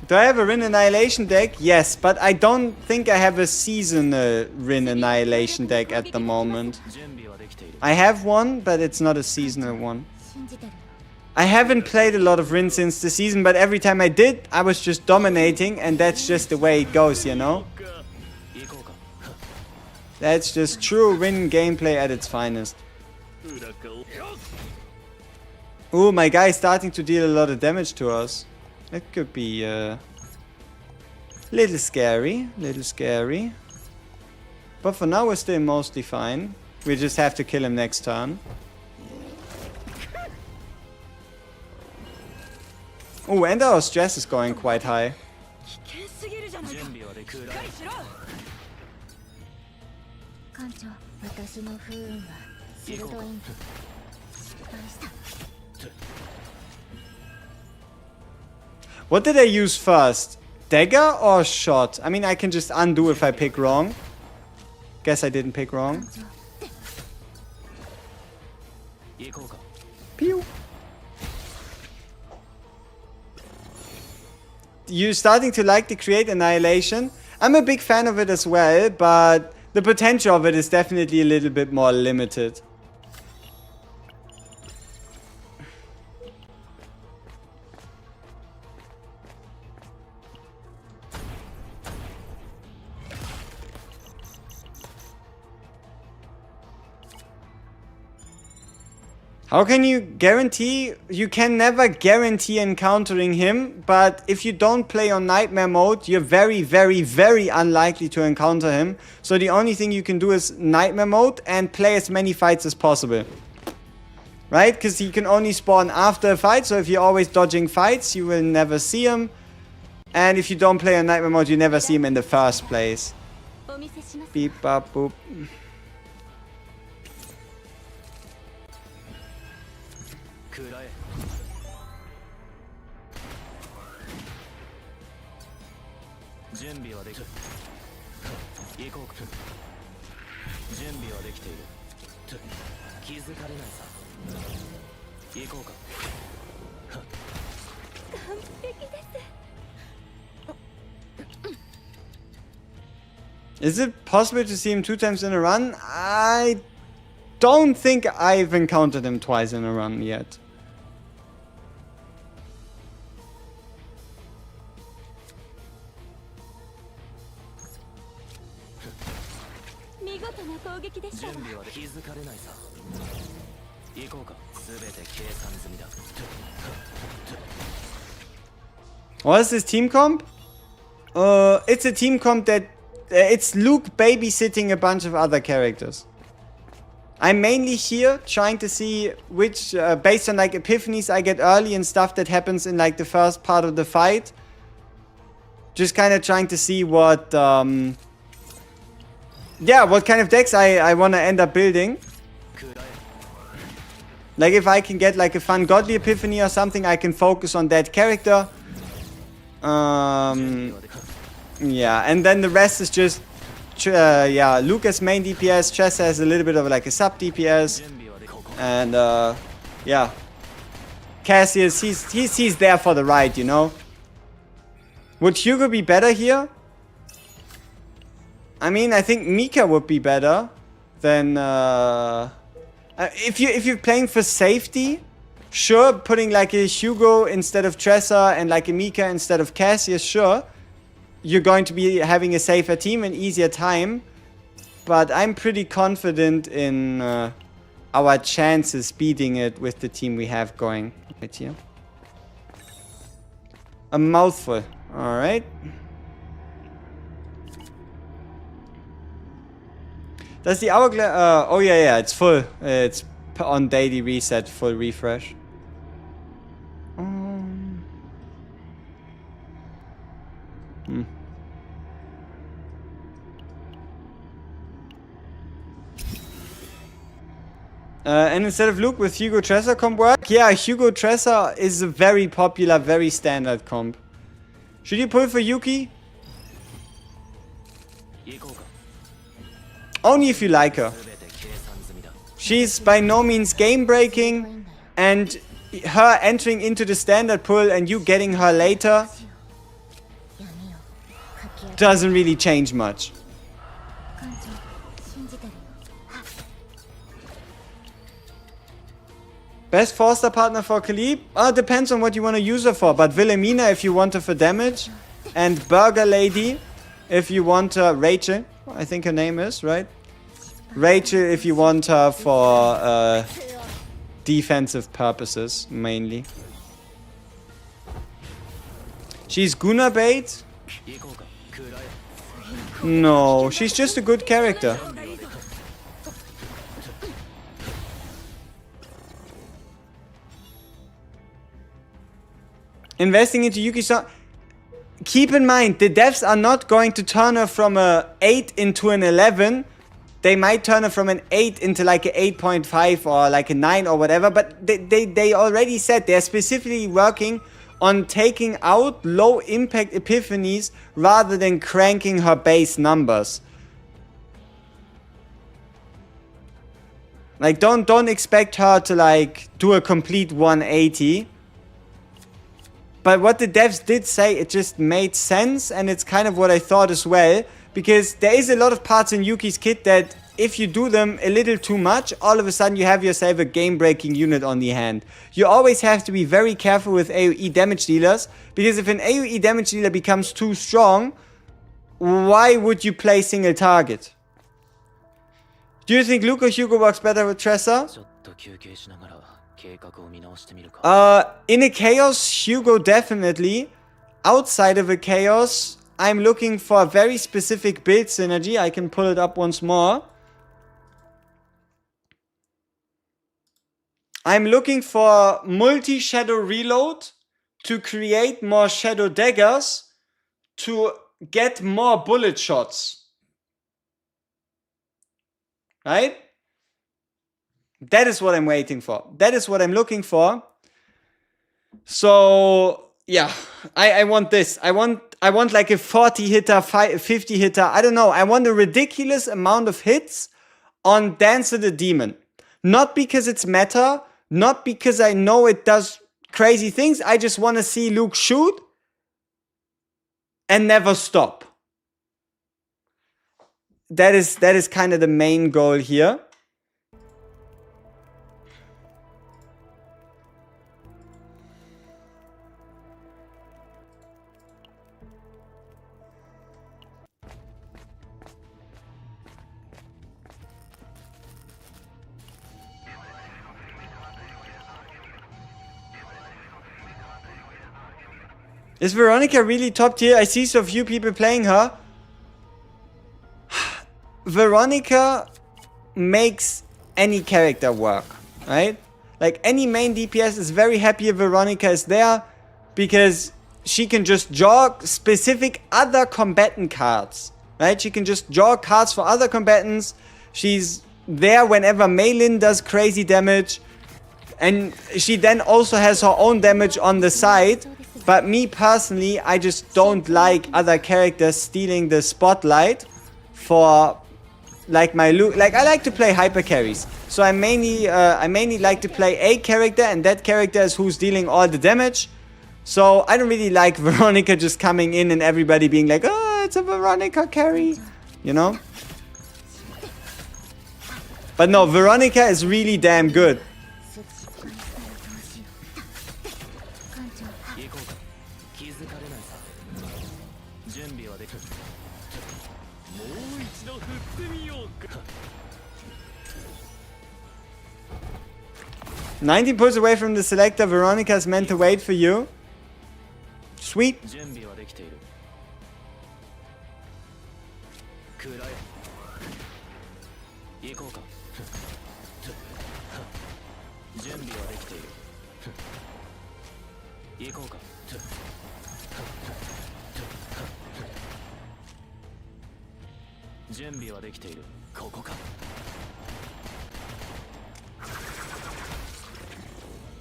Do I have a Rin Annihilation deck? Yes, but I don't think I have a seasonal Rin Annihilation deck at the moment. I have one, but it's not a seasonal one. I haven't played a lot of Rin since the season, but every time I did, I was just dominating, and that's just the way it goes, you know? That's just true Rin gameplay at its finest. Ooh, my guy is starting to deal a lot of damage to us. That could be little scary, But for now we're still mostly fine. We just have to kill him next turn. Oh, and our stress is going quite high. What did I use first? Dagger or shot? I mean, I can just undo if I pick wrong. Guess I didn't pick wrong. Pew. You starting to like the Create Annihilation? I'm a big fan of it as well, but the potential of it is definitely a little bit more limited. How can you guarantee? You can never guarantee encountering him, but if you don't play on Nightmare mode, you're very, very, very unlikely to encounter him. So the only thing you can do is Nightmare mode and play as many fights as possible. Right? Because he can only spawn after a fight, so if you're always dodging fights, you will never see him. And if you don't play on Nightmare mode, you never see him in the first place. Beep, bop, boop. Is it possible to see him 2 times in a run? I don't think I've encountered him twice in a run yet. What is this team comp? It's a team comp that it's Luke babysitting a bunch of other characters. I'm mainly here trying to see which, based on like epiphanies I get early and stuff that happens in like the first part of the fight. Just kind of trying to see what, yeah, what kind of decks I want to end up building. Like if I can get like a fun godly epiphany or something, I can focus on that character. Yeah, and then the rest is just, yeah, Lucas main DPS, Chessa has a little bit of like a sub DPS, and yeah, Cassius, he's there for the ride, you know. Would Hugo be better here? I mean, I think Mika would be better than if you're playing for safety. Sure, putting like a Hugo instead of Tressa and like a Mika instead of Cassius, sure. You're going to be having a safer team and easier time. But I'm pretty confident in our chances beating it with the team we have going right here. A mouthful. Alright. Does the hourglass... oh yeah, it's full. It's on daily reset, full refresh. And instead of Luke with Hugo Tressa comp work? Yeah, Hugo Tressa is a very popular, very standard comp. Should you pull for Yuki? Only if you like her. She's by no means game breaking, and her entering into the standard pull and you getting her later doesn't really change much. Best 4-star partner for Khalib? Depends on what you want to use her for. But Wilhelmina if you want her for damage. And Burger Lady if you want her... Rachel, I think her name is, right? Rachel if you want her for defensive purposes, mainly. She's Gunnar bait? No, she's just a good character. Investing into Yuki-san. Keep in mind, the devs are not going to turn her from a 8 into an 11. They might turn her from an 8 into like a 8.5 or like a 9 or whatever. But they already said they're specifically working on taking out low impact epiphanies rather than cranking her base numbers. Like, don't expect her to like do a complete 180. But what the devs did say, it just made sense, and it's kind of what I thought as well. Because there is a lot of parts in Yuki's kit that if you do them a little too much, all of a sudden you have yourself a game-breaking unit on the hand. You always have to be very careful with AoE damage dealers, because if an AoE damage dealer becomes too strong, why would you play single target? Do you think Luke or Hugo works better with Tressa? In a chaos, Hugo definitely. Outside of a chaos, I'm looking for a very specific build synergy. I can pull it up once more. I'm looking for multi-shadow reload to create more shadow daggers to get more bullet shots. Right? That is what I'm waiting for. That is what I'm looking for. So, yeah, I want this. I want like a 40 hitter, 50 hitter. I don't know. I want a ridiculous amount of hits on Dance of the Demon. Not because it's meta. Not because I know it does crazy things. I just want to see Luke shoot and never stop. That is kind of the main goal here. Is Veronica really top tier? I see so few people playing her. Veronica makes any character work, right? Like any main DPS is very happy if Veronica is there because she can just draw specific other combatant cards, right? She can just draw cards for other combatants. She's there whenever Meilin does crazy damage. And she then also has her own damage on the side. But me personally, I just don't like other characters stealing the spotlight for like my loot. Like I like to play hyper carries, so I mainly like to play a character, and that character is who's dealing all the damage. So I don't really like Veronica just coming in and everybody being like, oh, it's a Veronica carry, you know? But no, Veronica is really damn good. "19 pulls away from the selector. Veronica is meant to wait for you." Sweet.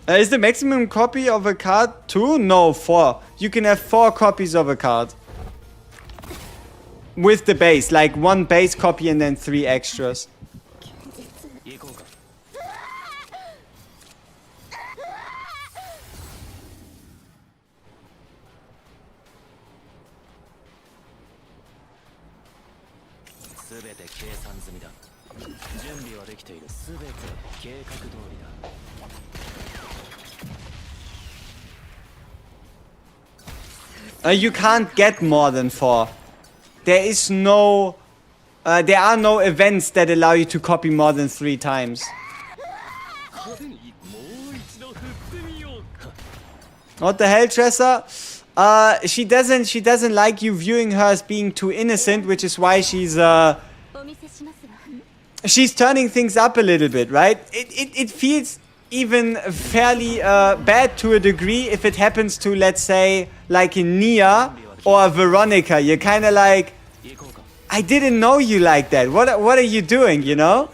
Is the maximum copy of a card 2? No, 4. You can have 4 copies of a card. With the base, like 1 base copy and then 3 extras. You can't get more than 4. There is no... there are no events that allow you to copy more than 3 times. What the hell, Tressa? She doesn't like you viewing her as being too innocent, which is why she's turning things up a little bit, right? It feels even fairly bad to a degree if it happens to, let's say, like in Nia or Veronica. You're kind of like, I didn't know you like that. What are you doing, you know?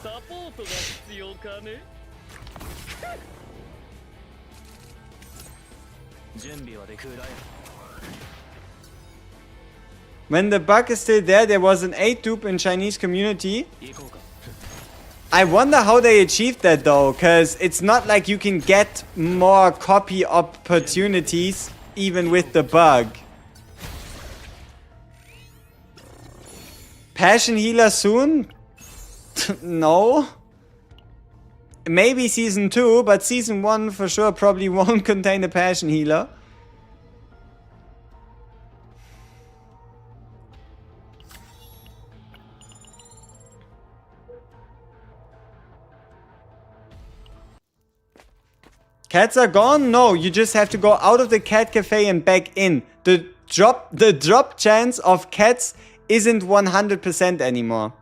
When the bug is still there, there was an 8 dupe in Chinese community. I wonder how they achieved that though, because it's not like you can get more copy opportunities even with the bug. Passion healer soon? No. Maybe season 2, but season 1 for sure probably won't contain a passion healer. Cats are gone? No, you just have to go out of the cat cafe and back in. The drop chance of cats isn't 100% anymore.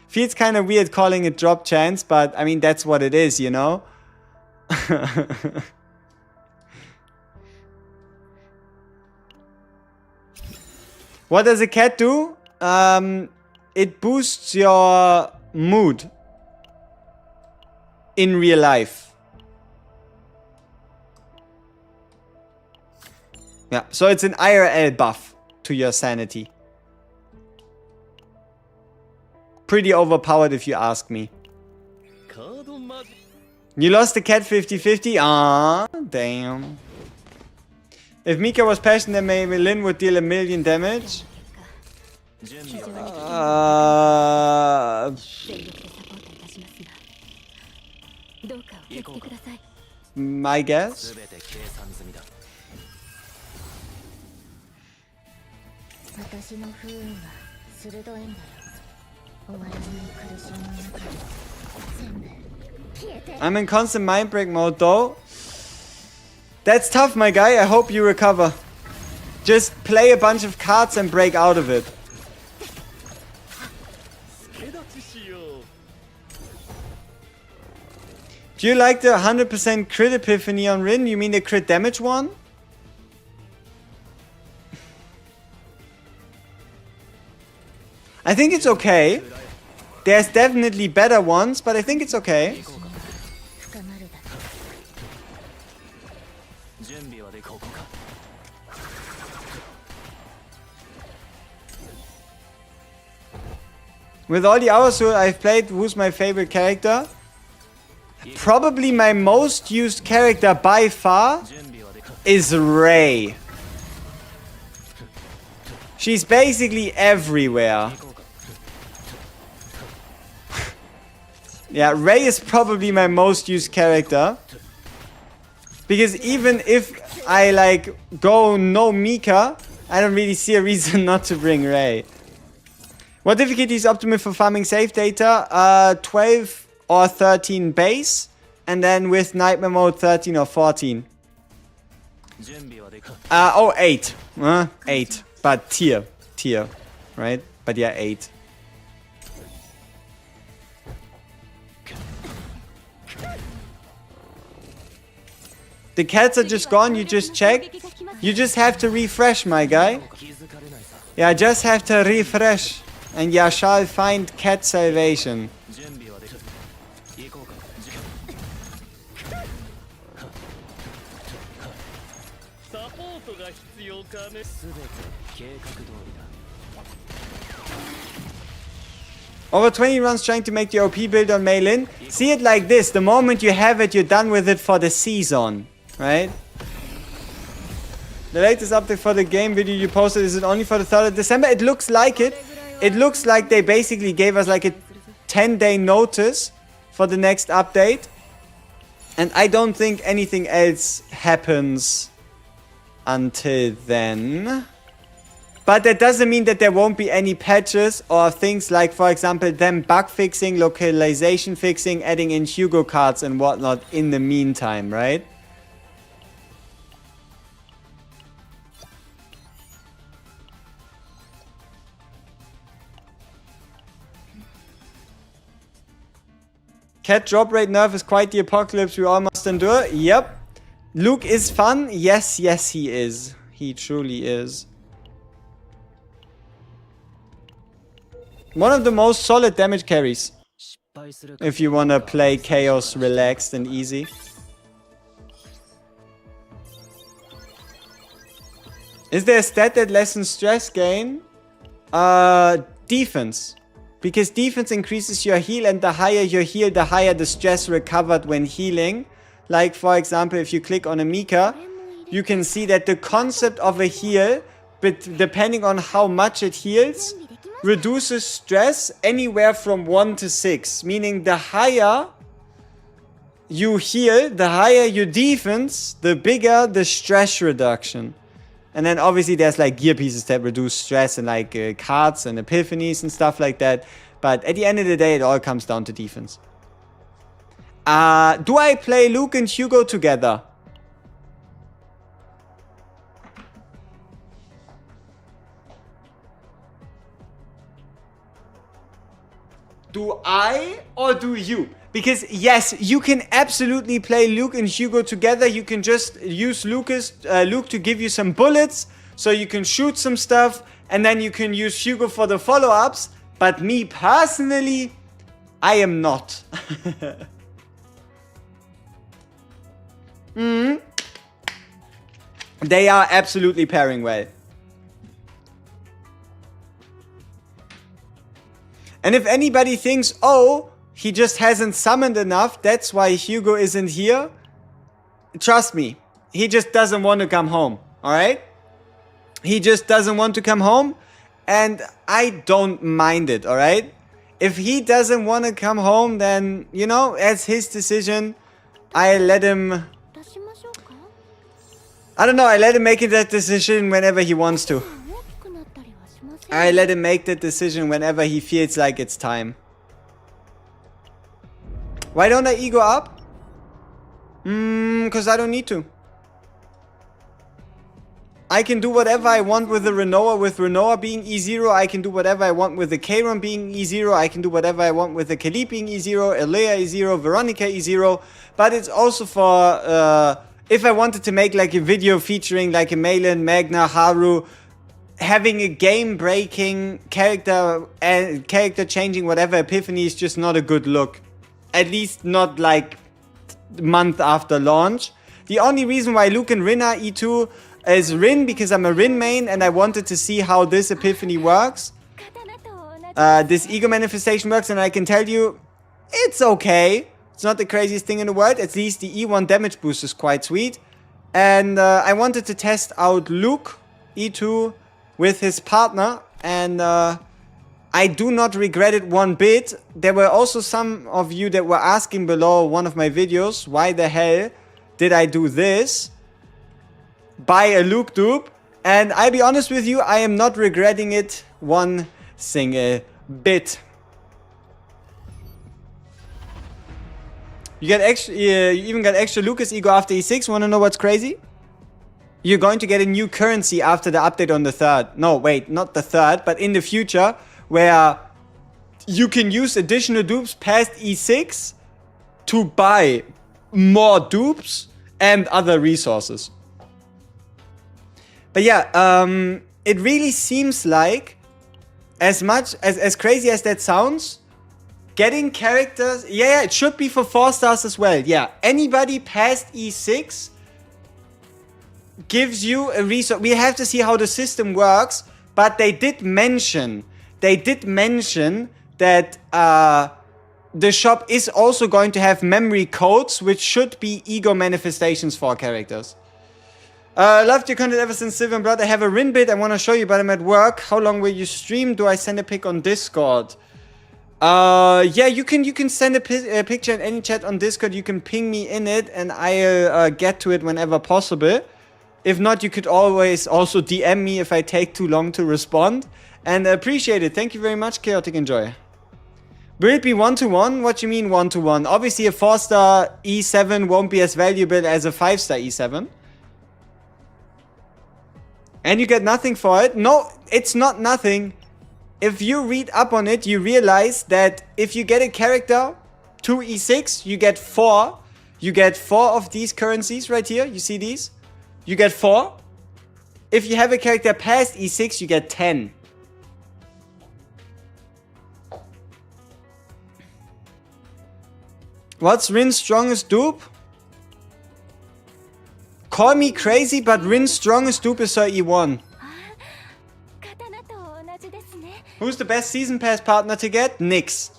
Feels kind of weird calling it drop chance, but I mean that's what it is, you know? What does a cat do? It boosts your mood. In real life. Yeah, so it's an IRL buff to your sanity. Pretty overpowered if you ask me. You lost the cat 50-50? Ah, damn. If Mika was passionate, then maybe Lin would deal 1 million damage. My guess. I'm in constant mind break mode though. That's tough, my guy. I hope you recover. Just play a bunch of cards and break out of it. Do you like the 100% crit epiphany on Rin? You mean the crit damage one? I think it's okay. There's definitely better ones, but I think it's okay. With all the hours who I've played, who's my favorite character? Probably my most used character by far is Rei. She's basically everywhere. Yeah, Rei is probably my most used character. Because even if I like go no Mika, I don't really see a reason not to bring Rei. What difficulty is optimal for farming SaveData? 12 or 13 base. And then with Nightmare Mode 13 or 14. 8. 8. But tier, right? But yeah, 8. The cats are just gone, you just check. You just have to refresh, my guy. Yeah, just have to refresh. And you shall find cat salvation. Over 20 runs trying to make the OP build on Mailin. See it like this. The moment you have it, you're done with it for the season. Right? The latest update for the game video you posted, is it only for the 3rd of December? It looks like it. It looks like they basically gave us like a 10-day notice for the next update. And I don't think anything else happens until then. But that doesn't mean that there won't be any patches or things like, for example, them bug fixing, localization fixing, adding in Hugo cards and whatnot in the meantime, right? Cat drop rate nerf is quite the apocalypse we all must endure. Yep. Luke is fun. Yes, yes, he is. He truly is. One of the most solid damage carries. If you want to play Chaos relaxed and easy. Is there a stat that lessens stress gain? Defense. Because defense increases your heal, and the higher your heal, the higher the stress recovered when healing. Like, for example, if you click on a Mika, you can see that the concept of a heal, but depending on how much it heals, reduces stress anywhere from 1 to 6. Meaning the higher you heal, the higher your defense, the bigger the stress reduction. And then obviously there's like gear pieces that reduce stress and like cards and epiphanies and stuff like that. But at the end of the day, it all comes down to defense. Do I play Luke and Hugo together? Do I or do you? Because yes, you can absolutely play Luke and Hugo together. You can just use Luke to give you some bullets, so you can shoot some stuff, and then you can use Hugo for the follow-ups. But me personally, I am not. They are absolutely pairing well. And if anybody thinks, oh, he just hasn't summoned enough, that's why Hugo isn't here, trust me, he just doesn't want to come home, alright? He just doesn't want to come home, and I don't mind it, alright? If he doesn't want to come home, then, you know, that's his decision. I let him... I don't know, I let him make that decision whenever he wants to. I let him make that decision whenever he feels like it's time. Why don't I ego up? Because I don't need to. I can do whatever I want with the Renoa, with Renoa being E0. I can do whatever I want with the Kayron being E0. I can do whatever I want with the Khalid being E0, Elea E0, Veronica E0. But it's also for, if I wanted to make like a video featuring like a Maelin, Magna, Haru, having a game-breaking character and character-changing whatever epiphany is just not a good look. At least not like month after launch. The only reason why Luke and Rin are E2 is Rin because I'm a Rin main and I wanted to see how this epiphany works. this ego manifestation works, and I can tell you, it's okay. It's not the craziest thing in the world. At least the E1 damage boost is quite sweet. And I wanted to test out Luke, E2, with his partner, and I do not regret it one bit. There were also some of you that were asking below one of my videos, why the hell did I do this? Buy a Luke dupe. And I'll be honest with you, I am not regretting it one single bit. You even got extra Lucas ego after E6. Wanna know what's crazy? You're going to get a new currency after the update on the 3rd. No, wait, not the 3rd, but in the future, where you can use additional dupes past E6 to buy more dupes and other resources. But yeah, it really seems like, as crazy as that sounds, getting characters, yeah, it should be for 4 stars as well. Yeah, anybody past E6 gives you a resource. We have to see how the system works, but they did mention that the shop is also going to have memory codes, which should be ego manifestations for characters. Loved your content ever since Silver and Blood. I have a Rin bit I want to show you, but I'm at work. How long will you stream? Do I send a pic on Discord? Yeah, you can send a picture in any chat on Discord. You can ping me in it, and I'll get to it whenever possible. If not, you could always also DM me if I take too long to respond. And appreciate it. Thank you very much, Chaotic Enjoy. Will it be 1-to-1? What do you mean 1-to-1? Obviously, a 4-star E7 won't be as valuable as a 5-star E7. And you get nothing for it? No, it's not nothing. If you read up on it, you realize that if you get a character to E6, you get 4. You get 4 of these currencies right here. You see these? You get 4. If you have a character past E6, you get 10. What's Rin's strongest dupe? Call me crazy, but Rin's strongest dupe is her E1. Who's the best season pass partner to get? Nyx.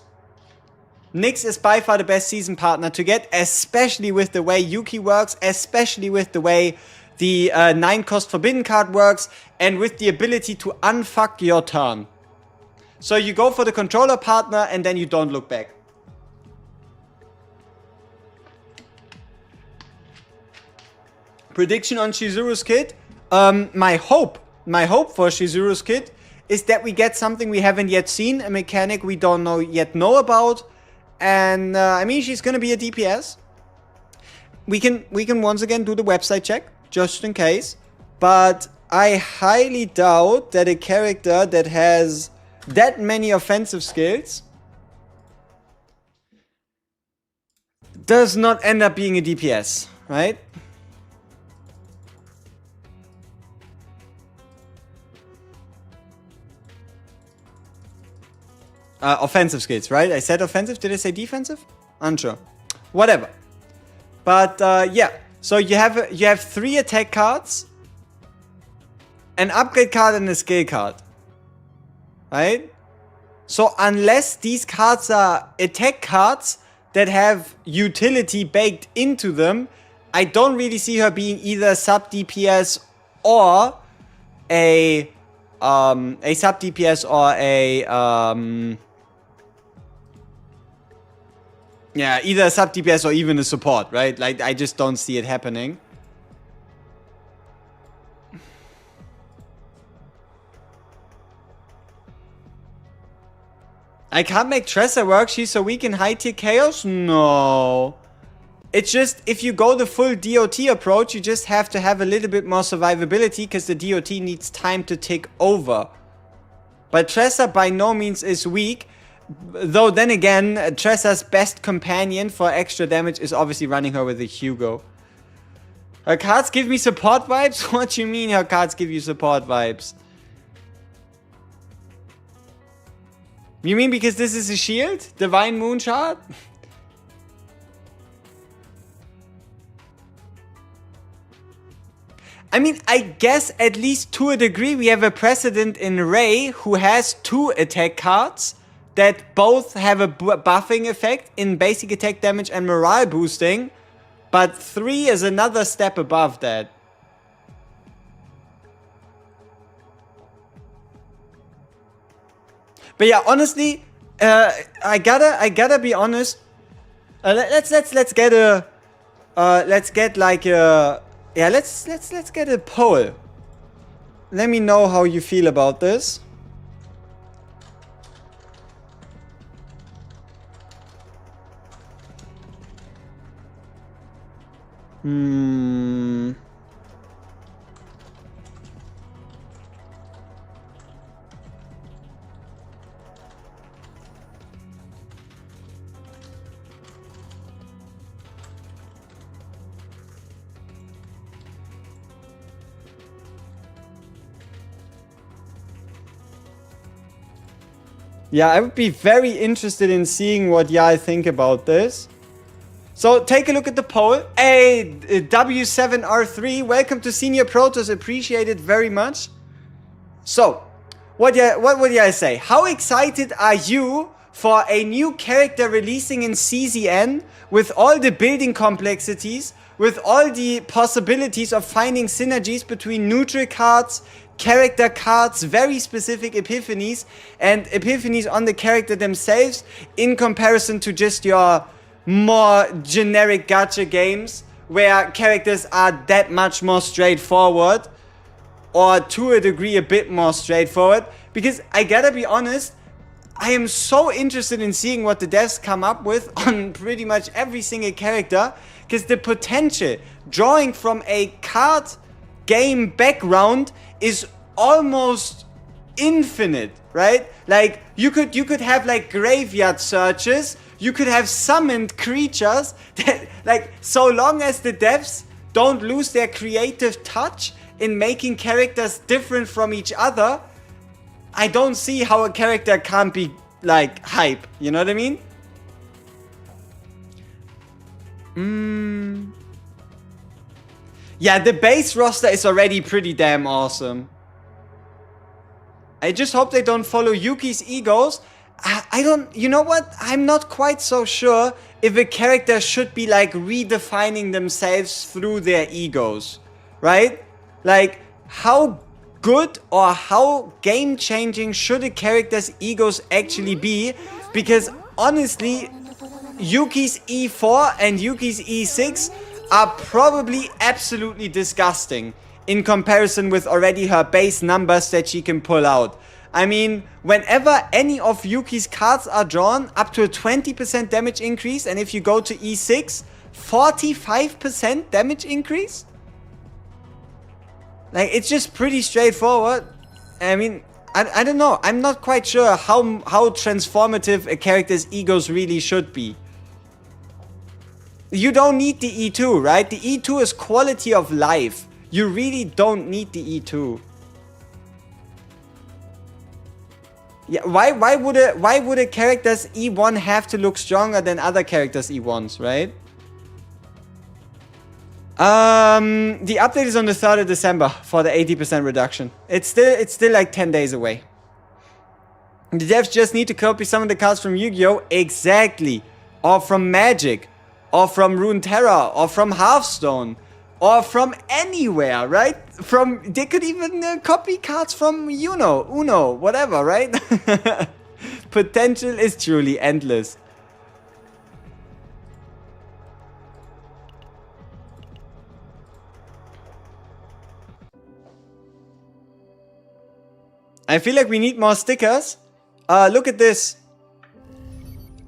Nyx is by far the best season partner to get, especially with the way Yuki works, especially with the way the 9-cost Forbidden card works, and with the ability to unfuck your turn. So you go for the controller partner, and then you don't look back. Prediction on Shizuru's kit. My hope for Shizuru's kit is that we get something we haven't yet seen, a mechanic we don't know about, and I mean, she's gonna be a DPS. We can once again do the website check just in case, but I highly doubt that a character that has that many offensive skills does not end up being a DPS, right? Offensive skills, right? I said offensive. Did I say defensive? Unsure. Whatever. But yeah. So you have 3 attack cards, an upgrade card, and a skill card. Right? So unless these cards are attack cards that have utility baked into them, I don't really see her being either sub DPS or a sub DPS or a yeah, either a sub DPS or even a support, right? Like, I just don't see it happening. I can't make Tressa work. She's so weak in high tier chaos? No. It's just, if you go the full DOT approach, you just have to have a little bit more survivability because the DOT needs time to tick over. But Tressa by no means is weak. Though then again, Tressa's best companion for extra damage is obviously running her with a Hugo. Her cards give me support vibes? What do you mean her cards give you support vibes? You mean because this is a shield? Divine Moon Shard? I mean, I guess at least to a degree we have a precedent in Ray who has 2 attack cards that both have a buffing effect in basic attack damage and morale boosting, but 3 is another step above that. But yeah, honestly, I gotta be honest. Let's get a let's get like a let's get a poll. Let me know how you feel about this. Yeah, I would be very interested in seeing what y'all think about this. So take a look at the poll. Hey, W7R3, welcome to Senior Protoss, appreciate it very much. So, what would y'all say? How excited are you for a new character releasing in CZN with all the building complexities, with all the possibilities of finding synergies between neutral cards, character cards, very specific epiphanies, and epiphanies on the character themselves in comparison to just your more generic gacha games where characters are that much more straightforward, or to a degree a bit more straightforward? Because I gotta be honest, I am so interested in seeing what the devs come up with on pretty much every single character, because the potential drawing from a card game background is almost infinite, right? Like you could have like graveyard searches, you could have summoned creatures that, like, so long as the devs don't lose their creative touch in making characters different from each other, I don't see how a character can't be like hype, you know what I mean? Yeah, the base roster is already pretty damn awesome. I just hope they don't follow Yuki's egos. I don't, you know what? I'm not quite so sure if a character should be like redefining themselves through their egos, right? Like, how good or how game changing should a character's egos actually be? Because honestly, Yuki's E4 and Yuki's E6 are probably absolutely disgusting in comparison with already her base numbers that she can pull out. I mean, whenever any of Yuki's cards are drawn, up to a 20% damage increase, and if you go to E6, 45% damage increase? Like, it's just pretty straightforward. I mean, I don't know. I'm not quite sure how transformative a character's egos really should be. You don't need the E2, right? The E2 is quality of life. You really don't need the E2. Yeah, why would a character's E1 have to look stronger than other characters' E1s, right? The update is on the 3rd of December for the 80% reduction. It's still like 10 days away. The devs just need to copy some of the cards from Yu-Gi-Oh! Exactly. Or from Magic. Or from Runeterra. Or from Hearthstone. Or from anywhere, right? They could even copy cards from Uno, whatever, right? Potential is truly endless. I feel like we need more stickers. Look at this.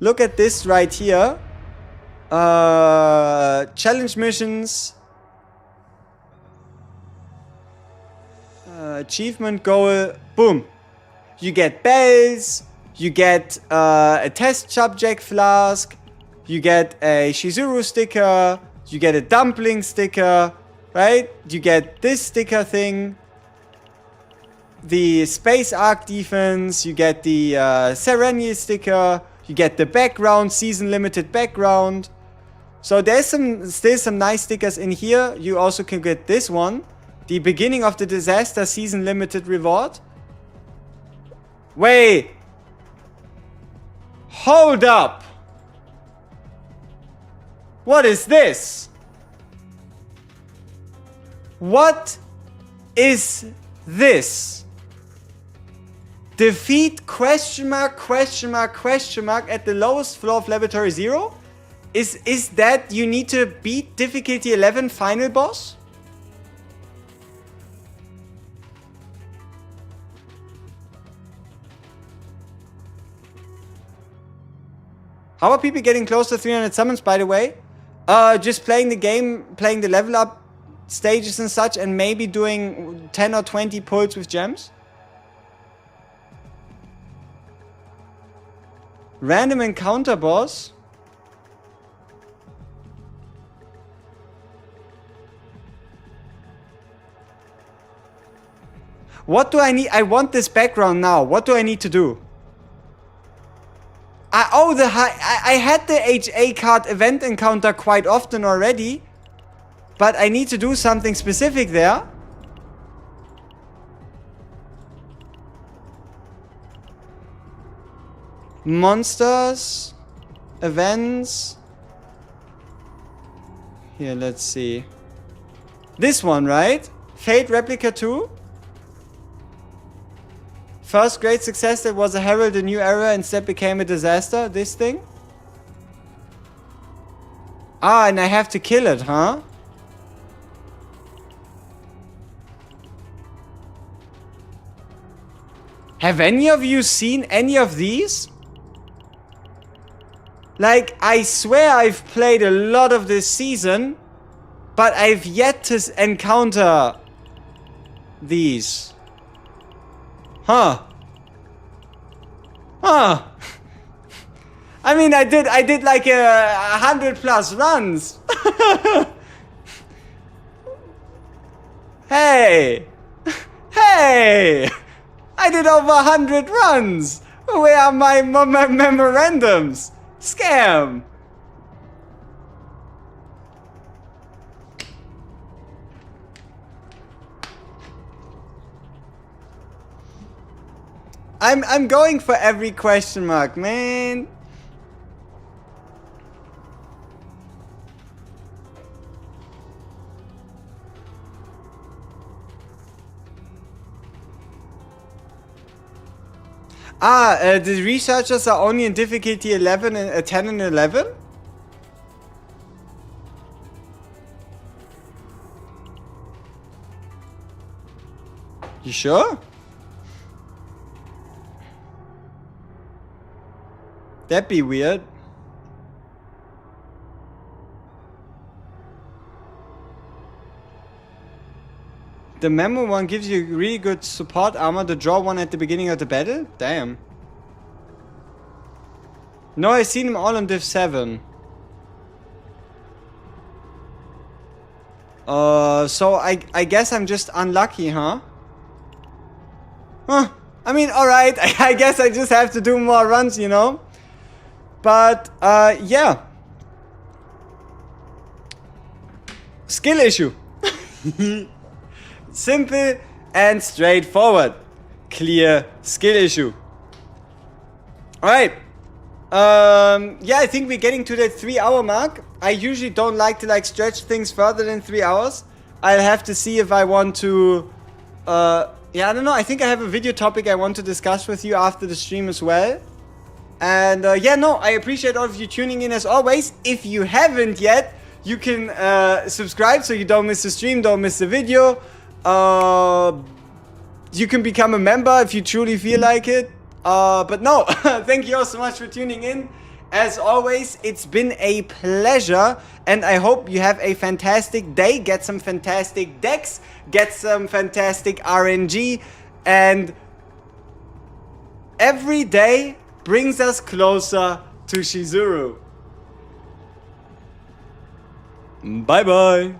Look at this right here. Challenge missions. Achievement goal. Boom. You get bells. You get a test subject flask. You get a Shizuru sticker. You get a dumpling sticker. Right? You get this sticker thing. The Space Arc defense, you get the Serenia sticker, you get the background, season limited background. So there's still some nice stickers in here. You also can get this one. The beginning of the disaster season limited reward. Wait. Hold up. What is this? What is this? Defeat question mark, question mark, question mark at the lowest floor of laboratory 0? Is that you need to beat difficulty 11 final boss? How are people getting close to 300 summons, by the way? Just playing the game, playing the level up stages and such, and maybe doing 10 or 20 pulls with gems. Random encounter boss. What do I need? I want this background now. What do I need to do? I had the HA card event encounter quite often already. But I need to do something specific there. Monsters. Events. Here, let's see. This one, right? Fate Replica 2. First great success that was a herald a new era, instead became a disaster. This thing. Ah, and I have to kill it, huh? Have any of you seen any of these? Like, I swear I've played a lot of this season, but I've yet to encounter these. Huh. Huh. I mean, I did like 100+ runs. Hey. Hey. I did over 100 runs. Where are my memorandums? Scam. I'm going for every question mark, man. The researchers are only in difficulty 11 and 10 and 11? You sure? That'd be weird. The memo one gives you really good support armor. The draw one at the beginning of the battle? Damn. No, I've seen them all on Div 7. So I guess I'm just unlucky, huh? Huh. I mean, alright. I guess I just have to do more runs, you know? But, yeah. Skill issue. Simple and straightforward. Clear skill issue. Alright. Yeah, I think we're getting to that 3-hour mark. I usually don't like to stretch things further than 3 hours. I'll have to see if I want to... yeah, I don't know. I think I have a video topic I want to discuss with you after the stream as well. And yeah, no, I appreciate all of you tuning in as always. If you haven't yet, you can subscribe so you don't miss the stream, don't miss the video. You can become a member if you truly feel like it. But no, thank you all so much for tuning in. As always, it's been a pleasure, and I hope you have a fantastic day. Get some fantastic decks, get some fantastic RNG, and every day brings us closer to Shizuru. Bye bye.